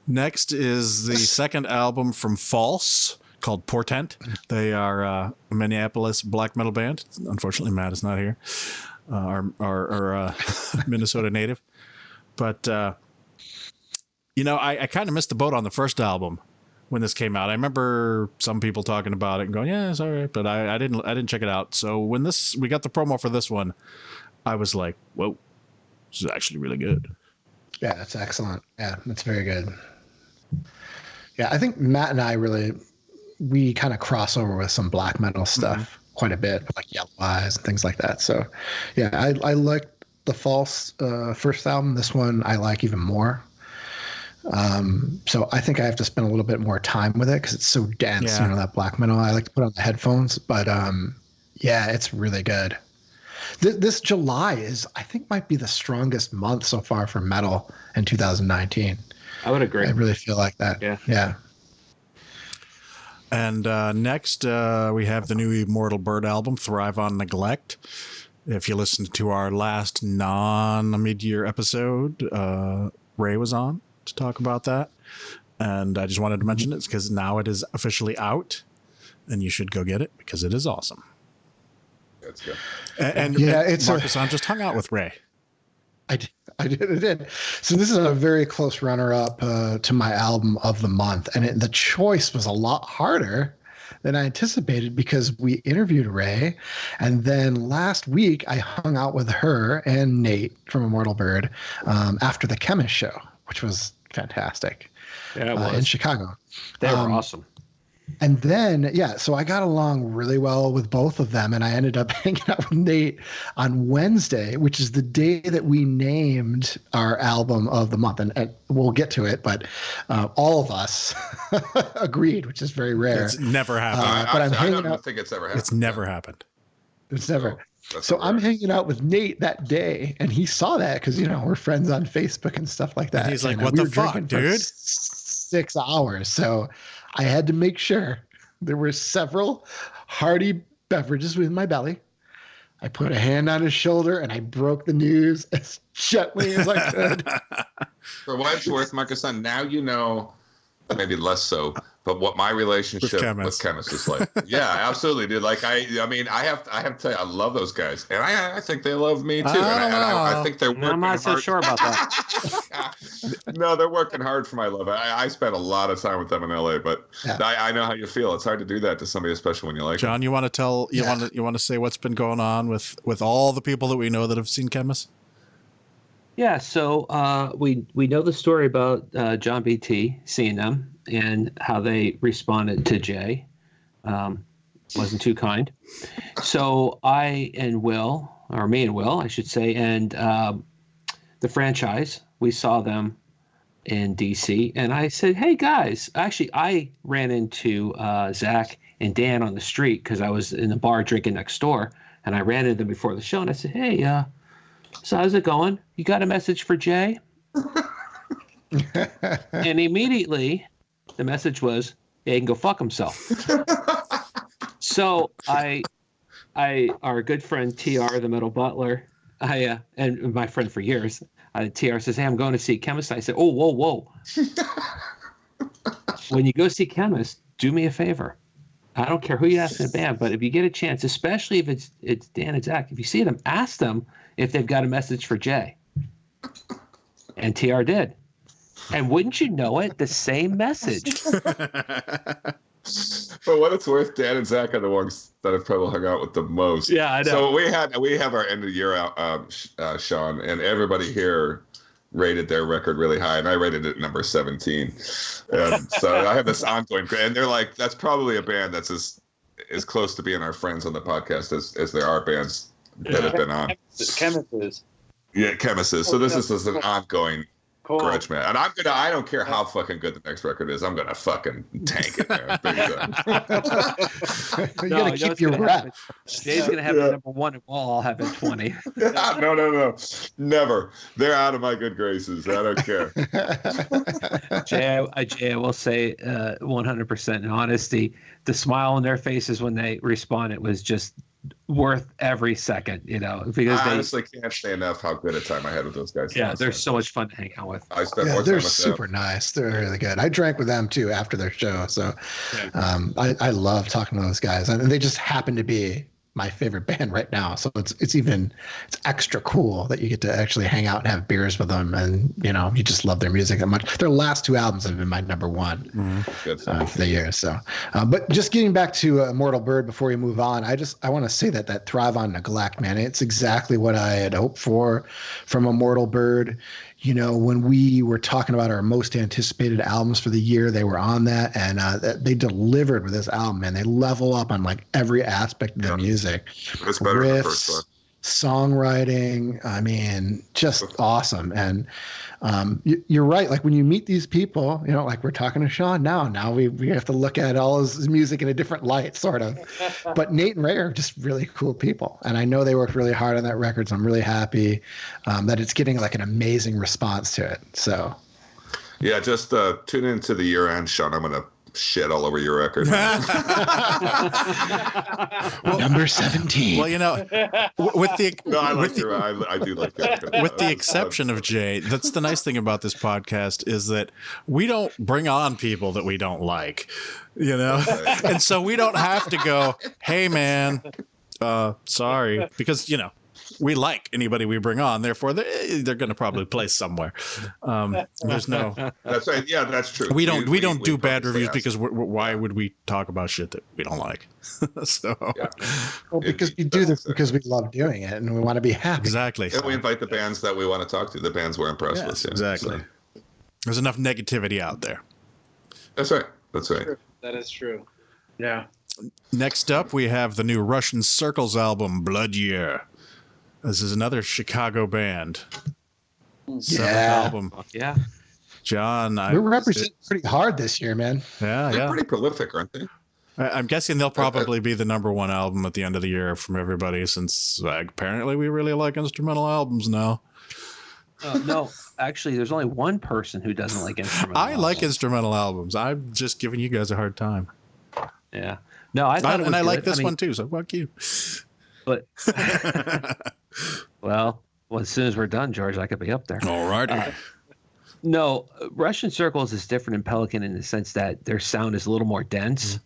Next is the second album from False called Portent. They are a Minneapolis black metal band. Unfortunately, Matt is not here, our Minnesota native. But, I kind of missed the boat on the first album. when this came out. I remember some people talking about it and going, "Yeah, it's all right," but I didn't check it out. So when we got the promo for this one, I was like, "Whoa, this is actually really good." Yeah, that's excellent. Yeah, that's very good. Yeah, I think Matt and I we kind of cross over with some black metal stuff quite a bit, like Yellow Eyes and things like that. So, yeah, I liked the False first album. This one I like even more. So I think I have to spend a little bit more time with it because it's so dense. Yeah. That black metal. I like to put on the headphones, but yeah, it's really good. This July I think might be the strongest month so far for metal in 2019. I would agree. I really feel like that. Yeah. And next, we have the new Immortal Bird album, Thrive on Neglect. If you listened to our last non-mid-year episode, Ray was on to talk about that. And I just wanted to mention it because now it is officially out, and you should go get it because it is awesome. That's good. And Markisan just hung out with Ray. I did. So this is a very close runner-up to my album of the month, and the choice was a lot harder than I anticipated because we interviewed Ray, and then last week I hung out with her and Nate from Immortal Bird after the Chemist show, which was fantastic. Yeah, it was. In Chicago. They were awesome. And then, so I got along really well with both of them, and I ended up hanging out with Nate on Wednesday, which is the day that we named our album of the month. And we'll get to it, but all of us agreed, which is very rare. It's never happened. I don't think it's ever happened. It's never happened. It's never. So I'm hanging out with Nate that day, and he saw that because, we're friends on Facebook and stuff like that. And he's like, and what we the were fuck, drinking for dude? 6 hours. So I had to make sure there were several hearty beverages within my belly. I put a hand on his shoulder and I broke the news as gently as I could. For what it's worth, Markisan, now you know, maybe less so, but what my relationship with Chemist is like. Yeah, absolutely, dude. Like I mean, I have to tell you, I love those guys, and I think they love me too. I think they're working hard. I'm not so sure about that. No, they're working hard for my love. I spent a lot of time with them in LA, but I know how you feel. It's hard to do that to somebody, especially when you like John, them. you want to tell you want to say what's been going on with all the people that we know that have seen Chemist? Yeah, so we know the story about John BT seeing them and how they responded to Jay. Wasn't too kind. So me and Will, I should say, and the franchise, we saw them in DC, and I said, "Hey guys!" Actually, I ran into Zach and Dan on the street because I was in the bar drinking next door, and I ran into them before the show, and I said, "Hey, so how's it going? You got a message for Jay?" And immediately, the message was, "Yeah, he can go fuck himself." So our good friend TR, the metal butler, and my friend for years, TR says, "Hey, I'm going to see Chemist." I said, "Oh, whoa. When you go see Chemist, do me a favor. I don't care who you ask in the band, but if you get a chance, especially if it's Dan and Zach, if you see them, ask them if they've got a message for Jay." And TR did. And wouldn't you know it, the same message. For what it's worth, Dan and Zach are the ones that I've probably hung out with the most. Yeah, I know. So we have our end of the year out, Sean, and everybody here rated their record really high, and I rated it number 17. And so I have this ongoing, and they're like, that's probably a band that's as close to being our friends on the podcast as there are bands that have been on. Chemist is. Yeah, Chemist is. So this is an ongoing grudge, man. And I don't care how fucking good the next record is. I'm going to fucking tank it, man. You got to keep your rep. Jay's going to have the number one, and we'll all have it 20. No. Never. They're out of my good graces. I don't care. Jay, I will say 100% in honesty, the smile on their faces when they respond, it was just worth every second, because I honestly can't say enough how good a time I had with those guys. Yeah, they're so much fun to hang out with. I spent more time they're with super nice. They're really good. I drank with them too after their show, so I love talking to those guys, and they just happen to be my favorite band right now. So it's extra cool that you get to actually hang out and have beers with them, and you just love their music that much. Their last 2 albums have been my number one for the year. So, but just getting back to Immortal Bird before we move on, I want to say that Thrive on Neglect, man, it's exactly what I had hoped for from Immortal Bird. When we were talking about our most anticipated albums for the year, they were on that, and they delivered with this album, man. They level up on like every aspect of the music. It's better than the first one. Songwriting, I mean, just awesome. And you're right. Like when you meet these people, like we're talking to Sean now we have to look at all his music in a different light, sort of. But Nate and Ray are just really cool people. And I know they worked really hard on that record. So I'm really happy that it's getting like an amazing response to it. So. Yeah, just tune into the year end, Sean. I'm going to shit all over your record. Number 17. Well, with the I do like that. With the exception of Jay, that's the nice thing about this podcast is that we don't bring on people that we don't like, and so we don't have to go, hey man, sorry, because we like anybody we bring on, therefore they're going to probably play somewhere. There's no. That's right. Yeah, that's true. We don't do bad reviews because why would we talk about shit that we don't like? So. Yeah. Well, because we do this because we love doing it and we want to be happy. Exactly. And we invite the bands that we want to talk to. The bands we're impressed with. Yeah, exactly. So. There's enough negativity out there. That's right. That's right. That is true. Yeah. Next up, we have the new Russian Circles album, Blood Year. This is another Chicago band. Seventh album. Yeah. John, we're representing pretty hard this year, man. They're pretty prolific, aren't they? I'm guessing they'll probably be the number one album at the end of the year from everybody, since apparently we really like instrumental albums now. No, actually, there's only one person who doesn't like instrumental albums. I like instrumental albums. I'm just giving you guys a hard time. Yeah. No, I thought it was I good. like this one too, so fuck you. But well, as soon as we're done, George, I could be up there. All right. No, Russian Circles is different in Pelican in the sense that their sound is a little more dense.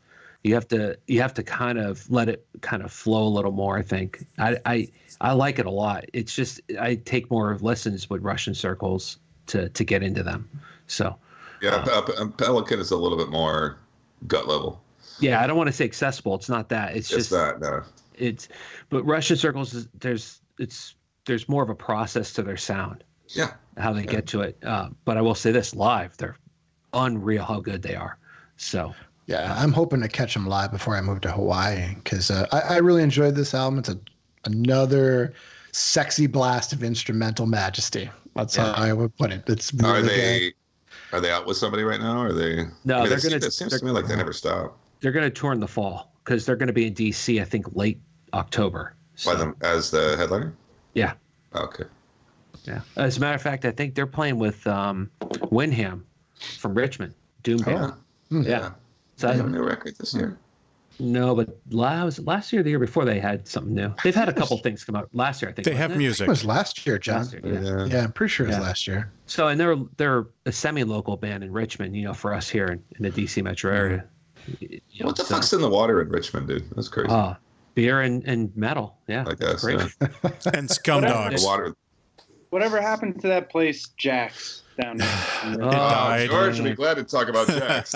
You have to kind of let it kind of flow a little more. I think I like it a lot. It's just I take more listens with Russian Circles to get into them. So yeah, Pelican is a little bit more gut level. Yeah, I don't want to say accessible. It's not that. It's just that. No. But Russian Circles there's more of a process to their sound. Yeah. How they get to it. But I will say this, live, they're unreal how good they are. So. Yeah, I'm hoping to catch them live before I move to Hawaii because I really enjoyed this album. It's another sexy blast of instrumental majesty. That's how I would put it. It's really Are they out with somebody right now? Or are they? No, they're going to. It seems to me like they never stop. They're going to tour in the fall because they're going to be in DC, I think, late October. So. By them as the headliner? Yeah. Okay. Yeah. As a matter of fact, I think they're playing with Windham from Richmond, Doom Band. Yeah. So they have a new record this year. No, but last year, the year before, they had something new. They've had a couple things come out last year. I think they have music. It was last year, John. Last year, yeah, I'm pretty sure it was last year. So, and they're a semi-local band in Richmond. For us here in the DC metro area. What the fuck's in the water in Richmond, dude? That's crazy. Beer and metal. Yeah, I guess. Great. And scum dogs. Water. Whatever happened to that place, Jack's, down there? It died. George would be glad to talk about Jack's.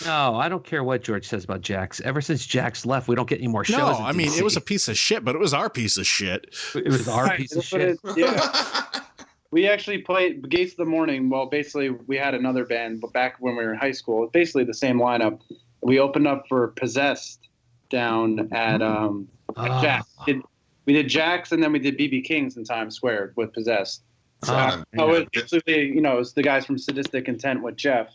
No, I don't care what George says about Jack's. Ever since Jack's left, we don't get any more shows. No, in I mean, DC. it was a piece of shit, but it was our piece of shit. It was our piece of shit. We actually played Gates of the Morning. Well, basically, we had another band, but back when we were in high school, basically the same lineup. We opened up for Possessed down at Jack's. We did Jack's, and then we did BB King's in Times Square with Possessed. So it was the guys from Sadistic Intent with Jeff.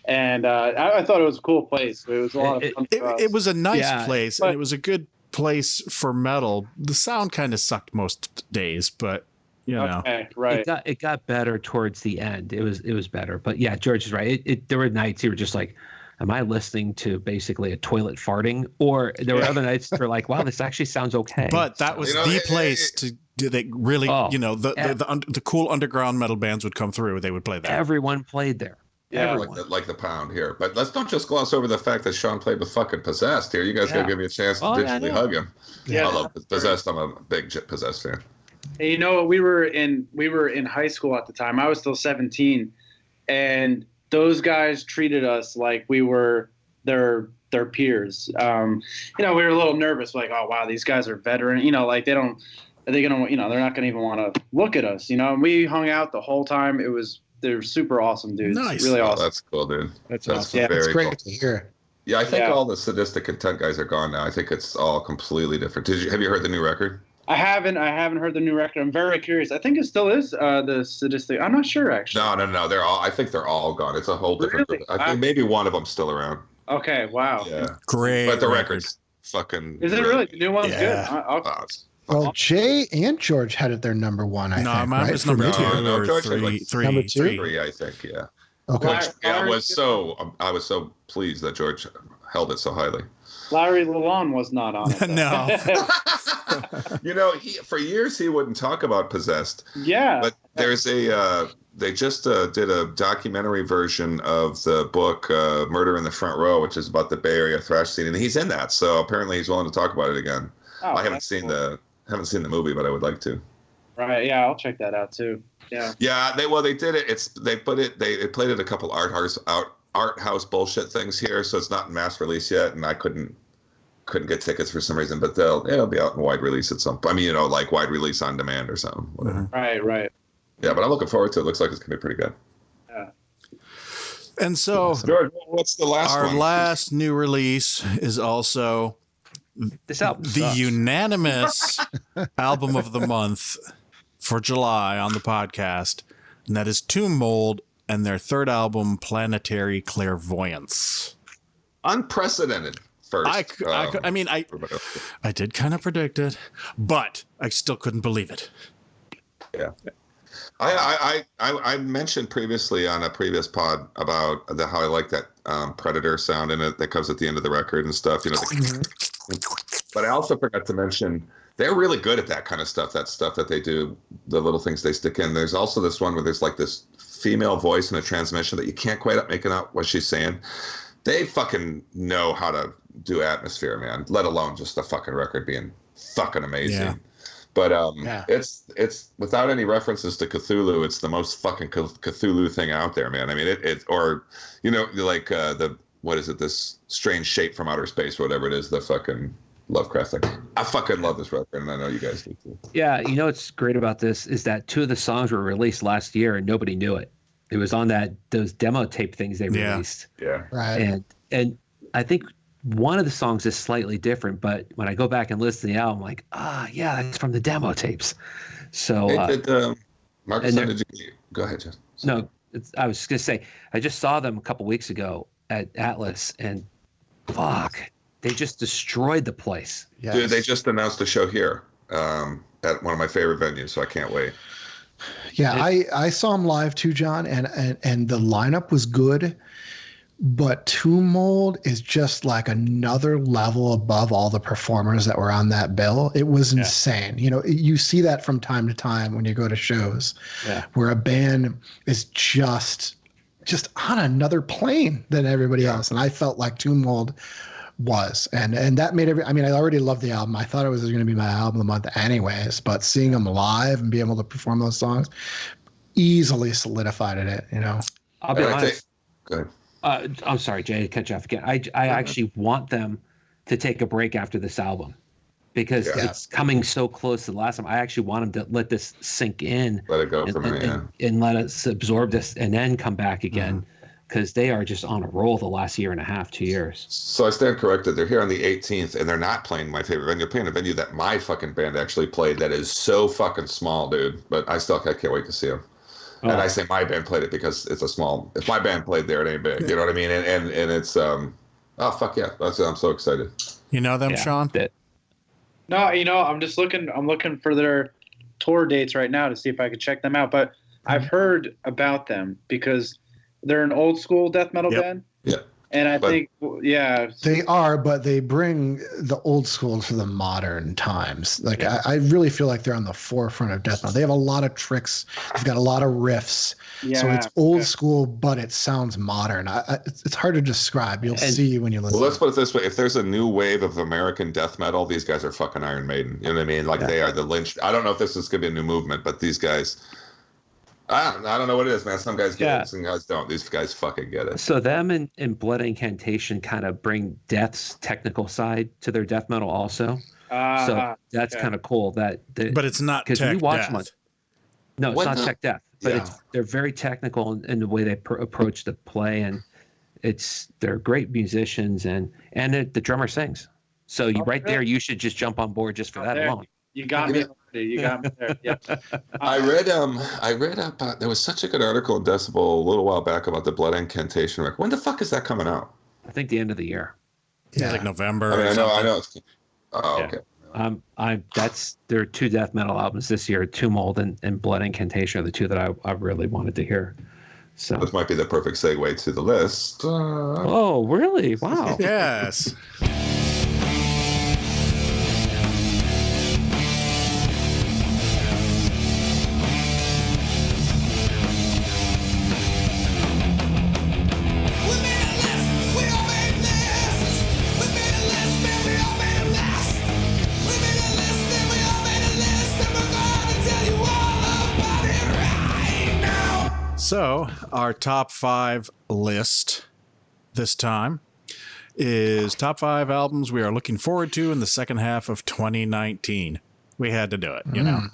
And I thought it was a cool place. It was a lot of fun for us. It was a nice place, and it was a good place for metal. The sound kind of sucked most days, but okay, right. It got better towards the end. It was better, but yeah, George is right. There were nights you were just like, am I listening to basically a toilet farting? Or there were other nights that were like, wow, this actually sounds okay. But that was the place to they really, the cool underground metal bands would come through. They would play there. Everyone played there. Yeah. like the pound here. But let's not just gloss over the fact that Sean played with fucking Possessed here. You guys gotta give me a chance to digitally hug him. Yeah. I love Possessed. I'm a big Possessed fan. Hey, you know, we were in high school at the time. I was still 17, and those guys treated us like we were their peers. You know, we were a little nervous, like, oh wow, these guys are veteran. You know, like they're not gonna even want to look at us. You know, and we hung out the whole time. They're super awesome dudes. Nice. Really awesome. That's cool, dude. That's awesome. Yeah, very it's great cool. to hear. Yeah, I think all the Sadistic Intent guys are gone now. I think it's all completely different. Have you heard the new record? I haven't heard the new record. I'm very curious. I think it still is the Sadistic. I'm not sure actually. No. I think they're all gone. It's a whole different Really? group. I think maybe one of them's still around. Okay. Wow. Yeah. Great. But the record. record's fucking. Is it really? The new one's Yeah. good. Well, Jay and George had it their number one, I think. Mine right? was For number me. two No, or George had three. like Three. Number two? Three. 3, I think. Yeah. Okay. I was so pleased that George held it so highly. Larry Lalonde was not on it. No. You know, for years he wouldn't talk about Possessed. Yeah. But there's they just did a documentary version of the book Murder in the Front Row, which is about the Bay Area thrash scene, and he's in that. So apparently he's willing to talk about it again. Oh, I haven't seen the movie, but I would like to. Right. Yeah, I'll check that out too. Yeah. Yeah, they did it. They played it a couple art house bullshit things here, so it's not in mass release yet, and I couldn't get tickets for some reason, but it'll be out in wide release at some point. I mean, you know, like wide release on demand or something. Whatever. Right. Yeah, but I'm looking forward to it. Looks like it's gonna be pretty good. Yeah. And so George, what's the last our one? last new release is also This album the sucks. unanimous album of the month for July on the podcast, and that is Tomb Mold and their third album, Planetary Clairvoyance. Unprecedented. First, I mean, I did kind of predict it, but I still couldn't believe it. Yeah. I mentioned previously on a previous pod about how I like that Predator sound in it that comes at the end of the record and stuff, you know. But I also forgot to mention they're really good at that kind of stuff. That stuff that they do, the little things they stick in. There's also this one where there's like this female voice in a transmission that you can't quite making out what she's saying. They fucking know how to do atmosphere, man. Let alone just the fucking record being fucking amazing. Yeah. But it's without any references to Cthulhu, it's the most fucking Cthulhu thing out there, man. I mean, it or you know, like what is it? This strange shape from outer space, or whatever it is. The fucking Lovecraft thing. I fucking love this record, and I know you guys do too. Yeah, you know what's great about this is that 2 of the songs were released last year and nobody knew it. It was on those demo tape things they released. Yeah. Right. And I think one of the songs is slightly different, but when I go back and listen to the album, I'm like, yeah, that's from the demo tapes. So Markisan, did you go ahead, Jeff? No, I was just gonna say I just saw them a couple weeks ago at Atlas, and fuck, they just destroyed the place. Yes. Dude, they just announced a show here at one of my favorite venues, so I can't wait. Yeah, I saw him live too, John, and the lineup was good, but Tomb Mold is just like another level above all the performers that were on that bill. It was insane. You know, you see that from time to time when you go to shows, where a band is just on another plane than everybody else, and I felt like Tomb Mold was, and that made I mean, I already loved the album. I thought it was going to be my album of the month anyways, but seeing them live and be able to perform those songs easily solidified it, you know. I'll be honest. Go ahead. I'm sorry, Jay, to cut you off again. I actually want them to take a break after this album because it's coming so close to the last time. I actually want them to let this sink in. Let it go for me, and let us absorb this and then come back again. Because they are just on a roll the last year and a half, 2 years. So I stand corrected. They're here on the 18th, and they're not playing my favorite venue. They're playing a venue that my fucking band actually played that is so fucking small, dude. But I can't wait to see them. Oh. And I say my band played it because it's a small. If my band played there, it ain't big. You know what I mean? And it's oh fuck yeah! I'm so excited. You know them, Sean? No, you know, I'm just looking. I'm looking for their tour dates right now to see if I could check them out. But I've heard about them because they're an old school death metal band. Yeah. And I think, yeah. They are, but they bring the old school to the modern times. Like I really feel like they're on the forefront of death metal. They have a lot of tricks. They've got a lot of riffs. Yeah, so it's old school, but it sounds modern. It's hard to describe. You'll see when you listen. Well, let's put it this way: if there's a new wave of American death metal, these guys are fucking Iron Maiden. You know what I mean? Like they are the lynch. I don't know if this is going to be a new movement, but these guys. I don't know what it is, man. Some guys get it, some guys don't. These guys fucking get it. So them and Blood Incantation kind of bring Death's technical side to their death metal also. So that's kind of cool. But it's not tech death. No, it's not tech death. But Yeah. they're very technical in the way they approach the play, and they're great musicians, and the drummer sings. So there, you should just jump on board just for that alone. You got me. You got me there. Yeah. I read up. There was such a good article in Decibel a little while back about the Blood Incantation record. When the fuck is that coming out? I think the end of the year. Yeah, like November. I mean, I know. Yeah. Okay. There are 2 death metal albums this year. Tumult and Blood Incantation are the 2 that I really wanted to hear. So This might be the perfect segue to the list. Oh, really? Wow. Yes. So, our top 5 list this time is top 5 albums we are looking forward to in the second half of 2019. We had to do it, you know.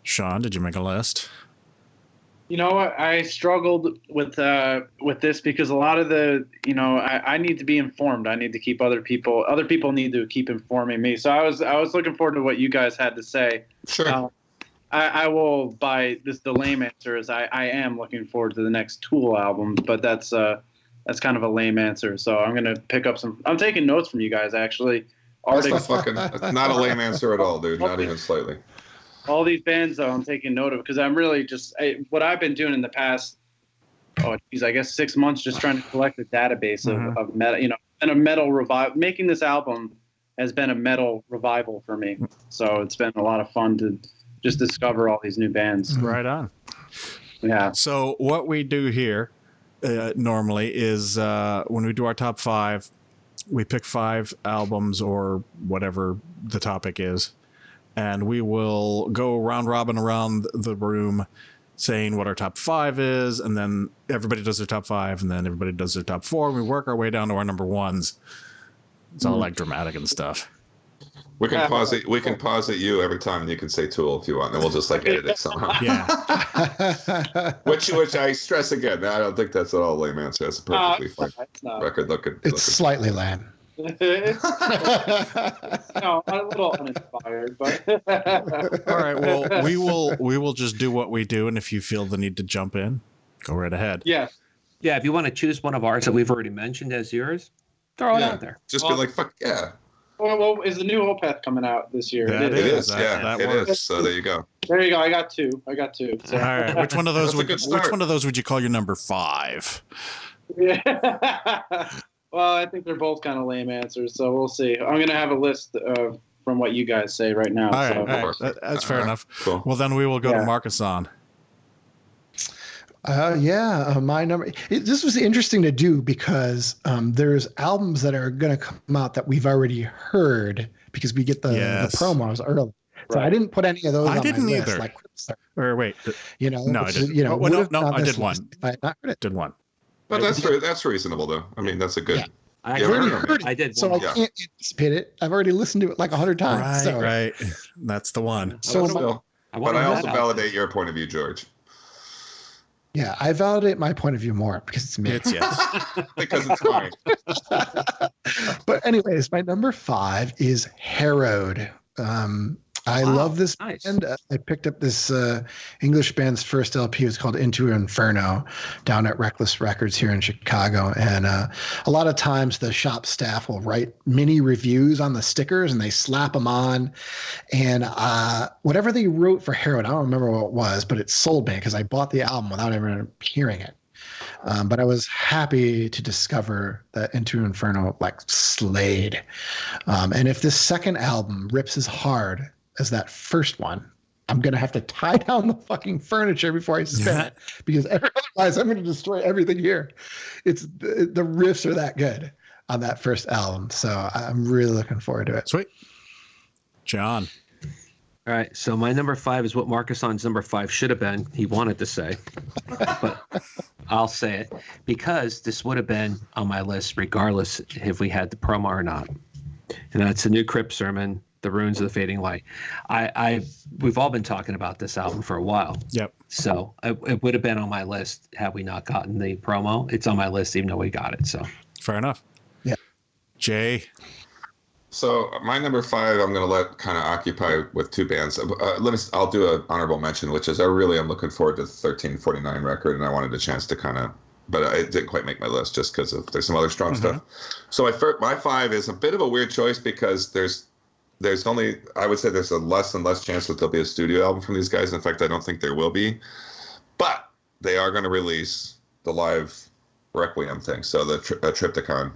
Sean, did you make a list? You know what? I struggled with this because a lot of I need to be informed. I need to keep other people need to keep informing me. So I was looking forward to what you guys had to say. Sure. I will buy this. The lame answer is I am looking forward to the next Tool album, but that's kind of a lame answer. So I'm gonna pick up I'm taking notes from you guys actually. That's not a lame answer at all, dude. Not even slightly. All these bands though, I'm taking note of because I'm really what I've been doing in the past. I guess 6 months, just trying to collect a database of metal, and a metal revival. Making this album has been a metal revival for me. So it's been a lot of fun to just discover all these new bands. Right on. Yeah. So what we do here normally is when we do our top 5, we pick 5 albums or whatever the topic is, and we will go round robin around the room saying what our top 5 is, and then everybody does their top 5, and then everybody does their top 4, and we work our way down to our number 1s. It's all like dramatic and stuff. We can pause it. We can pause at you every time, and you can say Tool if you want, and we'll just edit it somehow. Yeah. which I stress again. I don't think that's at all a lame answer. That's a perfectly fine record. It's slightly lame. No, I'm a little uninspired, but All right. Well, we will just do what we do, and if you feel the need to jump in, go right ahead. yeah. Yeah, if you want to choose one of ours that we've already mentioned as yours, throw it out there. Just be like, fuck yeah. Well, is the new Opeth coming out this year? That It is. That It works. is. So there you go. There you go. I got two. So. All right. Which one of those That's a good start. which one of those would you call your number 5? Yeah. Well, I think they're both kind of lame answers, so we'll see. I'm gonna have a list from what you guys say right now. All right. That's fair enough. Cool. Well, then we will go to Markisan. My number. This was interesting to do because there's albums that are going to come out that we've already heard because we get the promos early. So I didn't put any of those. I on didn't my either. List, Or wait. No, I didn't. I did one. If I had not heard it. Did one. But that's reasonable though. I mean, that's a good. Yeah. I Yeah, already right. heard it, I did so one. I can't anticipate it. I've already listened to it like 100 times. Right. That's the one. So But I also validate your point of view, George. yeah, I validate my point of view more because it's me. It's yes. Because it's mine. But anyways, my number 5 is Harrowed. I love this Nice. band. I picked up this English band's first LP. It's called Into Inferno down at Reckless Records here in Chicago. And a lot of times the shop staff will write mini reviews on the stickers and they slap them on. And whatever they wrote for Harrowed, I don't remember what it was, but it sold me because I bought the album without ever hearing it. But I was happy to discover that Into Inferno like slayed. And if this second album rips as hard as that first one, I'm going to have to tie down the fucking furniture before I spin it, because otherwise I'm going to destroy everything here. The riffs are that good on that first album. So I'm really looking forward to it. Sweet. John. All right, so my number 5 is what Markisan's number 5 should have been. He wanted to say, but I'll say it because this would have been on my list regardless if we had the promo or not. And that's the new Crypt Sermon, The Runes of the Fading Light. We've all been talking about this album for a while. Yep. So it would have been on my list had we not gotten the promo. It's on my list even though we got it. So fair enough. Yeah. Jay. So my number 5, I'm going to let kind of occupy with 2 bands. I'll do an honorable mention, which is I'm looking forward to the 1349 record, and I wanted a chance to kind of, but it didn't quite make my list just because there's some other strong stuff. So my 5 is a bit of a weird choice because there's only, I would say there's a less and less chance that there'll be a studio album from these guys. In fact, I don't think there will be, but they are going to release the live Requiem thing. So the Triptychon.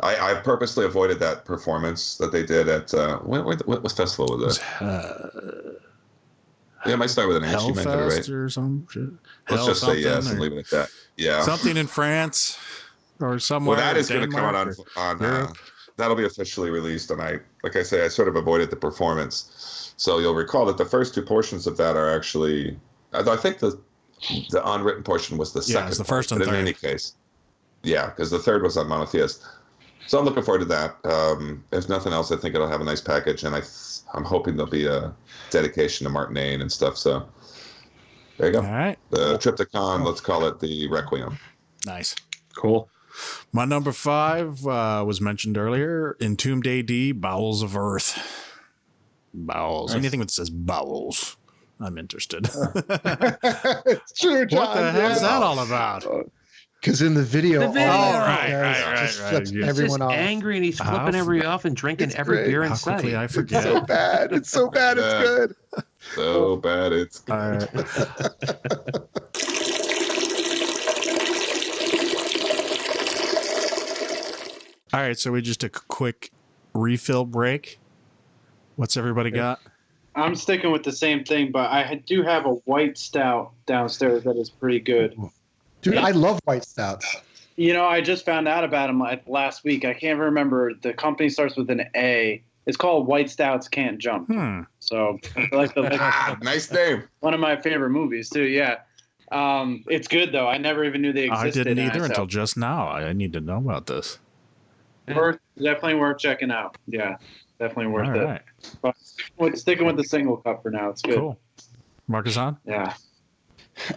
I purposely avoided that performance that they did at what festival was that? Yeah, it might start with an H. You might get it right. Or some shit. Let's just say yes and leave it at that. Yeah, something in France or somewhere. Well, that is going to come out on that'll be officially released, and I sort of avoided the performance. So you'll recall that the first 2 portions of that are actually, I think the unwritten portion was the second. Yeah, it's the first and third. In any case, yeah, because the third was on Monotheist. So I'm looking forward to that. If nothing else, I think it'll have a nice package, and I'm hoping there'll be a dedication to Martin Ain and stuff. So there you go. All right. The Triptychon, let's call it the Requiem. Nice. cool. My number 5 was mentioned earlier. Entombed AD, Bowels of Earth. Bowels. Nice. Anything that says bowels, I'm interested. It's true, John. What the hell is that all about? Because in the video, The video. all Right, just right. flips He's everyone He's off. angry and he's flipping every off and drinking It's every great. beer in How quickly sight. I It's so forget. bad. It's so bad. It's Yeah. good. So bad it's All right. All right, so we just took a quick refill break. What's everybody got? I'm sticking with the same thing, but I do have a white stout downstairs that is pretty good. Dude, I love white stouts. You know, I just found out about them last week. I can't remember. The company starts with an A. It's called White Stouts Can't Jump. So, like nice name. one of my favorite movies too. Yeah, it's good though. I never even knew they I existed. didn't either so until just now. I need to know about this. definitely worth checking out. Yeah, definitely worth All it. right. But sticking with the single cup for now. It's good. Cool. Markisan? Yeah.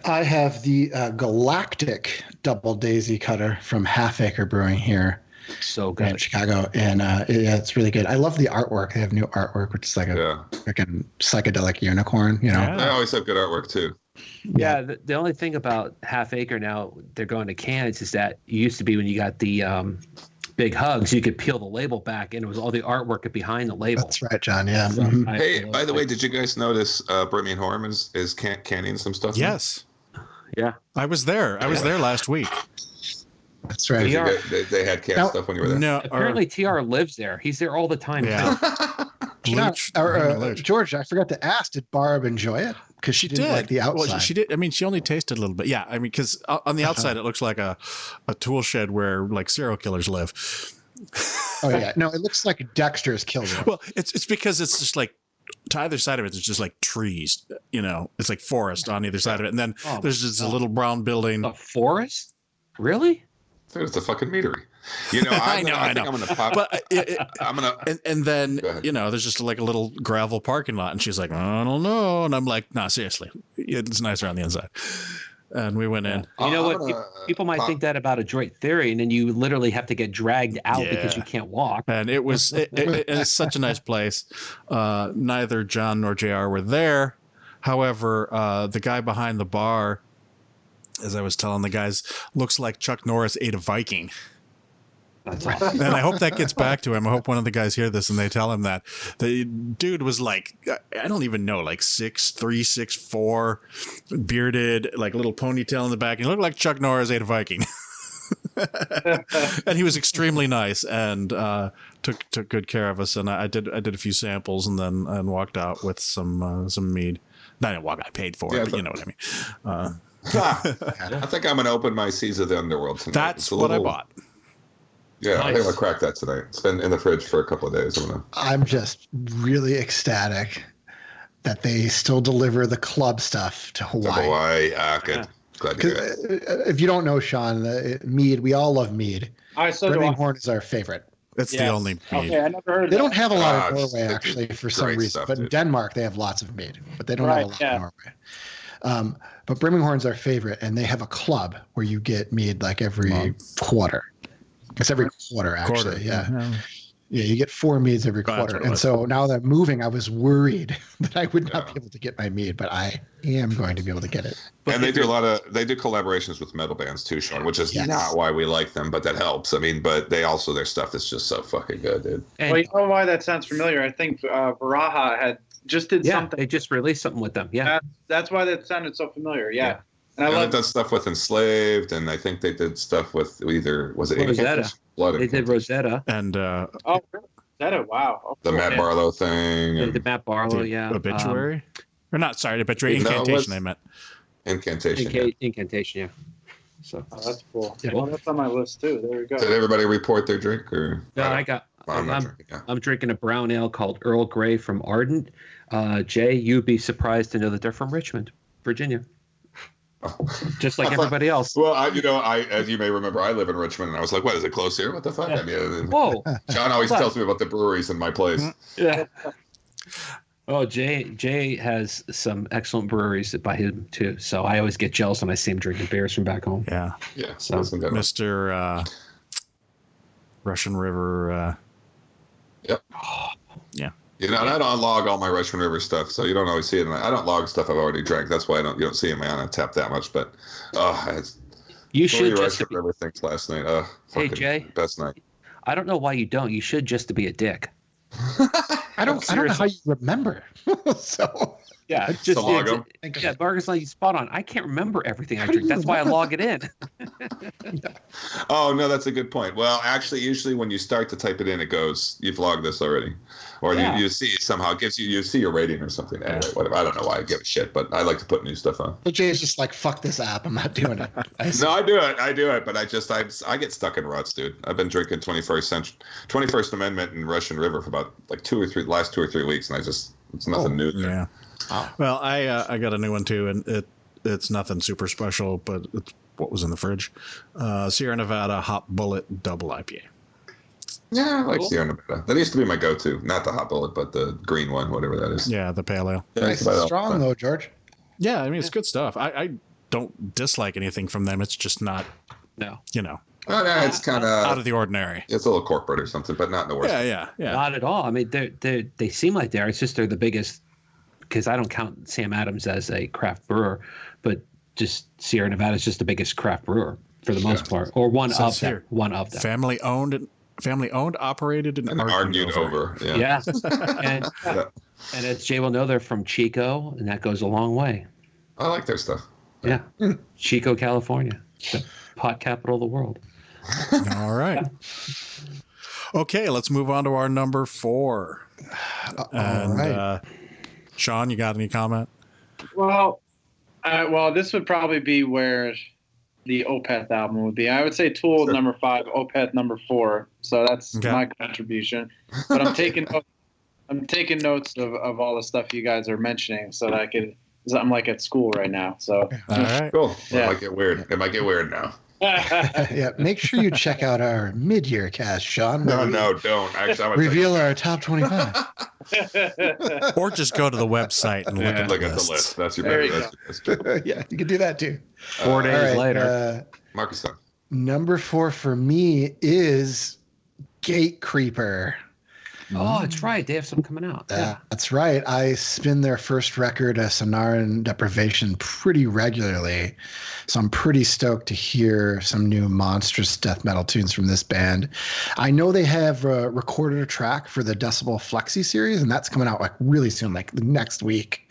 I have the Galactic Double Daisy Cutter from Half Acre Brewing here So in good. Chicago, and yeah, it's really good. I love the artwork. They have new artwork, which is like a Yeah. freaking psychedelic unicorn. You know, Yeah. They always have good artwork too. Yeah, the only thing about Half Acre now, they're going to cans, is that it used to be when you got the big hugs, you could peel the label back and it was all the artwork behind the label. that's right, John. Yeah. So Mhm. Hey, by the way, did you guys notice Brittany Horn is canning some stuff? Yes. Yeah. I was there. I was there last week. That's right. Yeah. They had canned Now- stuff when you were there. No. Apparently TR lives there. He's there all the time. Yeah. John, Luch- Luch. George, I forgot to ask, did Barb enjoy it? Because she didn't like the outside. Well, she did. I mean, she only tasted a little bit. Yeah. I mean, because on the outside, it looks like a tool shed where like serial killers live. Oh yeah, no, it looks like Dexter's killed it. Well, it's because it's just like to either side of it, it's just like trees. You know, it's like forest on either side of it, and then Oh, there's just a little brown building. A forest? Really? Dude, it's a fucking meadery. You know, I think I'm gonna pop. But I'm gonna. and then Go ahead. you know, there's just like a little gravel parking lot, and she's like, I don't know, and I'm like, nah, seriously, it's nicer on the inside. And we went in. You know I'm what? gonna People might pop- think that about Adroit Theory, and then you literally have to get dragged out because Yeah. you can't walk. And it was it's such a nice place. Neither John nor JR were there. However, the guy behind the bar, as I was telling the guys, looks like Chuck Norris ate a Viking. That's all. And I hope that gets back to him. I hope one of the guys hear this and they tell him that. The dude was like, I don't even know, like 6'3", 6'4", bearded, like little ponytail in the back. He looked like Chuck Norris ate a Viking. And he was extremely nice and took good care of us. And I did a few samples and walked out with some mead. I didn't walk. I paid for it, but you know what I mean. I think I'm gonna open my Seas of the Underworld tonight. That's what I bought. Yeah, Nice. I think I'll crack that tonight. It's been in the fridge for a couple of days. I'm just really ecstatic that they still deliver the club stuff to Hawaii. Good. Glad to hear it. If you don't know, Sean, mead, we all love mead. So do Brimming I. Horn is our favorite. It's the Yes. only mead. Okay, I never heard of They that. don't have a lot in it's Norway, actually, for some great reason. stuff, But in dude. Denmark, they have lots of mead, but they don't have a lot in Norway. But Brimming Horn's our favorite, and they have a club where you get mead like every quarter. It's every quarter, actually. Yeah. Yeah, you get 4 meads every That's quarter. what it And was. so now that I'm moving, I was worried that I would not be able to get my mead, but I am going to be able to get it. And they do collaborations with metal bands too, Sean, which is not why we like them, but that helps. I mean, but their stuff is just so fucking good, dude. And, Well, you know why that sounds familiar? I think Baraha did yeah, something. they just released something with them. Yeah. That's why that sounded so familiar. Yeah. Yeah. And I And love they've done stuff with Enslaved, and I think they did stuff with was it Rosetta. Incantation? Blood They did Incantation. Rosetta. And Oh, really? Is that a wow? Oh, The cool. Matt Barlow thing. They And did Matt Barlow, yeah. obituary. Or not, sorry, obituary. No, Incantation, I meant. Incantation. Yeah. Incantation, yeah. So Oh, that's cool. Yeah. Well, that's on my list too. There we go. Did everybody report their drink? Or no, I'm not drinking. Yeah. I'm drinking a brown ale called Earl Grey from Ardent. Jay, you'd be surprised to know that they're from Richmond, Virginia, just like everybody else. Well, as you may remember, I live in Richmond, and I was like, "What is it close here? What the fuck?" I mean, Whoa! John always Hold on. tells me about the breweries in my place. Yeah. Oh, Jay has some excellent breweries by him too. So I always get jealous when I see him drinking beers from back home. Yeah. Yeah, So, listen to that. Mr. Russian River. Yep. Yeah. And I don't log all my Russian River stuff, so you don't always see it. I don't log stuff I've already drank. That's why you don't see it in my on tap that much. But it's you 3 should just. Russian River things last night. Hey, fucking Jay. best night. I don't know why you don't. You should just to be a dick. I don't know how you remember. So Yeah, To log 'em. Yeah, Markisan, you spot on. I can't remember everything I drink. That's why I log it in. Oh no, that's a good point. Well, actually, usually when you start to type it in, it goes, "You've logged this already," or Yeah. you see it somehow it gives you see your rating or something. Anyway, whatever. I don't know why I give a shit, but I like to put new stuff on. But Jay's just like, fuck this app. I'm not doing it. No, I do it, but I get stuck in ruts, dude. I've been drinking 21st Amendment and Russian River for about like 2 or 3 weeks, and it's nothing new there. Yeah. Well, I got a new one too, and it's nothing super special, but it's what was in the fridge. Sierra Nevada Hot Bullet Double IPA. Yeah, I like Sierra Nevada. That used to be my go-to. Not the Hot Bullet, but the green one, whatever that is. Yeah, the pale ale. Yeah, Nice it's about and strong, though, George. Yeah, I mean it's good stuff. I don't dislike anything from them. It's just not, No, Oh, no, it's kind out of of the ordinary. it's a little corporate or something, but not in the worst. Yeah. not at all. I mean, they seem like they are. It's just they're the biggest, because I don't count Sam Adams as a craft brewer, but just Sierra Nevada is just the biggest craft brewer for the most part, or one Says of them. here. One of them. Family owned, operated, and, And argued over. Yeah. Yeah, and Yeah. and as Jay will know, they're from Chico, and that goes a long way. I like their stuff. Yeah, Chico, California, the pot capital of the world. All right. Okay, let's move on to our number 4. And All right. Sean, you got any comment? Well, this would probably be where the Opeth album would be. I would say Tool Sure. number 5, Opeth number 4. So that's Okay. my contribution. But I'm taking notes of all the stuff you guys are mentioning so that I'm like at school right now. So All right. Cool. Yeah. It might get weird. It might get weird now. Yeah, make sure you check out our mid-year cast, Sean. where we No, don't. Actually, I'm gonna reveal our top 25. Or just go to the website and look at look the at the lists. list. That's your There better. you That's good. Yeah, you can do that too. 4 days All right, later. Markisan. Number 4 for me is Gate Creeper. Oh, that's right. They have some coming out. Yeah. That's right. I spin their first record, Sonaran Deprivation, pretty regularly. So I'm pretty stoked to hear some new monstrous death metal tunes from this band. I know they have recorded a track for the Decibel Flexi series, and that's coming out like really soon, like next week.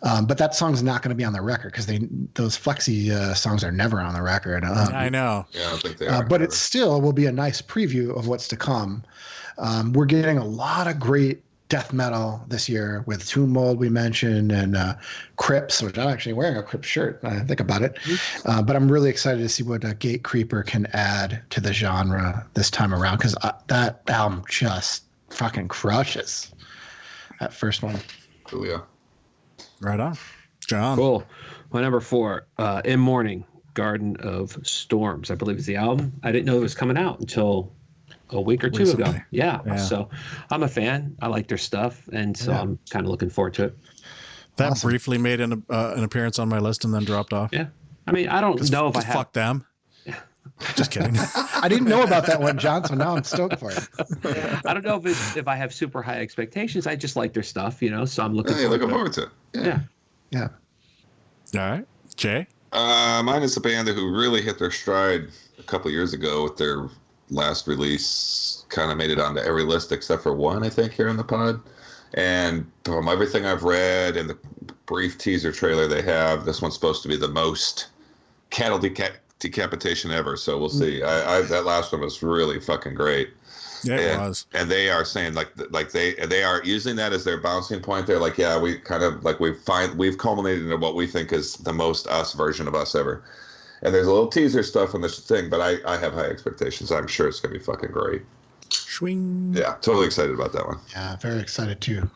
But that song's not going to be on the record because those Flexi songs are never on the record. I know. Yeah, I don't think they are. But it still will be a nice preview of what's to come. We're getting a lot of great death metal this year with Tomb Mold we mentioned and Crips, which I'm actually wearing a Crips shirt. I think about it. But I'm really excited to see what Gate Creeper can add to the genre this time around because that album just fucking crushes. That first one. Cool, yeah. Right on. John. Cool. My number 4, In Mourning, Garden of Storms, I believe is the album. I didn't know it was coming out until a week or two ago. Recently. Yeah. So I'm a fan. I like their stuff. And so I'm kind of looking forward to it. That briefly made an appearance on my list and then dropped off. Yeah. I mean, I don't know if I have. Fuck them. Just kidding. I didn't know about that one, John, so now I'm stoked for it. I don't know if I have super high expectations. I just like their stuff, so I'm looking forward to it. Yeah. All right. Jay? Mine is a band who really hit their stride a couple years ago with their last release. Kind of made it onto every list except for one, I think, here in the pod. And from everything I've read and the brief teaser trailer they have, this one's supposed to be the most cattle decapitation ever. So we'll see. That last one was really fucking great. Yeah, it was. And they are saying like they are using that as their bouncing point. They're like, yeah, we kind of like we've culminated into what we think is the most us version of us ever. And there's a little teaser stuff on this thing, but I have high expectations. I'm sure it's gonna be fucking great. Swing. Yeah, totally excited about that one. Yeah, very excited too.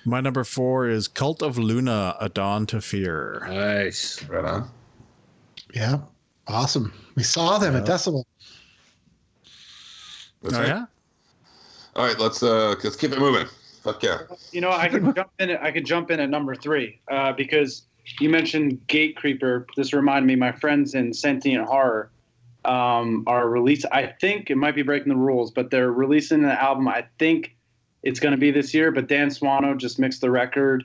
My number 4 is Cult of Luna, A Dawn to Fear. Nice. Right on. Yeah, awesome. We saw them at Decibel. That's right. Yeah? All right, let's keep it moving. Fuck yeah. I could jump in at number 3 because you mentioned Gate Creeper. This reminded me, my friends in Sentient Horror are released. I think it might be breaking the rules, but they're releasing an album. I think it's going to be this year, but Dan Swano just mixed the record.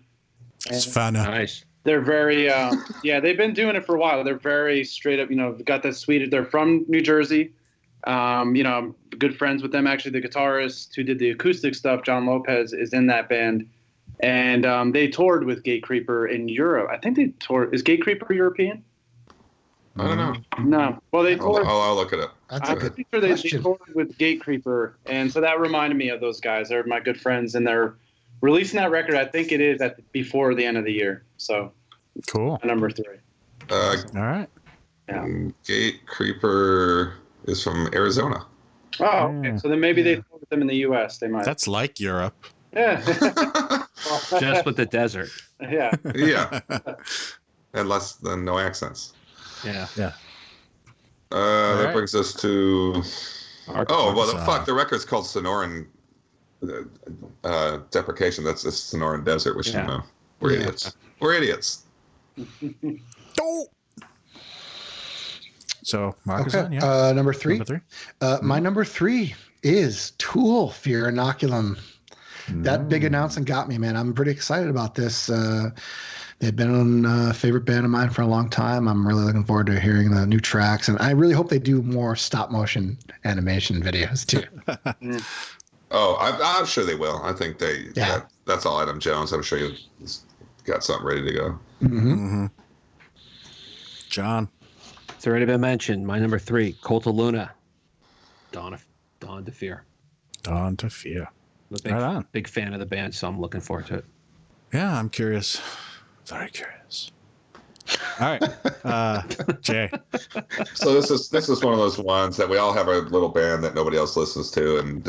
It's fun. Nice. They're very, they've been doing it for a while. They're very straight up, got that sweet. They're from New Jersey. I'm good friends with them. Actually, the guitarist who did the acoustic stuff, John Lopez, is in that band. And they toured with Gate Creeper in Europe. I think they toured. Is Gate Creeper European? I don't know. No. Well, they toured. I'll look it up. That's a I'm good pretty sure they question. toured with Gate Creeper. And so that reminded me of those guys. They're my good friends. And they're releasing that record. I think it is before the end of the year. So Cool. number 3. All right. Yeah. Gate Creeper is from Arizona. Oh, okay. So then maybe they toured with them in the U.S. They might. That's like Europe. Yeah. Just with the desert. Yeah. Yeah. And less than no accents. Yeah. Yeah. That right. brings us to. The record's called Sonoran Deprecation. That's the Sonoran Desert, which we're idiots. We're idiots. Oh. So, Markisan, Okay. yeah. Number 3. Number 3. My number 3 is Tool, Fear Inoculum. That big announcement got me, man. I'm pretty excited about this. They've been a favorite band of mine for a long time. I'm really looking forward to hearing the new tracks, and I really hope they do more stop motion animation videos too. I'm sure they will. I think they. Yeah. That's all Adam Jones. I'm sure he's got something ready to go. Mm-hmm. John. It's already been mentioned. My number 3, Cult of Luna, Dawn to Fear. Dawn to Fear. I'm Right on. big fan of the band, so I'm looking forward to it. Yeah, I'm curious. Very curious. All right, Jay. So this is one of those ones that we all have a little band that nobody else listens to, and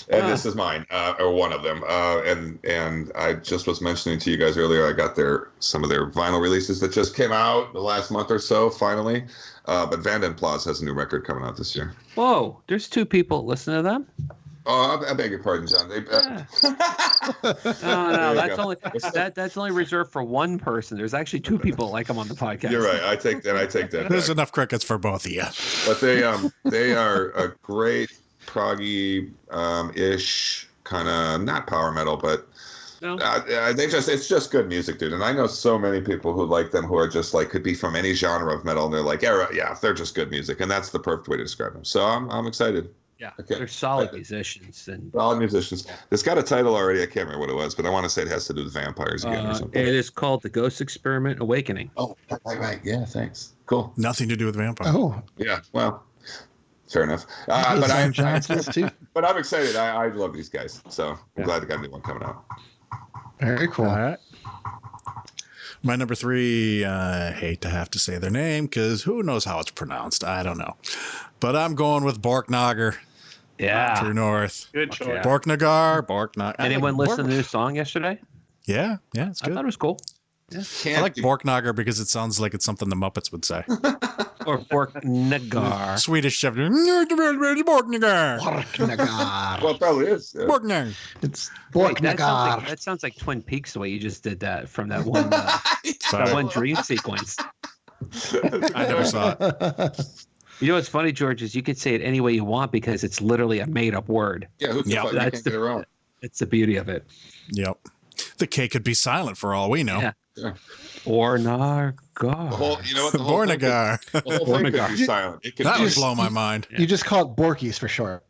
this is mine, or one of them. And I just was mentioning to you guys earlier, I got some of their vinyl releases that just came out the last month or so, finally. But Vanden Plas has a new record coming out this year. Whoa, there's 2 people listening to them? Oh, I beg your pardon, John. No, that's only reserved for one person. There's actually 2 people like them on the podcast. You're right. I take that. There's enough crickets for both of you. But they are a great proggy ish kind of, not power metal, but No. it's just good music, dude. And I know so many people who like them who are just like, could be from any genre of metal, and they're like, yeah, they're just good music, and that's the perfect way to describe them. So I'm excited. Yeah, Okay. they're solid musicians. And Solid musicians. It's got a title already. I can't remember what it was, but I want to say it has to do with vampires again or something. it is called The Ghost Experiment Awakening. Oh, right. Yeah, thanks. Cool. Nothing to do with vampire. Oh, Yeah, well, fair enough. it's on John's list too. But I'm excited. I love these guys, so I'm glad they got a new one coming out. Very cool. All right. My number 3, I hate to have to say their name because who knows how it's pronounced. I don't know. But I'm going with Borknagar. Yeah. True North. Good choice. Yeah. Borknagar. Anyone listen to the new song yesterday? Yeah, it's I good. thought it was cool. I like Borknagar because it sounds like it's something the Muppets would say. Or Borknagar. Swedish chef. Borknagar. Borknagar. Well, it probably is. Yeah. Borknagar. It's Wait, Borknagar. that sounds like Twin Peaks the way you just did that from that one that one dream sequence. I never saw it. You know what's funny, George, is you could say it any way you want because it's literally a made-up word. Yeah, who Yeah, the fuck? You that's can't get it wrong. It's the beauty of it. Yep. The K could be silent for all we know. Yeah. Yeah. Or The whole, you know what? The whole thing, Borknagar. the whole thing could be silent. It could That be would blow my mind. You just call it Borkies for short.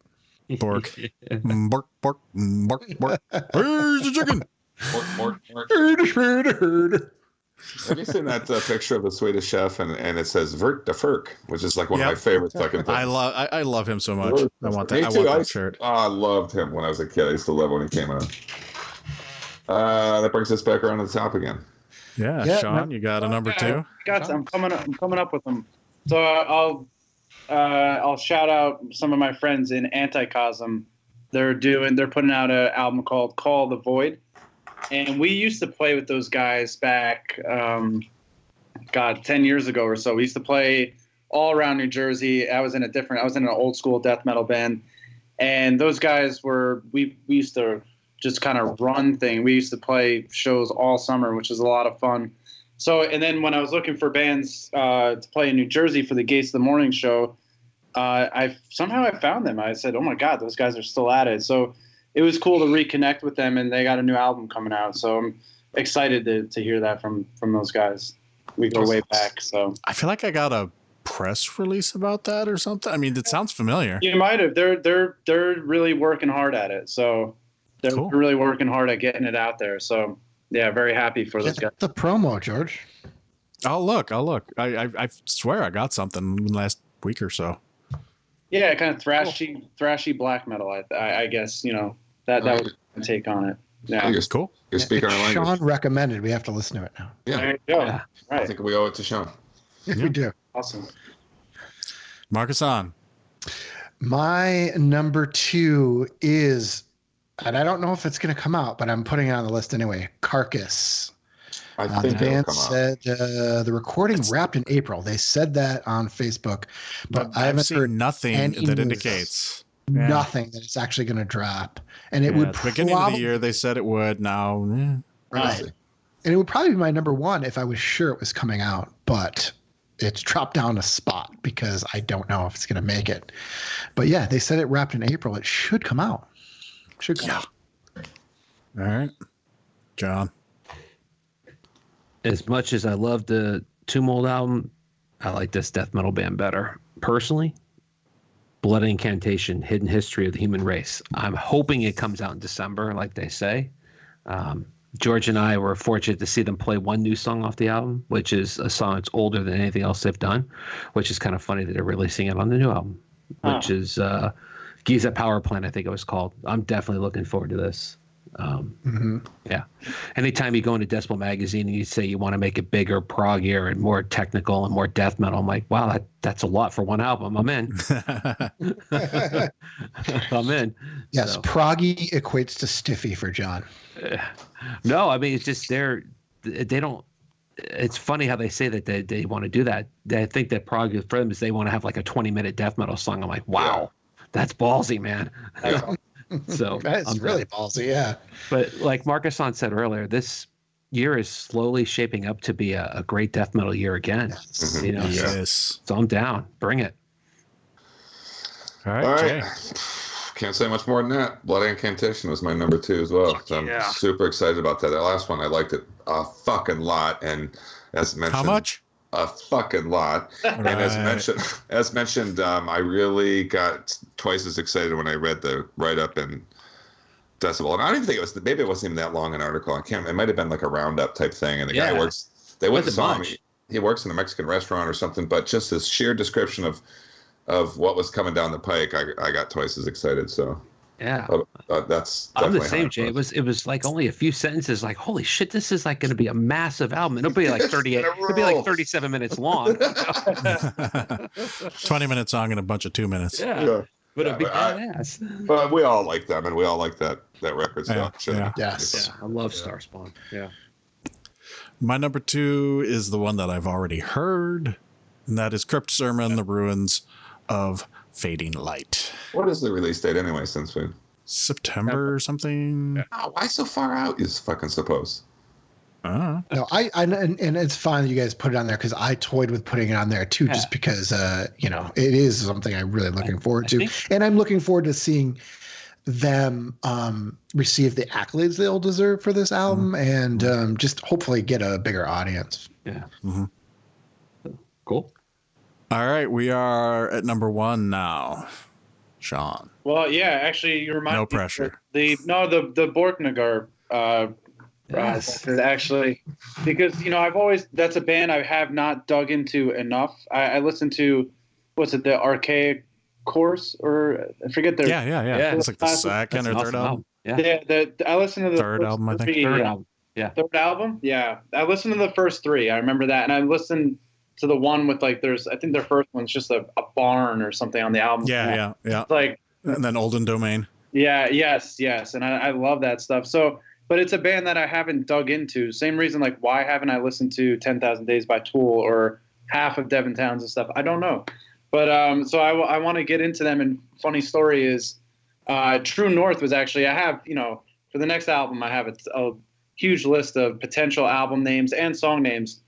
Bork. Bork, bork, bork, bork. Where's the chicken? Have you seen that picture of the Swedish chef and it says Vert de Ferk, which is like one of my favorite fucking things. I love him so much. I want that. Me I too. want that shirt. I loved him when I was a kid. I used to love when he came out. That brings us back around to the top again. Yeah, Sean, you got a number 2? I'm coming up with them. So I'll shout out some of my friends in Anticosm. They're putting out an album called Call the Void. And we used to play with those guys back, 10 years ago or so. We used to play all around New Jersey. I was in an old school death metal band. And those guys we used to just kind of run thing. We used to play shows all summer, which was a lot of fun. So, and then when I was looking for bands to play in New Jersey for the Gates of the Morning show, I found them. I said, oh my God, those guys are still at it. So it was cool to reconnect with them, and they got a new album coming out. So I'm excited to hear that from those guys. We go way back. So I feel like I got a press release about that or something. I mean, it sounds familiar. you might have. They're really working hard at it. So they're Cool. really working hard at getting it out there. So yeah, very happy for those guys. The promo, George. I'll look. I swear I got something last week or so. Yeah, kind of thrashy black metal. I guess that was my take on it. Yeah. Cool. You're speaking our language. Sean recommended. We have to listen to it now. Yeah, There you go. Yeah. I Right. think we owe it to Sean. We do. Awesome. Markisan. My number 2 is, and I don't know if it's going to come out, but I'm putting it on the list anyway. Carcass. I The think it'll band come out. said the recording wrapped in April. They said that on Facebook, but I I've haven't seen heard nothing any that news. indicates. Yeah. nothing that it's actually going to drop. And it Yeah, would at the beginning of the year they said it would. Now, right. And it would probably be my number 1 if I was sure it was coming out, but it's dropped down a spot because I don't know if it's going to make it. But yeah, they said it wrapped in April. It should come out. Should come out. all right, John. As much as I love the Tomb Old album, I like this death metal band better. Personally, Blood Incantation, Hidden History of the Human Race. I'm hoping it comes out in December, like they say. George and I were fortunate to see them play one new song off the album, which is a song that's older than anything else they've done, which is kind of funny that they're releasing it on the new album, which is Giza Power Plant, I think it was called. I'm definitely looking forward to this. Yeah. Anytime you go into Decibel Magazine and you say you want to make it bigger, proggier, and more technical and more death metal, I'm like, wow, that's a lot for one album. I'm in. I'm in. Yes, So, proggy equates to stiffy for John. no, I mean, it's just they don't. It's funny how they say that they want to do that. I think that prog for them is they want to have like a 20-minute death metal song. I'm like, wow, that's ballsy, man. So That's I'm really ballsy, yeah. But like Markisan said earlier, this year is slowly shaping up to be a great death metal year again. You know, Yes. so I'm down. Bring it. All right, All Jay. right. Can't say much more than that. Blood Incantation was my number 2 as well. So I'm super excited about that. That last one, I liked it a fucking lot. And as mentioned, how much? A fucking lot. And as mentioned, I really got twice as excited when I read the write-up in Decibel. And I don't even think it was. Maybe it wasn't even that long an article. It might have been like a roundup type thing. And the guy works. They went and saw him. He works in a Mexican restaurant or something. But just this sheer description of what was coming down the pike, I got twice as excited. So yeah, that's. I'm the same, Jay. It was like only a few sentences. Like, holy shit, this is like going to be a massive album. It'll be like 38. It'll be like 37 minutes long. 20-minute song and a bunch of 2 minutes. Yeah. But it'll be badass. But we all like them, and we all like that record stuff. Yeah. Yes. Yeah, I love Starspawn. Yeah. My number 2 is the one that I've already heard, and that is Crypt Sermon, The Ruins of Fading Light. What is the release date anyway, since we... September or something? Oh, why so far out, you fucking suppose? Uh-huh. No, and it's fine that you guys put it on there because I toyed with putting it on there too, just because it is something I'm really looking forward to, and I'm looking forward to seeing them receive the accolades they'll deserve for this album, and just hopefully get a bigger audience. Yeah. Mm-hmm. Cool. All right, we are at number 1 now. Sean. Well, yeah, actually, you remind me. No pressure. The Borknagar. Yes. Actually, because that's a band I have not dug into enough. I listened to, what's it, the Archaic Course, or I forget their. Yeah. It's like the second or third album. Yeah. I listened to the third album, I think. Third album. Yeah. Third album. Yeah, I listened to the first 3. I remember that, and I listened to the one with I think their first one's just a barn or something on the album. Yeah. It's like, and then Olden Domain. Yeah. Yes. And I love that stuff. So. But it's a band that I haven't dug into. Same reason, like, why haven't I listened to 10,000 Days by Tool or half of Devin Townsend's stuff? I don't know. But so I want to get into them. And funny story is True North was actually, I have, for the next album, I have a huge list of potential album names and song names.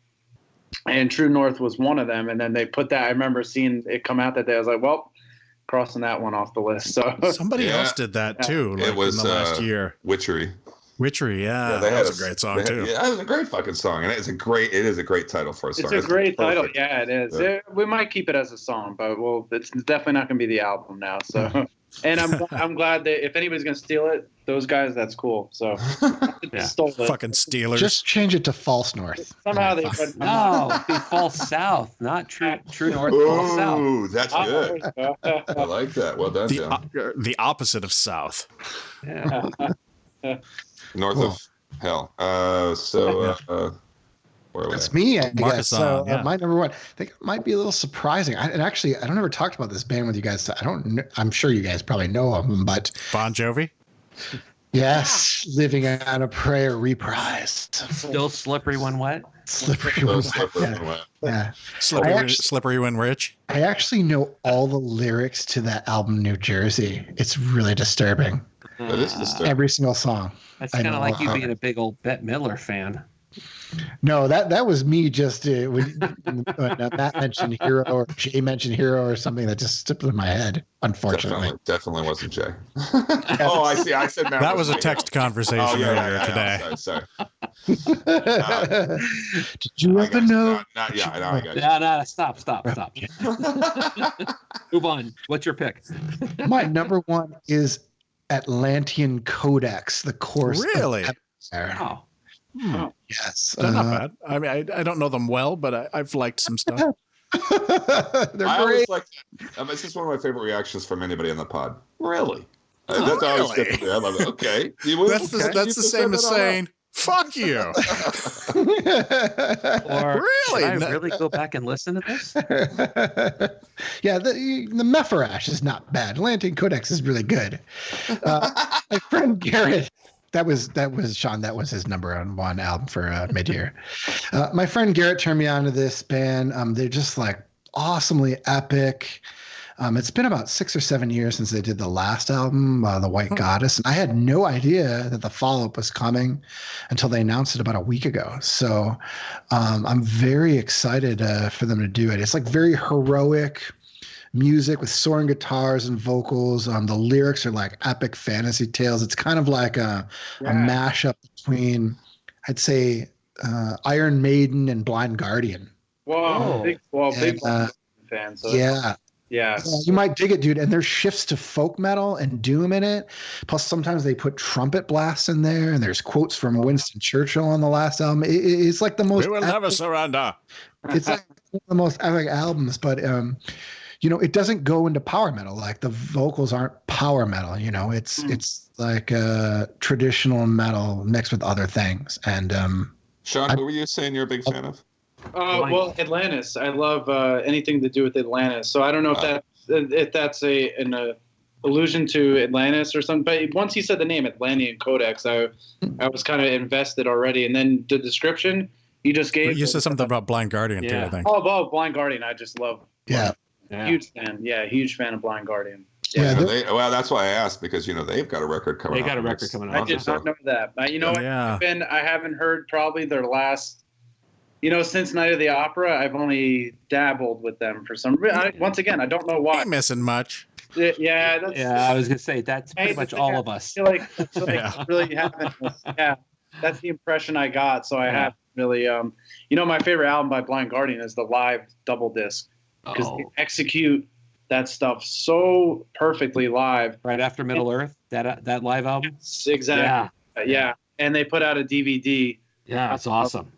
And True North was one of them. And then they put that, I remember seeing it come out that day. I was like, well, crossing that one off the list. So somebody else did that too. Like, it was in the last year. Witchery, yeah, that was a great song too. Yeah, it was a great fucking song, and it is a great title for a song. It's a great title, yeah, it is. Yeah. We might keep it as a song, but it's definitely not going to be the album now. So, and I'm glad that if anybody's going to steal it, those guys, that's cool. So, stole it. Fucking Steelers. Just change it to False North. Somehow they no, be False South, not True North. False South. Ooh, that's good. I like that. Well done, John. The opposite of South. Yeah. North of hell. Where That's me, I guess. So my number 1, I think it might be a little surprising. I don't ever talked about this band with you guys. I'm sure you guys probably know of them, but Bon Jovi. Yes, Living on a Prayer reprised. Still Slippery When Wet. Slippery When Wet. Yeah. Slippery When Rich. I actually know all the lyrics to that album, New Jersey. It's really disturbing. That is disturbing. Every single song. That's kind of like you being a big old Bette Midler fan. No, that was me just when Matt mentioned Hero or Jay mentioned Hero or something that just slipped in my head, unfortunately. Definitely wasn't Jay. Oh, I see. I said Matt. That was a text conversation earlier today. Sorry. Did you ever know? I got you. No, stop. Move on. What's your pick? My number 1 is Atlantean Codex, the course. Really? Wow. Yes. They're not bad. I mean, I don't know them well, but I've liked some stuff. They're I great. always like that. It's just one of my favorite reactions from anybody on the pod. Really? That's always good to me. I love it. Okay. That's the same as saying, fuck you. Or really? Should I really go back and listen to this? Yeah, the Mepharash is not bad. Atlantean Codex is really good. My friend Garrett, that was Sean. That was his number 1 album for mid-year. My friend Garrett turned me on to this band. They're just like awesomely epic. It's been about 6 or 7 years since they did the last album, The White Goddess, and I had no idea that the follow-up was coming until they announced it about a week ago. So I'm very excited for them to do it. It's like very heroic. music with soaring guitars and vocals. The lyrics are like epic fantasy tales. It's kind of like a mashup between, I'd say, Iron Maiden and Blind Guardian. Whoa, big fan. So Yeah, yeah. you might dig it, dude. And there's shifts to folk metal and doom in it. Plus, sometimes they put trumpet blasts in there, and there's quotes from Winston Churchill on the last album. It's like the most. We will never surrender. It's like one of the most epic albums, but it doesn't go into power metal. Like the vocals aren't power metal. It's like traditional metal mixed with other things. And Sean, who were you saying you're a big fan of? Well, Atlantis. I love anything to do with Atlantis. So I don't know if that's an allusion to Atlantis or something. But once he said the name Atlantean Codex, I was kind of invested already. And then the description you just gave. You said something about Blind Guardian too, I think. Oh, Blind Guardian. I just love. Yeah. Huge fan. Yeah, huge fan of Blind Guardian. Yeah, well, that's why I asked, because they've got a record coming out. They got a record coming out. I did not know that. What? I haven't heard probably their last. Since Night of the Opera, I've only dabbled with them for some reason. Once again, I don't know why. Ain't missing much. Yeah, I was gonna say that's pretty much all of us. I feel like really haven't. Yeah, that's the impression I got. So I haven't really. My favorite album by Blind Guardian is the live double disc, because they execute that stuff so perfectly live. Right after Middle Earth, that live album. Exactly. Yeah, and they put out a DVD. Yeah, it's awesome.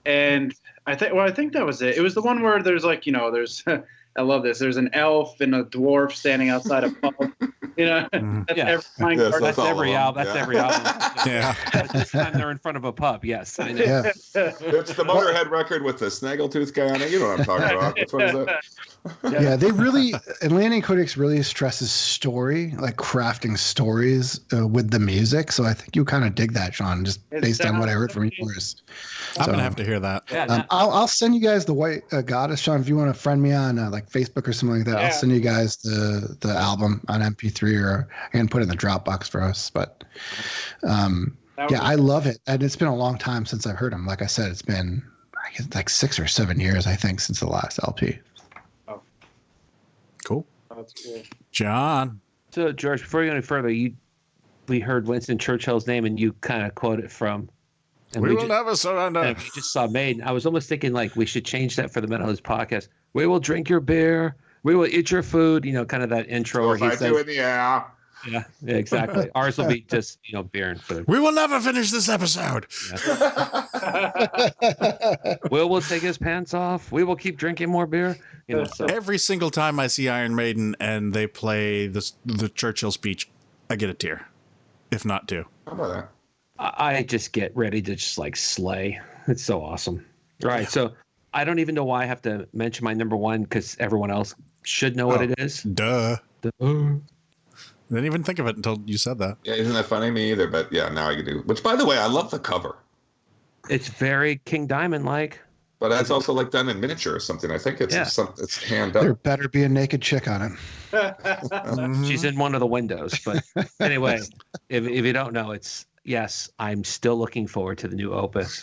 And I think that was it. It was the one where there's there's I love this. There's an elf and a dwarf standing outside a pub. That's every album. That's every album. Yeah. This time they're in front of a pub. Yes, I know. Yeah. It's the Motorhead record with the snaggletooth guy on it. You know what I'm talking about. Which one is that? Yeah, they really, Atlantean Codex really stresses story, like crafting stories with the music. So I think you kind of dig that, Sean, just based on what I heard from yours. I'm going to have to hear that. Yeah, I'll send you guys the White Goddess, Sean, if you want to friend me on like Facebook or something like that. I'll send you guys the album on MP3, or I can put it in the Dropbox for us. But I love it. And it's been a long time since I've heard them. Like I said, it's been like 6 or 7 years, I think, since the last LP. Cool. That's cool. John. So, George, before you go any further, we heard Winston Churchill's name, and you kind of quoted from. And we will never surrender. And we just saw Maiden. I was almost thinking like we should change that for the Metalheads podcast. We will drink your beer. We will eat your food. Kind of that intro where he says, do in the air. Yeah, exactly. Ours will be just beer and food. We will never finish this episode. Yeah. Will take his pants off. We will keep drinking more beer. So. Every single time I see Iron Maiden and they play the Churchill speech, I get a tear, if not two. How about that? I just get ready to just like slay. It's so awesome. All right, so I don't even know why I have to mention my number one, because everyone else should know what it is. Duh. I didn't even think of it until you said that. Yeah, isn't that funny? Me either, but yeah, now I can do. Which, by the way, I love the cover. It's very King Diamond like. But that's also like done in miniature or something. I think it's it's hand There up. better be a naked chick on it. She's in one of the windows. But anyway, if you don't know, yes, I'm still looking forward to the new opus.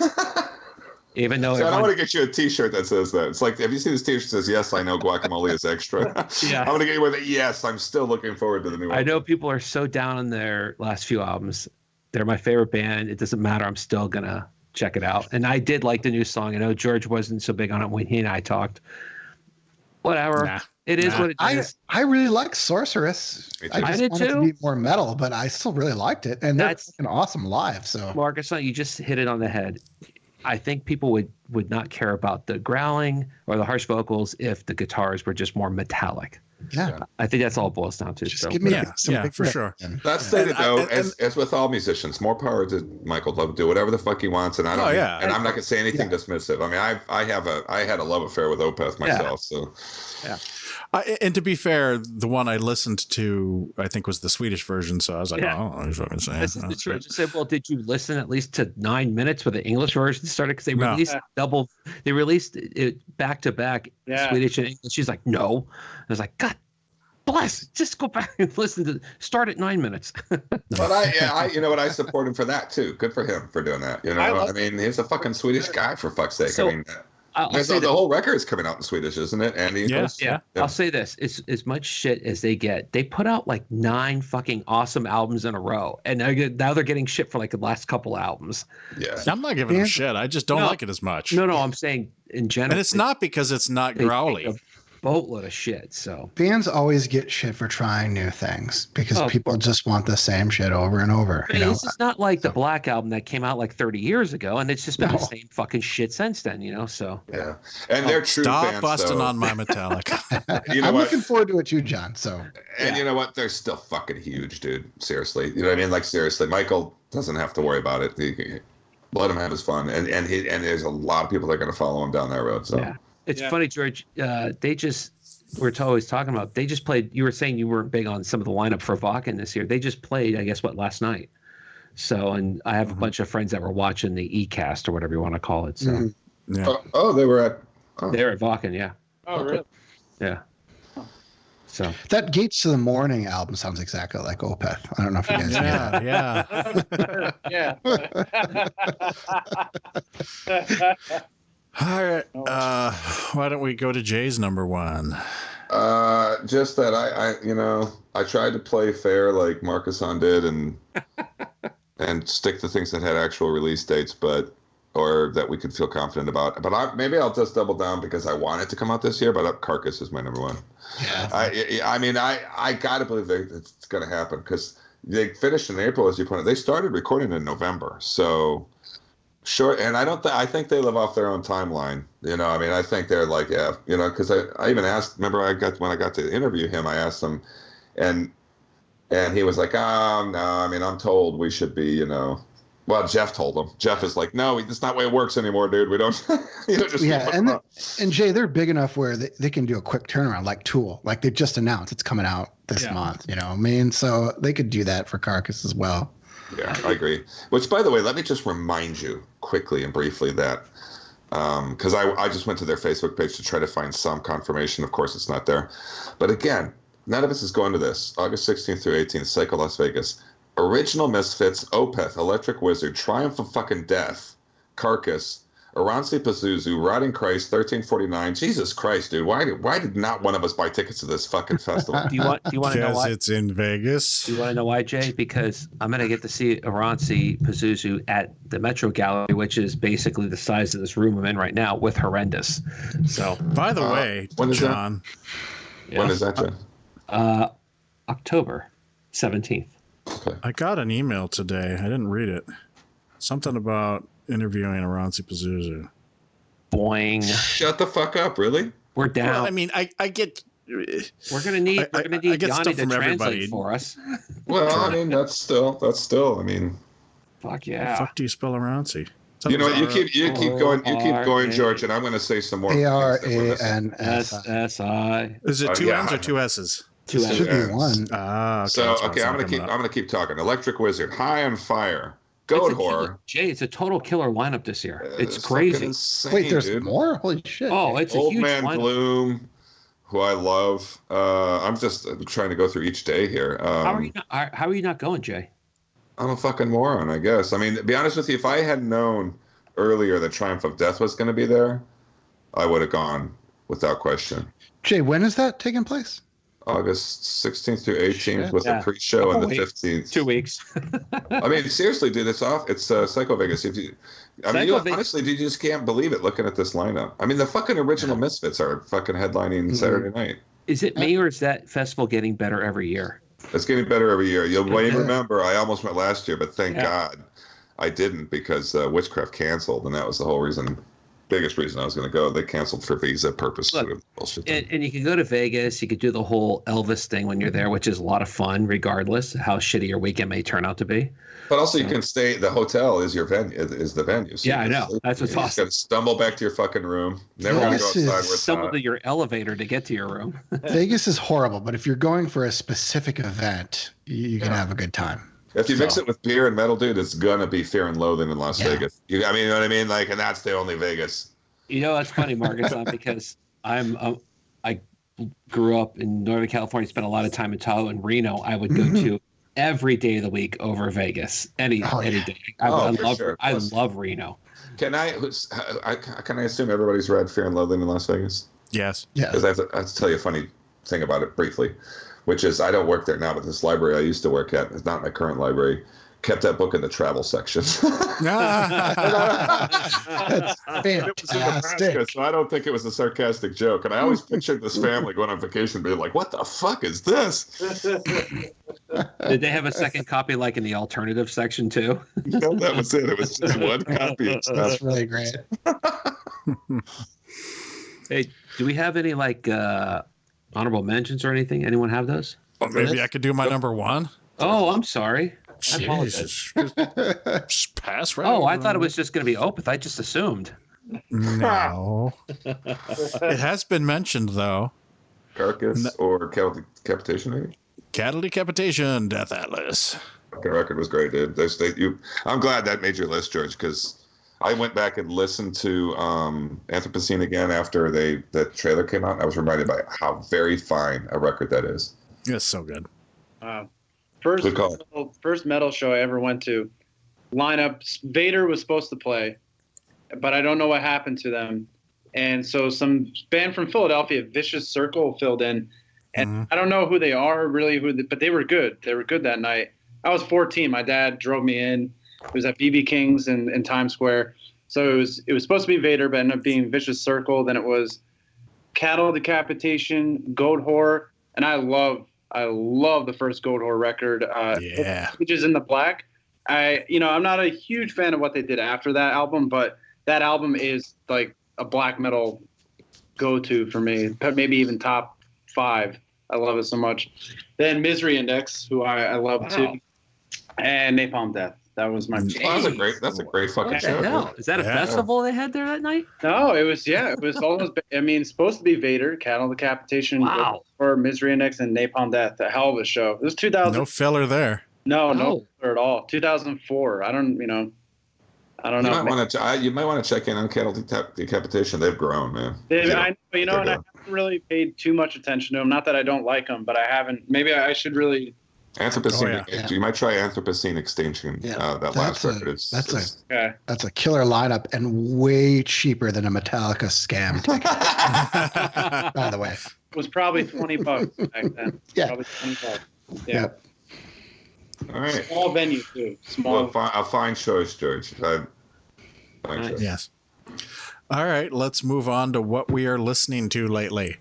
Even though I want to get you a T-shirt that says that. It's like, have you seen this T-shirt that says, "Yes, I know guacamole is extra." Yeah. I'm going to get you with it. Yes, I'm still looking forward to the new. I know people are so down on their last few albums. They're my favorite band. It doesn't matter. I'm still gonna check it out. And I did like the new song. I know George wasn't so big on it when he and I talked. Whatever. It is what it is. I really like Sorceress. I did wanted too. to be more metal, but I still really liked it. And that's an awesome live. So Markisan, you just hit it on the head. I think people would not care about the growling or the harsh vocals if the guitars were just more metallic. Yeah. I think that's all it boils down to. Just give me some for sure. That's stated though, as with all musicians, more power to Michael. Love do whatever the fuck he wants, and I don't. And I'm not gonna say anything dismissive. I mean, I had a love affair with Opeth myself, so. Yeah. And to be fair, the one I listened to, I think, was the Swedish version. So I was like, oh, I was fucking saying. This is the truth. Just say, well, did you listen at least to 9 minutes where the English version started? Because they released they released it back to back, Swedish and English. She's like, no. I was like, God bless. Just go back and listen to. Start at 9 minutes. But I you know what? I support him for that too. Good for him for doing that. You know, I mean, he's a fucking Swedish guy, for fuck's sake. So, I'll say the whole record's coming out in Swedish, isn't it? And English? Yeah. I'll say this: it's as much shit as they get. They put out like 9 fucking awesome albums in a row, and now they're getting shit for like the last couple albums. Yeah, I'm not giving them shit. I just don't like it as much. No, I'm saying in general. And it's not because it's not growly. Boatload of shit. So bands always get shit for trying new things because people just want the same shit over and over. This is not like the Black Album that came out like 30 years ago, and it's just been the same fucking shit since then. So yeah, and they're true stop fans. Busting though. on my Metallica. I'm looking forward to it too, John. So you know what? They're still fucking huge, dude. Seriously, you know what I mean? Like seriously, Michael doesn't have to worry about it. Let him have his fun, and there's a lot of people that are going to follow him down that road. So it's funny, George. We're always talking about. They just played. You were saying you weren't big on some of the lineup for Wacken this year. They just played, I guess, last night. So, and I have a bunch of friends that were watching the E-cast or whatever you want to call it. So, Yeah. they were at. They're at Wacken, yeah. Oh, really? Yeah. So that Gates to the Morning album sounds exactly like Opeth. I don't know if you guys knew that. Yeah. All right. Why don't we go to Jay's number 1? Just that I tried to play fair like Markisan did and stick to things that had actual release dates, or that we could feel confident about. But maybe I'll just double down because I want it to come out this year. But Carcass is my number 1. Yeah. I gotta believe it's gonna happen because they finished in April, as you pointed. They started recording in November, so. Sure, and I think they live off their own timeline. I think they're like, because I even asked. Remember, when I got to interview him, I asked him, and he was like, no, I'm told we should be, Well, Jeff told him. Jeff is like, no, that's not the way it works anymore, dude. We don't. Just and Jay, they're big enough where they can do a quick turnaround, like Tool. Like they just announced it's coming out this month. So they could do that for Carcass as well. Yeah, I agree. Which, by the way, let me just remind you quickly and briefly that because I just went to their Facebook page to try to find some confirmation. Of course, it's not there. But again, none of us is going to this. August 16th through 18th, Psycho Las Vegas. Original Misfits, Opeth, Electric Wizard, Triumph of Fucking Death, Carcass, Aranci Pazuzu, Rotting Christ, 1349. Jesus Christ, dude. Why did not one of us buy tickets to this fucking festival? Do you want to know why? Because it's in Vegas. Do you want to know why, Jay? Because I'm going to get to see Aranci Pazuzu at the Metro Gallery, which is basically the size of this room I'm in right now with Horrendous. So, by the way, when is John. That? When is that, John? October 17th. Okay. I got an email today. I didn't read it. Something about interviewing Aranci Pazuzu. Boing. Shut the fuck up, really? We're down. Well, I mean, I get. We're gonna need I get Yanni stuff to from translate everybody. for us. Well, I mean, that's still. I mean, fuck How the fuck do you spell Aranci? You know what? You keep going, George, and I'm going to say some more. ARANSSI. Is it 2 N's or 2 S's? 2 N's. Should be 1. Ah, okay. So okay, I'm gonna keep talking. Electric Wizard, High on Fire, Goat Horror. Jay, it's a total killer lineup this year. It's crazy. Insane, Wait, there's dude. more? Holy shit. Oh, it's a Old huge Man lineup. Gloom, who I love. I'm just trying to go through each day here. How are you not going, Jay? I'm a fucking moron, I guess. I mean, to be honest with you, if I had known earlier that Triumph of Death was going to be there, I would have gone without question. Jay, when is that taking place? August 16th through 18th with a pre-show on the 15th. 2 weeks. I mean, seriously, dude, it's off. It's Psycho Vegas. Honestly, dude, you just can't believe it looking at this lineup. I mean, the fucking original Misfits are fucking headlining Saturday night. Is it me or is that festival getting better every year? It's getting better every year. You'll remember I almost went last year, but thank God I didn't because Witchcraft canceled, and that was the whole reason. Biggest reason I was going to go. They canceled for visa purposes. Look, and you could go to Vegas. You could do the whole Elvis thing when you're there, which is a lot of fun, regardless how shitty your weekend may turn out to be. But also, you can stay. The hotel is your venue. Is the venue? So I know. That's what's awesome. You got to stumble back to your fucking room. Never going to go outside where it's stumble hot. to your elevator to get to your room. Vegas is horrible, but if you're going for a specific event, you can have a good time. If you mix it with beer and metal, dude, it's gonna be Fear and Loathing in Las Vegas. You know what I mean? Like, and that's the only Vegas. You know, that's funny, Markisan, because I grew up in Northern California, spent a lot of time in Tahoe and Reno. I would go to every day of the week over Vegas. Any day. I love Reno. Can I assume everybody's read Fear and Loathing in Las Vegas? Yes. Yeah. Because I have to tell you a funny thing about it briefly, which is I don't work there now, but this library I used to work at, it's not my current library, kept that book in the travel section. That's fantastic. So I don't think it was a sarcastic joke. And I always pictured this family going on vacation being like, what the fuck is this? Did they have a second copy like in the alternative section too? No, that was it. It was just one copy. That's really great. Hey, do we have any like honorable mentions or anything? Anyone have those? Well, maybe I could do my number one. Oh, I'm sorry. I Jesus. Just pass right. Oh, over I thought it them. was just going to be Opeth. I just assumed. No. It has been mentioned though. Carcass or Capitation, maybe? Cattle Decapitation, Death Atlas. The record was great, dude. I'm glad that made your list, George, because I went back and listened to Anthropocene again after the trailer came out. And I was reminded by how very fine a record that is. It's so good. First metal show I ever went to, lineup, Vader was supposed to play, but I don't know what happened to them. And so some band from Philadelphia, Vicious Circle, filled in. And I don't know who they are, really, but they were good. They were good that night. I was 14. My dad drove me in. It was at BB King's in Times Square. So it was supposed to be Vader, but ended up being Vicious Circle. Then it was Cattle Decapitation, Goat Whore, and I love the first Goat Whore record. Which is in the Black. I'm not a huge fan of what they did after that album, but that album is like a black metal go-to for me. Maybe even top 5. I love it so much. Then Misery Index, who I love too, and Napalm Death. That was my. Oh, that's a great fucking show. Hell? Is that a festival they had there that night? No, it was almost. it's supposed to be Vader, Cattle Decapitation, or Misery Index, and Napalm Death. A hell of a show. It was 2000. No filler there. No filler at all. 2004. I don't know. You might want to check in on Cattle Decapitation. They've grown, man. And I haven't really paid too much attention to them. Not that I don't like them, but I haven't. Maybe I should really. Anthropocene. You might try Anthropocene Extinction. That last record. That's a killer lineup and way cheaper than a Metallica scam ticket. By the way, it was probably $20 back then. Yeah, probably $20. Yeah. All right. Small venue too. Small. Well, a fine choice, George. Yes. All right, let's move on to what we are listening to lately.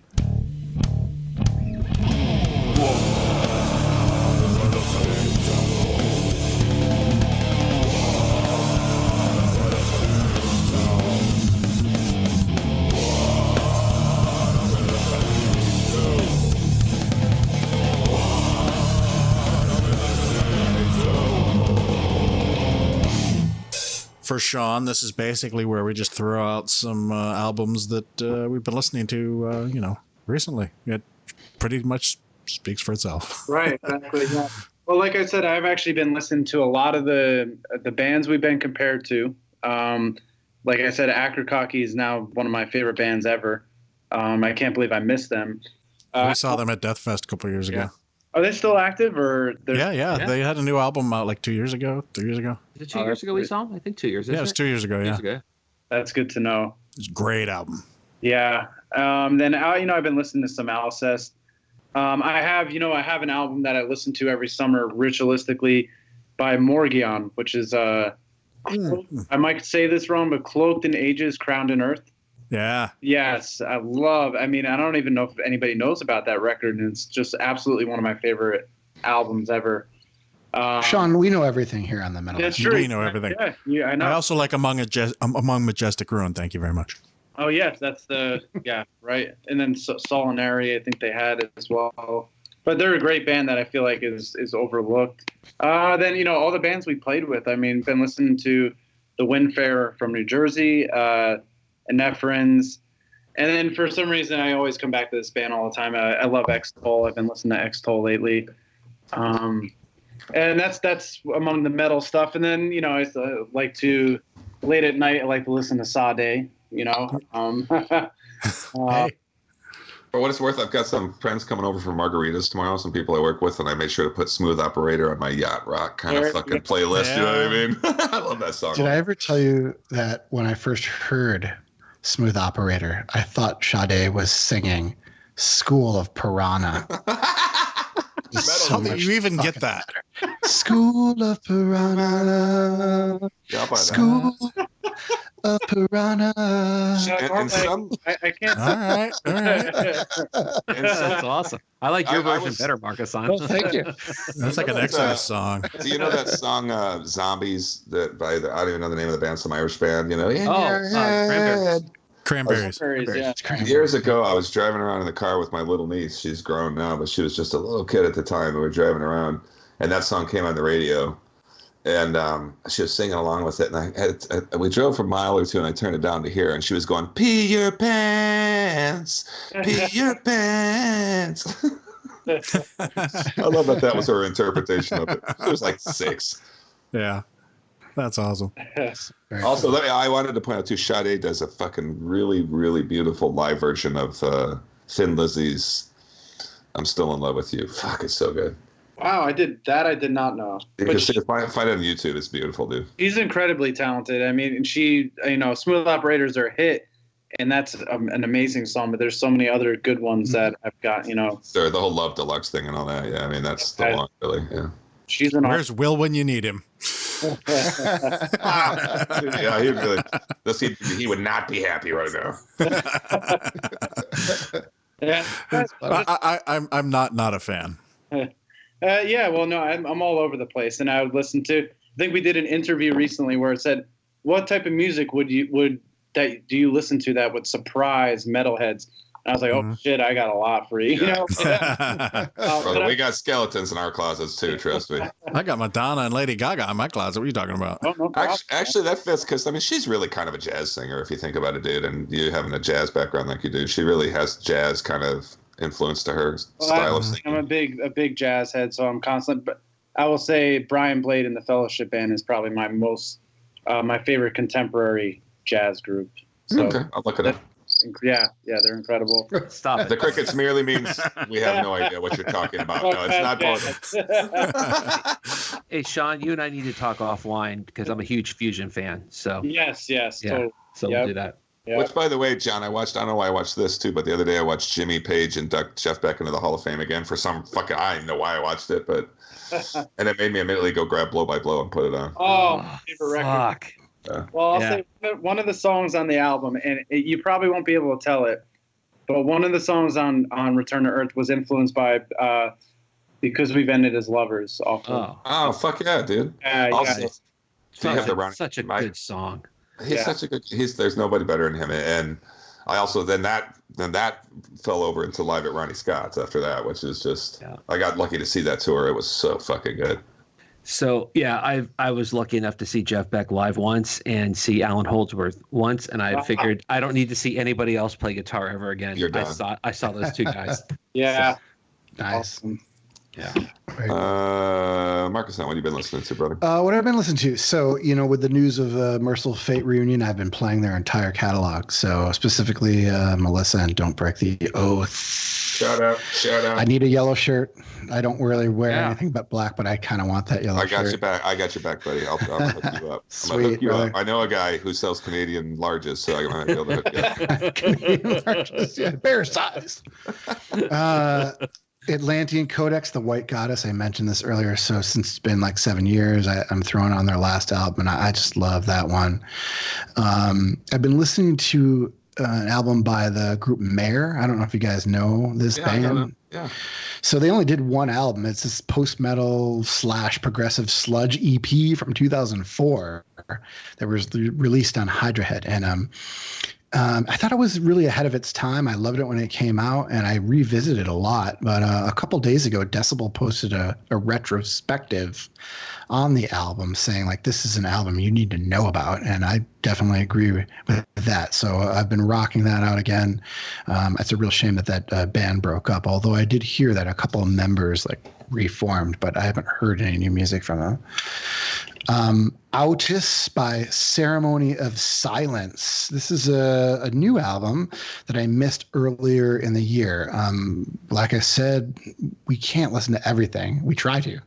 For Sean, this is basically where we just throw out some albums that we've been listening to, recently. It pretty much speaks for itself. Right, exactly. Yeah. Well, like I said, I've actually been listening to a lot of the bands we've been compared to. Like I said, Akrokaki is now one of my favorite bands ever. I can't believe I missed them. We saw them at Death Fest a couple of years ago. Are they still active? Or yeah. They had a new album out like 2 years ago, 3 years ago. Is it 2 years ago we saw them? I think 2 years. Yeah, it was 2 years ago. Yeah, that's good to know. It's a great album. Yeah. Then I've been listening to some Alcest. I have an album that I listen to every summer ritualistically by Morgion, which is I might say this wrong, but Cloaked in Ages, Crowned in Earth. Yeah. Yes, I don't even know if anybody knows about that record, and it's just absolutely one of my favorite albums ever. Sean, we know everything here on the Metal. That's true. We know everything. Yeah, I know. I also like Among Majestic Ruin. Thank you very much. Oh yes, that's right. And then Solinari, I think they had it as well. But they're a great band that I feel like is overlooked. Then all the bands we played with. Been listening to the Windfarer from New Jersey. Nephrons, and then for some reason I always come back to this band all the time. I love X-Toll. I've been listening to X-Toll lately, and that's among the metal stuff. And then I like to late at night. I like to listen to Sade. Hey. For what it's worth, I've got some friends coming over for margaritas tomorrow, some people I work with, and I made sure to put Smooth Operator on my yacht rock kind of fucking playlist. You know what I mean? I love that song. Did I ever tell you that when I first heard Smooth Operator, I thought Sade was singing School of Piranha. How did you even get that? School of Piranha. School of Piranha. I can't. All right. That's awesome. I like your version better, Markisan. Well, thank you. That's like an Exodus song. Do you know that song Zombies that by the I don't even know the name of the band, some Irish band, you know? Cranberries. Cranberries. Years ago, I was driving around in the car with my little niece. She's grown now, but she was just a little kid at the time. We were driving around, and that song came on the radio, and she was singing along with it. And we drove for a mile or two, and I turned it down to hear, and she was going, "Pee your pants, pee your pants." I love that was her interpretation of it. She was like 6. Yeah. That's awesome. Also, I wanted to point out too, Sade does a fucking really, really beautiful live version of Thin Lizzy's "I'm Still in Love with You." Fuck, it's so good. Wow, I did not know. You can find it on YouTube. It's beautiful, dude. She's incredibly talented. I mean, she, Smooth Operators are a hit, and that's an amazing song. But there's so many other good ones that I've got. Sure, the whole Love Deluxe thing and all that. Yeah, I mean that's the one, really. Yeah. She's an Where's Will when you need him? Yeah, he would not be happy right now. Yeah, I'm not a fan. yeah. Well, no, I'm all over the place, and I would listen to. I think we did an interview recently where it said, "What type of music do you listen to that would surprise metalheads?" I was like, "Oh shit, I got a lot for you." Brother, we got skeletons in our closets too. Trust me. I got Madonna and Lady Gaga in my closet. What are you talking about? Oh, no problem. Actually, that fits because she's really kind of a jazz singer if you think about it, dude. And you having a jazz background like you do, she really has jazz kind of influence to her style of singing. I'm a big jazz head, so I'm constant. But I will say Brian Blade and the Fellowship Band is probably my favorite contemporary jazz group. So, okay, I'll look it up. Yeah, they're incredible. Stop it. The crickets merely means we have no idea what you're talking about. No, it's not both. Hey, Sean, you and I need to talk offline because I'm a huge Fusion fan. So Yes. yeah, Totally. so we'll do that. Yep. Which, by the way, John, I don't know why I watched this too, but the other day I watched Jimmy Page induct Jeff Beck into the Hall of Fame again for some fucking, I don't even know why I watched it, but, and it made me immediately go grab Blow by Blow and put it on. Oh, favorite record. Fuck. Well, I'll say one of the songs on the album, and you probably won't be able to tell it, but one of the songs on Return to Earth was influenced by Because We've Ended as Lovers. Oh, fuck yeah, dude. Also, Such a good song. He's such a good. There's nobody better than him, and I also then that fell over into Live at Ronnie Scott's after that, which is just I got lucky to see that tour. It was so fucking good. So yeah, I was lucky enough to see Jeff Beck live once and see Alan Holdsworth once, and I figured I don't need to see anybody else play guitar ever again. You're done. I saw those two guys. Yeah. So, Nice. Awesome. yeah. Marcus, what have you been listening to, brother? What I've been listening to. So, with the news of Merciful Fate reunion, I've been playing their entire catalog. So specifically, Melissa and Don't Break the Oath. Shout out. I need a yellow shirt. I don't really wear anything but black, but I kind of want that yellow shirt. I got your back, buddy. I'll hook you up. Sweet, hook you brother. up. I know a guy who sells Canadian larges, so I might be able to hook you up. Canadian larges, yeah, bear size. Atlantean Codex, The White Goddess. I mentioned this earlier. So since it's been like 7 years, I'm throwing on their last album, and I just love that one. I've been listening to an album by the group Mare. I don't know if you guys know this band. I know. Yeah. So they only did one album. It's this post-metal / progressive sludge EP from 2004 that was released on Hydra Head. And I thought it was really ahead of its time. I loved it when it came out, and I revisited it a lot. But a couple days ago, Decibel posted a retrospective on the album saying, like, this is an album you need to know about. And I definitely agree with that. So I've been rocking that out again. It's a real shame that band broke up, although I did hear that a couple of members, like, reformed, but I haven't heard any new music from them. Autis by Ceremony of Silence. This is a new album that I missed earlier in the year. Like I said, we can't listen to everything. We try to.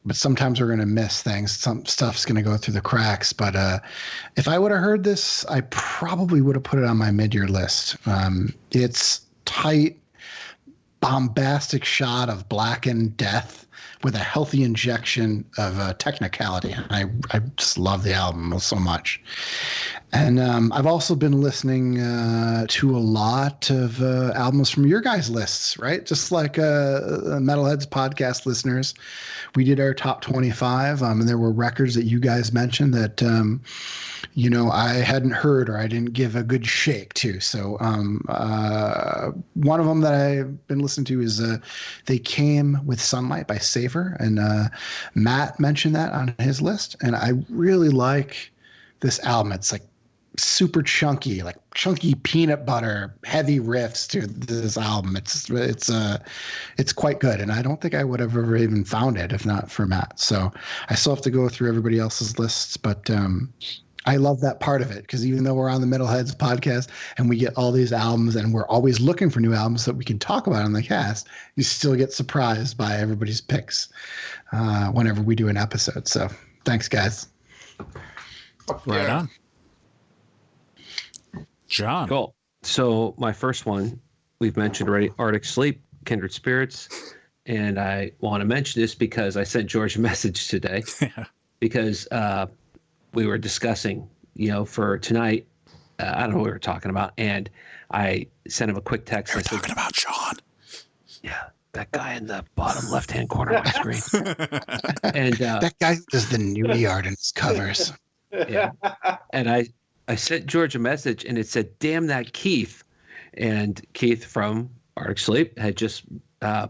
But sometimes we're going to miss things. Some stuff's going to go through the cracks. But if I would have heard this, I probably would have put it on my mid-year list. It's tight, bombastic shot of blackened death with a healthy injection of technicality. And I just love the album so much. And I've also been listening to a lot of albums from your guys' lists, right? Just like Metalheads Podcast listeners. We did our top 25, and there were records that you guys mentioned that, I hadn't heard or I didn't give a good shake to. So one of them that I've been listening to is They Came With Sunlight by Savor. And Matt mentioned that on his list. And I really like this album. It's like super chunky, like chunky peanut butter, heavy riffs to this album. It's quite good, and I don't think I would have ever even found it if not for Matt. So I still have to go through everybody else's lists, but I love that part of it, because even though we're on the Metalheads podcast and we get all these albums and we're always looking for new albums that we can talk about on the cast, you still get surprised by everybody's picks whenever we do an episode. So thanks, guys. Right on. John. Cool. So my first one, we've mentioned already, Arctic Sleep, Kindred Spirits. And I want to mention this because I sent George a message today because we were discussing, for tonight, I don't know what we were talking about. And I sent him a quick text. We're talking about Sean. Yeah. That guy in the bottom left-hand corner of the screen. And that guy does the nudie art in his covers. Yeah. And I sent George a message and it said, damn that Keith. And Keith from Arctic Sleep had just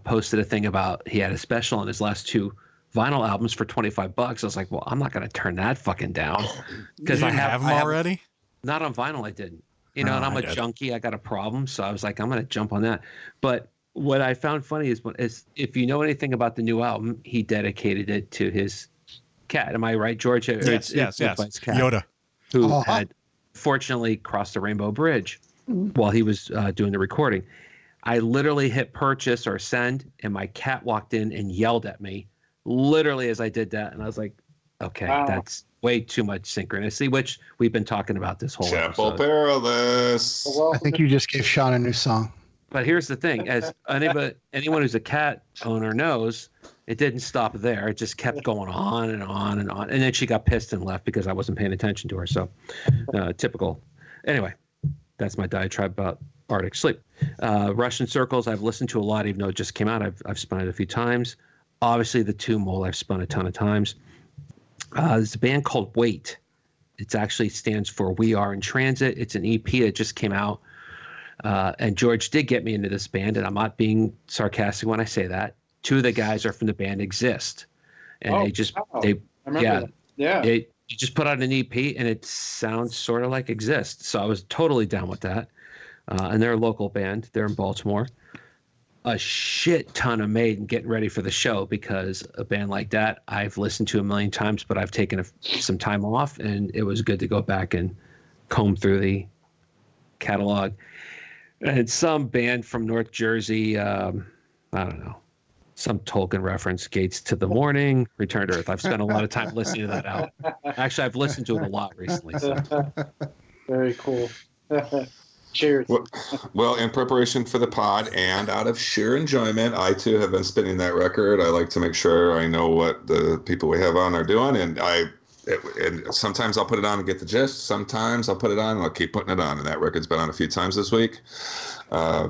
posted a thing about he had a special on his last 2 vinyl albums for $25. I was like, well, I'm not going to turn that fucking down. Because I have them already? Not on vinyl, I didn't. And I'm a junkie. I got a problem. So I was like, I'm going to jump on that. But what I found funny is if you know anything about the new album, he dedicated it to his cat. Am I right, George? Yes. Yoda. Who had fortunately crossed the Rainbow Bridge while he was doing the recording. I literally hit purchase or send, and my cat walked in and yelled at me literally as I did that. And I was like, okay, that's way too much synchronicity, which we've been talking about this whole Chapel episode. Perilous. I think you just gave Sean a new song. But here's the thing, as anyone who's a cat owner knows, it didn't stop there. It just kept going on and on and on. And then she got pissed and left because I wasn't paying attention to her. So typical. Anyway, that's my diatribe about Arctic Sleep. Russian Circles, I've listened to a lot, even though it just came out. I've spun it a few times. Obviously, the Two Mole I've spun a ton of times. There's a band called Wait. It actually stands for We Are in Transit. It's an EP that just came out. And George did get me into this band, and I'm not being sarcastic when I say that. 2 of the guys are from the band Exist, and they just just put out an EP, and it sounds sort of like Exist. So I was totally down with that. And they're a local band. They're in Baltimore. A shit ton of Maiden getting ready for the show, because a band like that I've listened to a million times, but I've taken some time off, and it was good to go back and comb through the catalog. And some band from North Jersey, I don't know, some Tolkien reference, Gates to the Morning, Return to Earth. I've spent a lot of time listening to that album. Actually, I've listened to it a lot recently. So. Very cool. Cheers. Well, in preparation for the pod and out of sheer enjoyment, I too have been spinning that record. I like to make sure I know what the people we have on are doing, and sometimes I'll put it on and get the gist. Sometimes I'll put it on and I'll keep putting it on. And that record's been on a few times this week.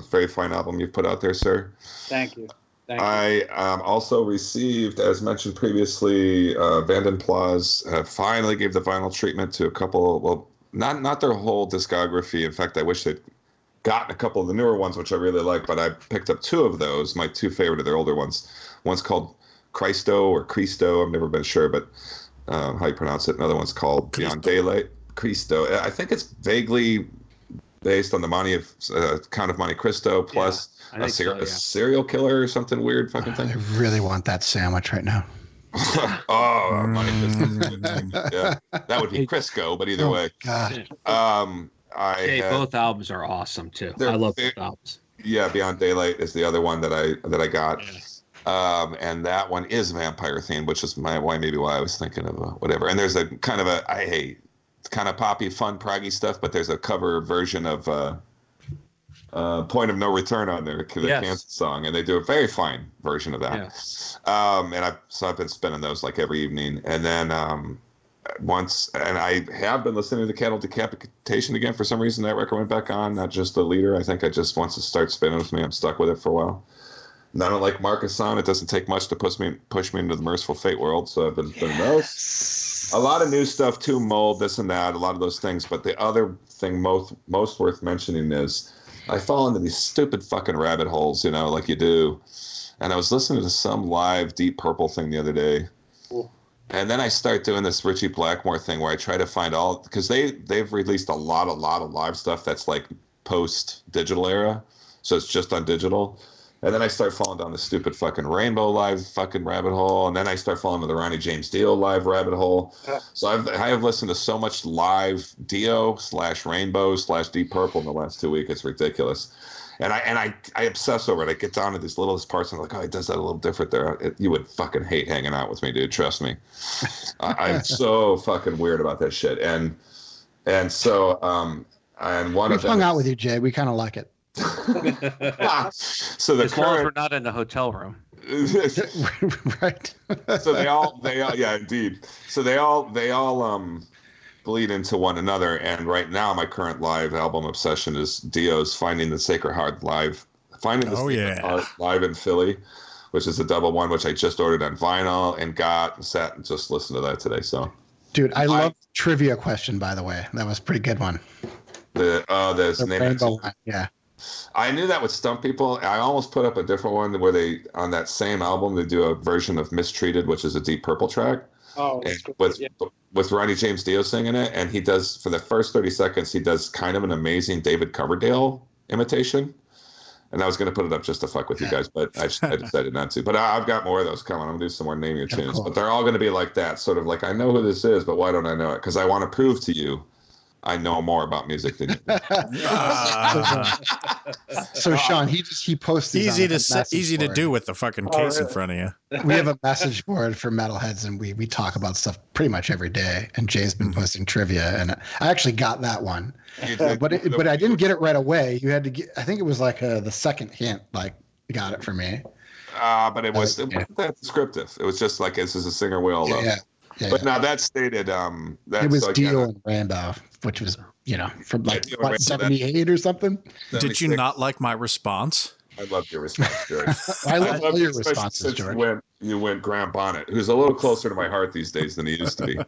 Very fine album you've put out there, sir. Thank you. I also received, as mentioned previously, Vanden Plas finally gave the vinyl treatment to a couple. Well, not their whole discography. In fact, I wish they'd gotten a couple of the newer ones, which I really like. But I picked up 2 of those. My 2 favorite of their older ones. One's called Cristo or Cristo. I've never been sure, but how you pronounce it. Another one's called Beyond Daylight. Cristo. I think it's vaguely based on the Count of Monte Cristo plus a serial killer or something weird fucking thing. I really want that sandwich right now. Oh, money. Yeah, that would be Crisco, but either way. God. Both albums are awesome too. I love both albums. Yeah, Beyond Daylight is the other one that I got. And that one is vampire themed, which is why I was thinking of whatever. And there's a kind of it's kind of poppy, fun, proggy stuff, but there's a cover version of Point of No Return on there, the Kansas song, and they do a very fine version of that. And I've been spinning those like every evening, and then and I have been listening to Cattle Decapitation again for some reason. That record went back on, not just the leader. I think once it starts spinning with me, I'm stuck with it for a while. And I don't like Markisan. It doesn't take much to push me into the Merciful Fate world, so I've been spinning those. A lot of new stuff too, Mold, this and that, a lot of those things. But the other thing most worth mentioning is I fall into these stupid fucking rabbit holes, like you do. And I was listening to some live Deep Purple thing the other day. Cool. And then I start doing this Richie Blackmore thing where I try to find because they've released a lot of live stuff that's like post-digital era. So it's just on digital. And then I start falling down the stupid fucking Rainbow live fucking rabbit hole. And then I start falling into the Ronnie James Dio live rabbit hole. So I have listened to so much live Dio / Rainbow / Deep Purple in the last 2 weeks. It's ridiculous. And I obsess over it. I get down to these littlest parts and I'm like, oh, he does that a little different there. You would fucking hate hanging out with me, dude. Trust me. I'm so fucking weird about that shit. And so and one We've of them hung out with you, Jay. We kind of like it. So the as long as we're not in the hotel room. Right. So they all yeah, indeed. So they all bleed into one another. And right now my current live album obsession is Dio's Finding the Sacred Heart live. Heart live in Philly, which is a double one, which I just ordered on vinyl and got and sat and just listened to that today. So dude, I love the trivia question, by the way. That was a pretty good one. The Rainbow one. Yeah. I knew that would stump people. I almost put up a different one where they, on that same album, they do a version of Mistreated, which is a Deep Purple track. Oh, with Ronnie James Dio singing it. And he does, for the first 30 seconds, he does kind of an amazing David Coverdale imitation. And I was going to put it up just to fuck with you guys, but I decided not to. But I've got more of those coming. I'm going to do some more naming tunes. Cool. But they're all going to be like that, sort of like, I know who this is, but why don't I know it? Because I want to prove to you I know more about music than you. So Sean, he posts these easy to do with the fucking case in front of you. We have a message board for Metalheads, and we talk about stuff pretty much every day. And Jay's been posting trivia, and I actually got that one, but I didn't get it right away. You had to get. I think it was like the second hint, like you got it for me. But it wasn't that descriptive. It was just like this is a singer we all love. Yeah, but now that stated, it was Dio and Rainbow, which was from like 78 or something. 76. Did you not like my response? I loved your response, George. I love all your responses, George. You went Graham Bonnet, who's a little closer to my heart these days than he used to be.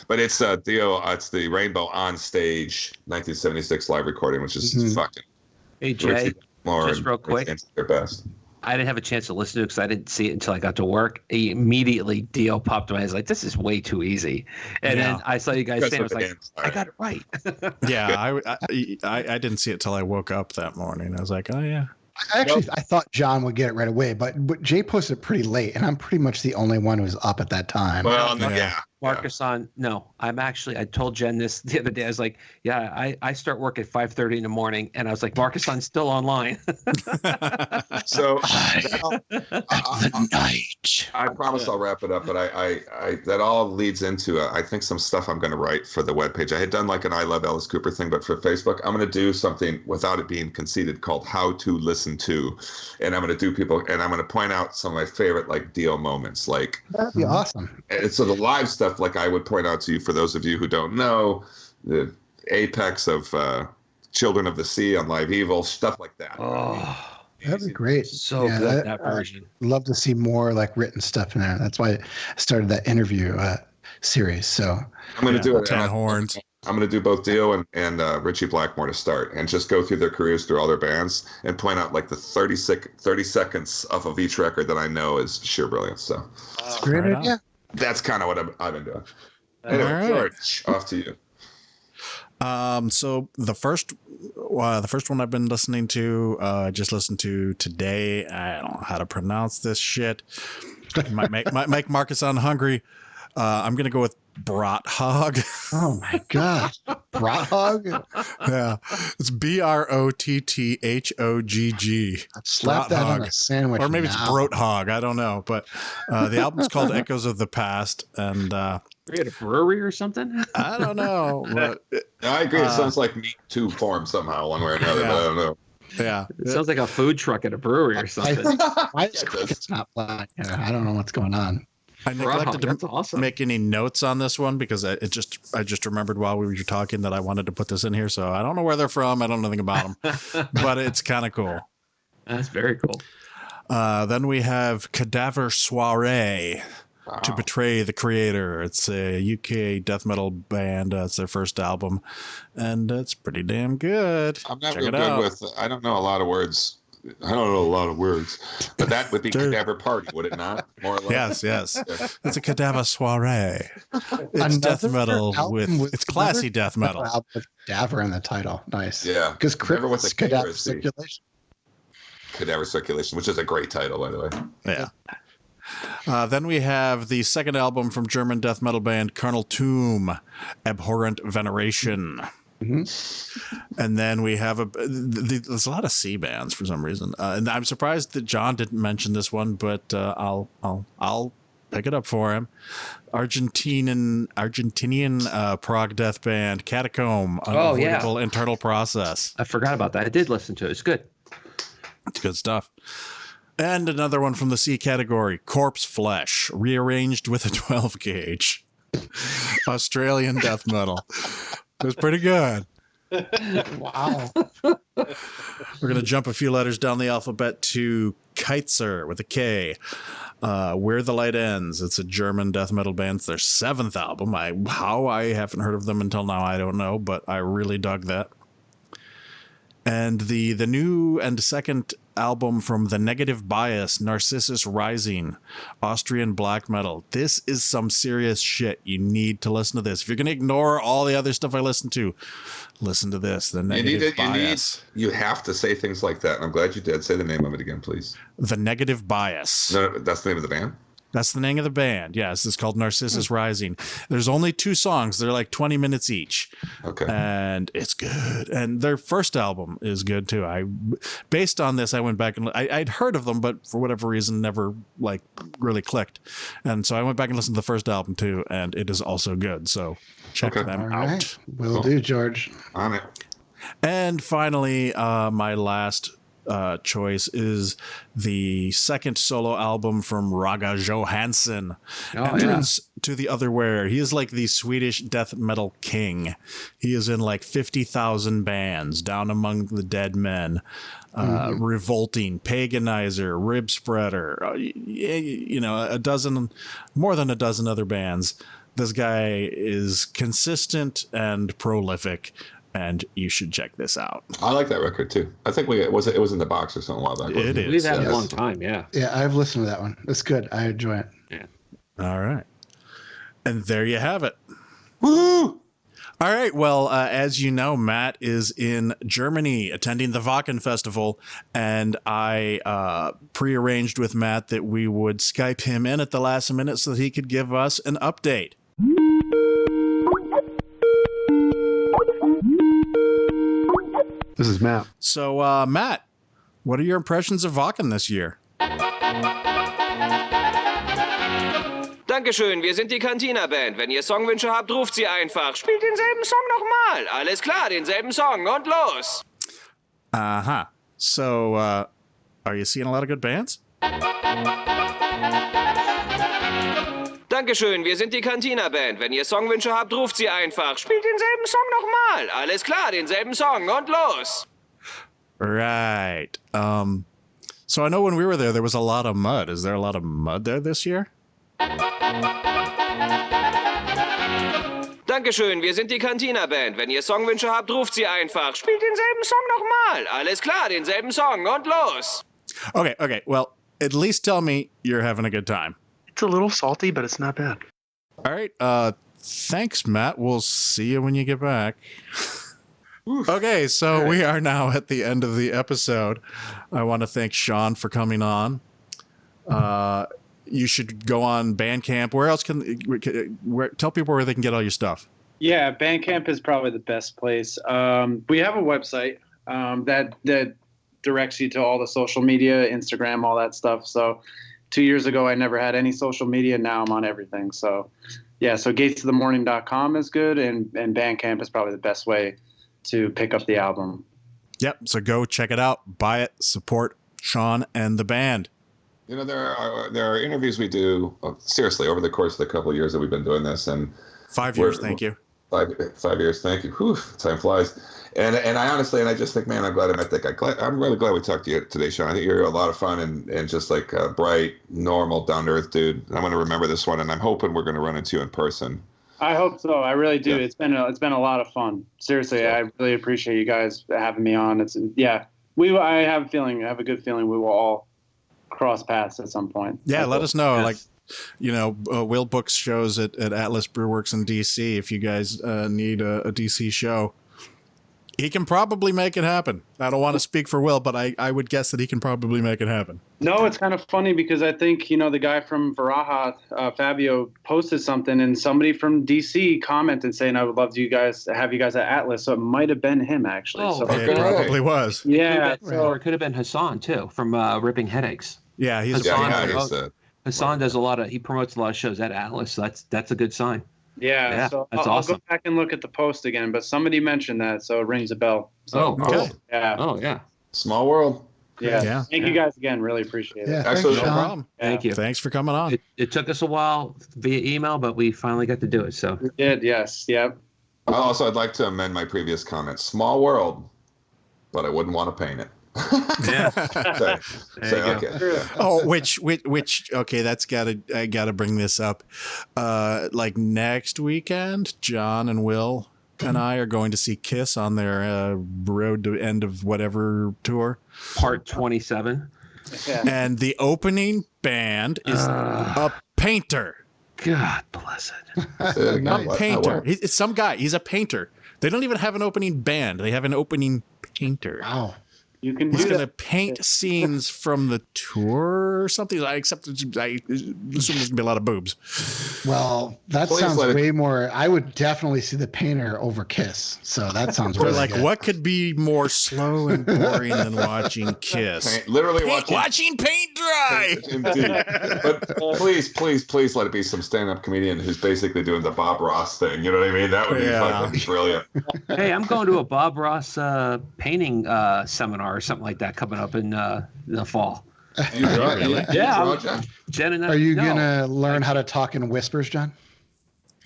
But it's Dio. It's the Rainbow on Stage 1976 live recording, which is fucking. Hey Jay, just real quick. Their best. I didn't have a chance to listen to it because I didn't see it until I got to work. Immediately, Dio popped in my head. I was like, this is way too easy. And then I saw you guys saying, I was like, I got it right. Yeah, I didn't see it till I woke up that morning. I was like, oh, yeah. I thought John would get it right away, but Jay posted it pretty late, and I'm pretty much the only one who was up at that time. Well, Markisan, no. I told Jen this the other day. I was like, I start work at 5:30 in the morning, and I was like, Markisan's still online. So the night. I promise I'll wrap it up, but I that all leads into I think some stuff I'm going to write for the webpage. I had done like an I Love Alice Cooper thing, but for Facebook, I'm going to do something without it being conceited called How to Listen To, and I'm going to I'm going to point out some of my favorite like Dio moments, like that'd be awesome. And so the live stuff. Like I would point out to you, for those of you who don't know, the apex of Children of the Sea on Live Evil, stuff like that. Oh, that'd be great. So good, that version. Love to see more like written stuff in there. That's why I started that interview series. So I'm going to do it. 10 horns. I'm going to do both Dio and Richie Blackmore to start, and just go through their careers through all their bands and point out like the 30 seconds of each record that I know is sheer brilliance. So it's a great idea. That's kind of what I've been doing. Anyway, George, off to you. So the first one I've been listening to, I just listened to today. I don't know how to pronounce this shit. Might make Markisan hungry. I'm going to go with Brothog. Oh my god, Brothog! Yeah, it's Broththogg. Slap that on a sandwich, or maybe now. it's Brothog. I don't know, but the album's called Echoes of the Past, and Are you at a brewery or something? I don't know. But I agree. It sounds like meat to form somehow, one way or another. But I don't know. yeah, It sounds like a food truck at a brewery or something. Why is it's not playing? I don't know what's going on. I neglected That's to awesome. make any notes on this one because I just remembered while we were talking that I wanted to put this in here. So I don't know where they're from. I don't know anything about them, but it's kind of cool. That's very cool. Then we have Cadaver Soiree. To Betray the Creator. It's a UK death metal band. It's their first album, and it's pretty damn good. I'm not Check real it good out. with. I don't know a lot of words. But that would be Cadaver Party, would it not? More or less. Yes. Yeah. It's a Cadaver Soiree. It's death metal with it's classy death metal. Album with Cadaver in the title. Nice. Yeah. Because Never with the Cadaver KRC. Circulation. Cadaver Circulation, which is a great title, by the way. Yeah. Then we have the second album from German death metal band Carnal Tomb, Abhorrent Veneration. Mm-hmm. And then we have there's a lot of C bands for some reason, and I'm surprised that John didn't mention this one, but I'll pick it up for him. Argentinian prog death band Catacomb, Oh, yeah. Unavoidable Internal Process. I forgot about that. I did listen to it. It's good. It's good stuff. And another one from the C category, Corpse Flesh, rearranged with a 12 gauge. Australian death metal. It was pretty good. Wow. We're going to jump a few letters down the alphabet to Keitzer with a K. Where the Light Ends. It's a German death metal band. It's their seventh album. How I haven't heard of them until now, I don't know, but I really dug that. And the new and second album from The Negative Bias, Narcissus Rising, Austrian black metal. This is some serious shit. You need to listen to this. If you're going to ignore all the other stuff I listen to this. The Negative Bias. You have to say things like that. And I'm glad you did. Say the name of it again, please. The Negative Bias. No, that's the name of the band? That's the name of the band. Yes, it's called Narcissus Rising. There's only 2 songs. They're like 20 minutes each. Okay. And it's good. And their first album is good too. Based on this, I went back and I'd heard of them, but for whatever reason, never like really clicked. And so I went back and listened to the first album too, and it is also good. So check them All out. right. Will do, George. On it. And finally, my last choice is the second solo album from Raga Johansson, Entrance to the Otherwhere. He is like the Swedish death metal king. He is in like 50,000 bands, Down Among the Dead Men, Revolting, Paganizer, Rib Spreader, more than a dozen other bands. This guy is consistent and prolific, and you should check this out. I like that record too. I think it was in the box or something a while back. It is. We've had it a long time, yeah. Yeah, I've listened to that one. It's good. I enjoy it. Yeah. All right. And there you have it. Woo! All right. Well, as you know, Matt is in Germany attending the Wacken Festival, and I prearranged with Matt that we would Skype him in at the last minute so that he could give us an update. This is Matt. So, Matt, what are your impressions of Wacken this year? Dankeschön, wir sind die Cantina-Band. Wenn ihr Songwünsche habt, ruft sie einfach. Spielt denselben Song nochmal. Alles klar, denselben Song und los. Uh-huh. So, are you seeing a lot of good bands? Dankeschön, wir sind die Cantina-Band. Wenn ihr Songwünsche habt, ruft sie einfach. Spielt denselben Song nochmal. Alles klar, denselben Song und los. Right. So I know when we were there was a lot of mud. Is there a lot of mud there this year? Dankeschön, wir sind die Cantina-Band. Wenn ihr Songwünsche habt, ruft sie einfach. Spielt denselben Song nochmal. Alles klar, denselben Song und los. Okay. Well, at least tell me you're having a good time. It's a little salty, but it's not bad. All right. Thanks, Matt. We'll see you when you get back. Okay, so we are now at the end of the episode. I want to thank Sean for coming on. you should go on Bandcamp. Where else tell people where they can get all your stuff? Yeah, Bandcamp is probably the best place. We have a website that directs you to all the social media, Instagram, all that stuff. So 2 years ago, I never had any social media. Now I'm on everything. So yeah, so gatesofthemorning.com is good, and Bandcamp is probably the best way to pick up the album. Yep. So go check it out, buy it, support Sean and the band. You know, there are interviews we do seriously over the course of the couple of years that we've been doing this, and 5 years. Thank you. 5 years. Thank you. Whew, time flies. And I honestly, and I just think, man, I'm glad I met that guy. I'm really glad we talked to you today, Sean. I think you're a lot of fun and just like a bright, normal, down to earth dude. I'm going to remember this one, and I'm hoping we're going to run into you in person. I hope so. I really do. Yeah. It's been a lot of fun. Seriously, I really appreciate you guys having me on. I have a good feeling we will all cross paths at some point. Yeah, let us know. Yes. Like, you know, Will books shows at Atlas Brewworks in DC. If you guys need a DC show, he can probably make it happen. I don't want to speak for Will, but I would guess that he can probably make it happen. No, it's kind of funny because I think, you know, the guy from Varaha, Fabio, posted something, and somebody from DC commented saying, I would love to have you guys at Atlas. So it might have been him, actually. Oh, so it probably was. Yeah. Or it could have been Hassan, too, from Ripping Headaches. Yeah, he's Hassan does he promotes a lot of shows at Atlas, so that's a good sign. Yeah, so that's I'll awesome. go back and look at the post again, but somebody mentioned that, so it rings a bell. So, okay. Yeah. Oh, yeah. Small world. Yeah. Thank you guys again. Really appreciate it. Yeah, Actually, thanks, No Sean. problem. Thank you. Thanks for coming on. It took us a while via email, but we finally got to do it. So We did, yes. Yep. Also, I'd like to amend my previous comment. Small world, but I wouldn't want to paint it. Yeah. Okay. Oh, which okay, I gotta bring this up. Like next weekend, John and Will and I are going to see Kiss on their road to end of whatever tour. part 27. Yeah. And the opening band is a painter. God bless it. A painter. It's some guy. He's a painter. They don't even have an opening band. They have an opening painter. Wow. You can He's do going to that. paint scenes from the tour or something. I assume there's going to be a lot of boobs. Well, that Please sounds let it- way more. I would definitely see the painter over Kiss. So that sounds We're really like, good. what could be more slow and boring than watching Kiss? Literally Watching paint dry. Indeed. But please let it be some stand-up comedian who's basically doing the Bob Ross thing. You know what I mean? That would be fucking brilliant. Hey, I'm going to a Bob Ross painting seminar or something like that coming up in the fall. Really? Yeah. Jen and I, Are you gonna learn how to talk in whispers, John?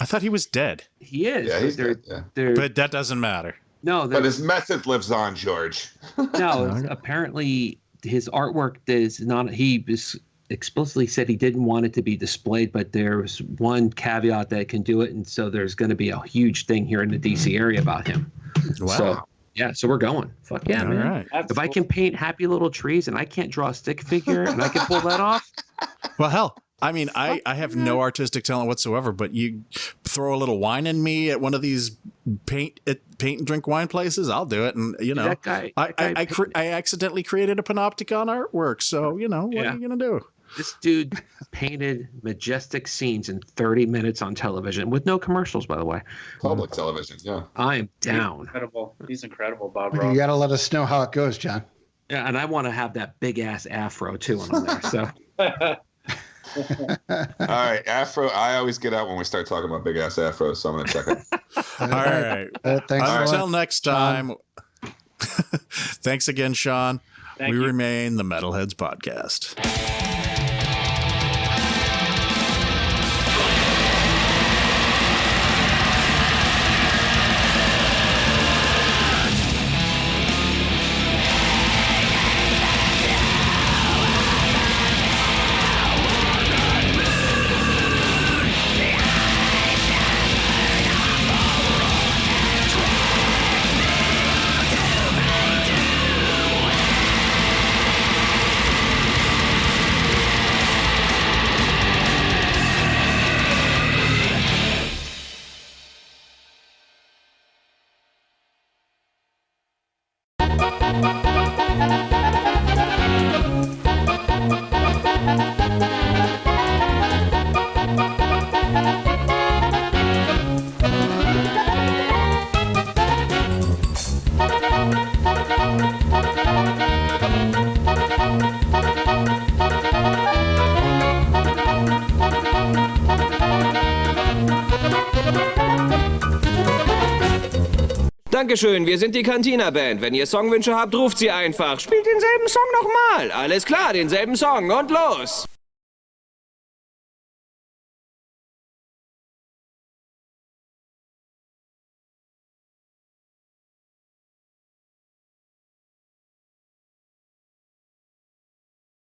I thought he was dead. He is. Yeah, he's They're- dead, yeah. they're- But that doesn't matter. no, But his method lives on, George. no. Apparently, his artwork is not. He explicitly said he didn't want it to be displayed, but there's one caveat that can do it, and so there's going to be a huge thing here in the DC area about him. Wow. So, yeah, so we're going. Fuck yeah, All man. right. That's If I cool. can paint happy little trees and I can't draw a stick figure and I can pull that off, Well, hell, I mean, I have no artistic talent whatsoever, but you throw a little wine in me at one of these paint and drink wine places, I'll do it. And, you know, that guy I accidentally created a panopticon artwork. So, you know, what Yeah. are you going to do? this dude painted majestic scenes in 30 minutes on television with no commercials, by the way. Public television, yeah. I'm down. Incredible. He's incredible, Bob You Ross. got to let us know how it goes, John. Yeah, and I want to have that big ass afro too on there. So All right, Afro. I always get out when we start talking about big ass Afros, so I'm going to check it. All right. Thanks a Until lot. next time. Thanks again, Sean. Thank we you. remain the Metalheads Podcast. Dankeschön, wir sind die Cantina-Band. Wenn ihr Songwünsche habt, ruft sie einfach. Spielt denselben Song nochmal. Alles klar, denselben Song und los.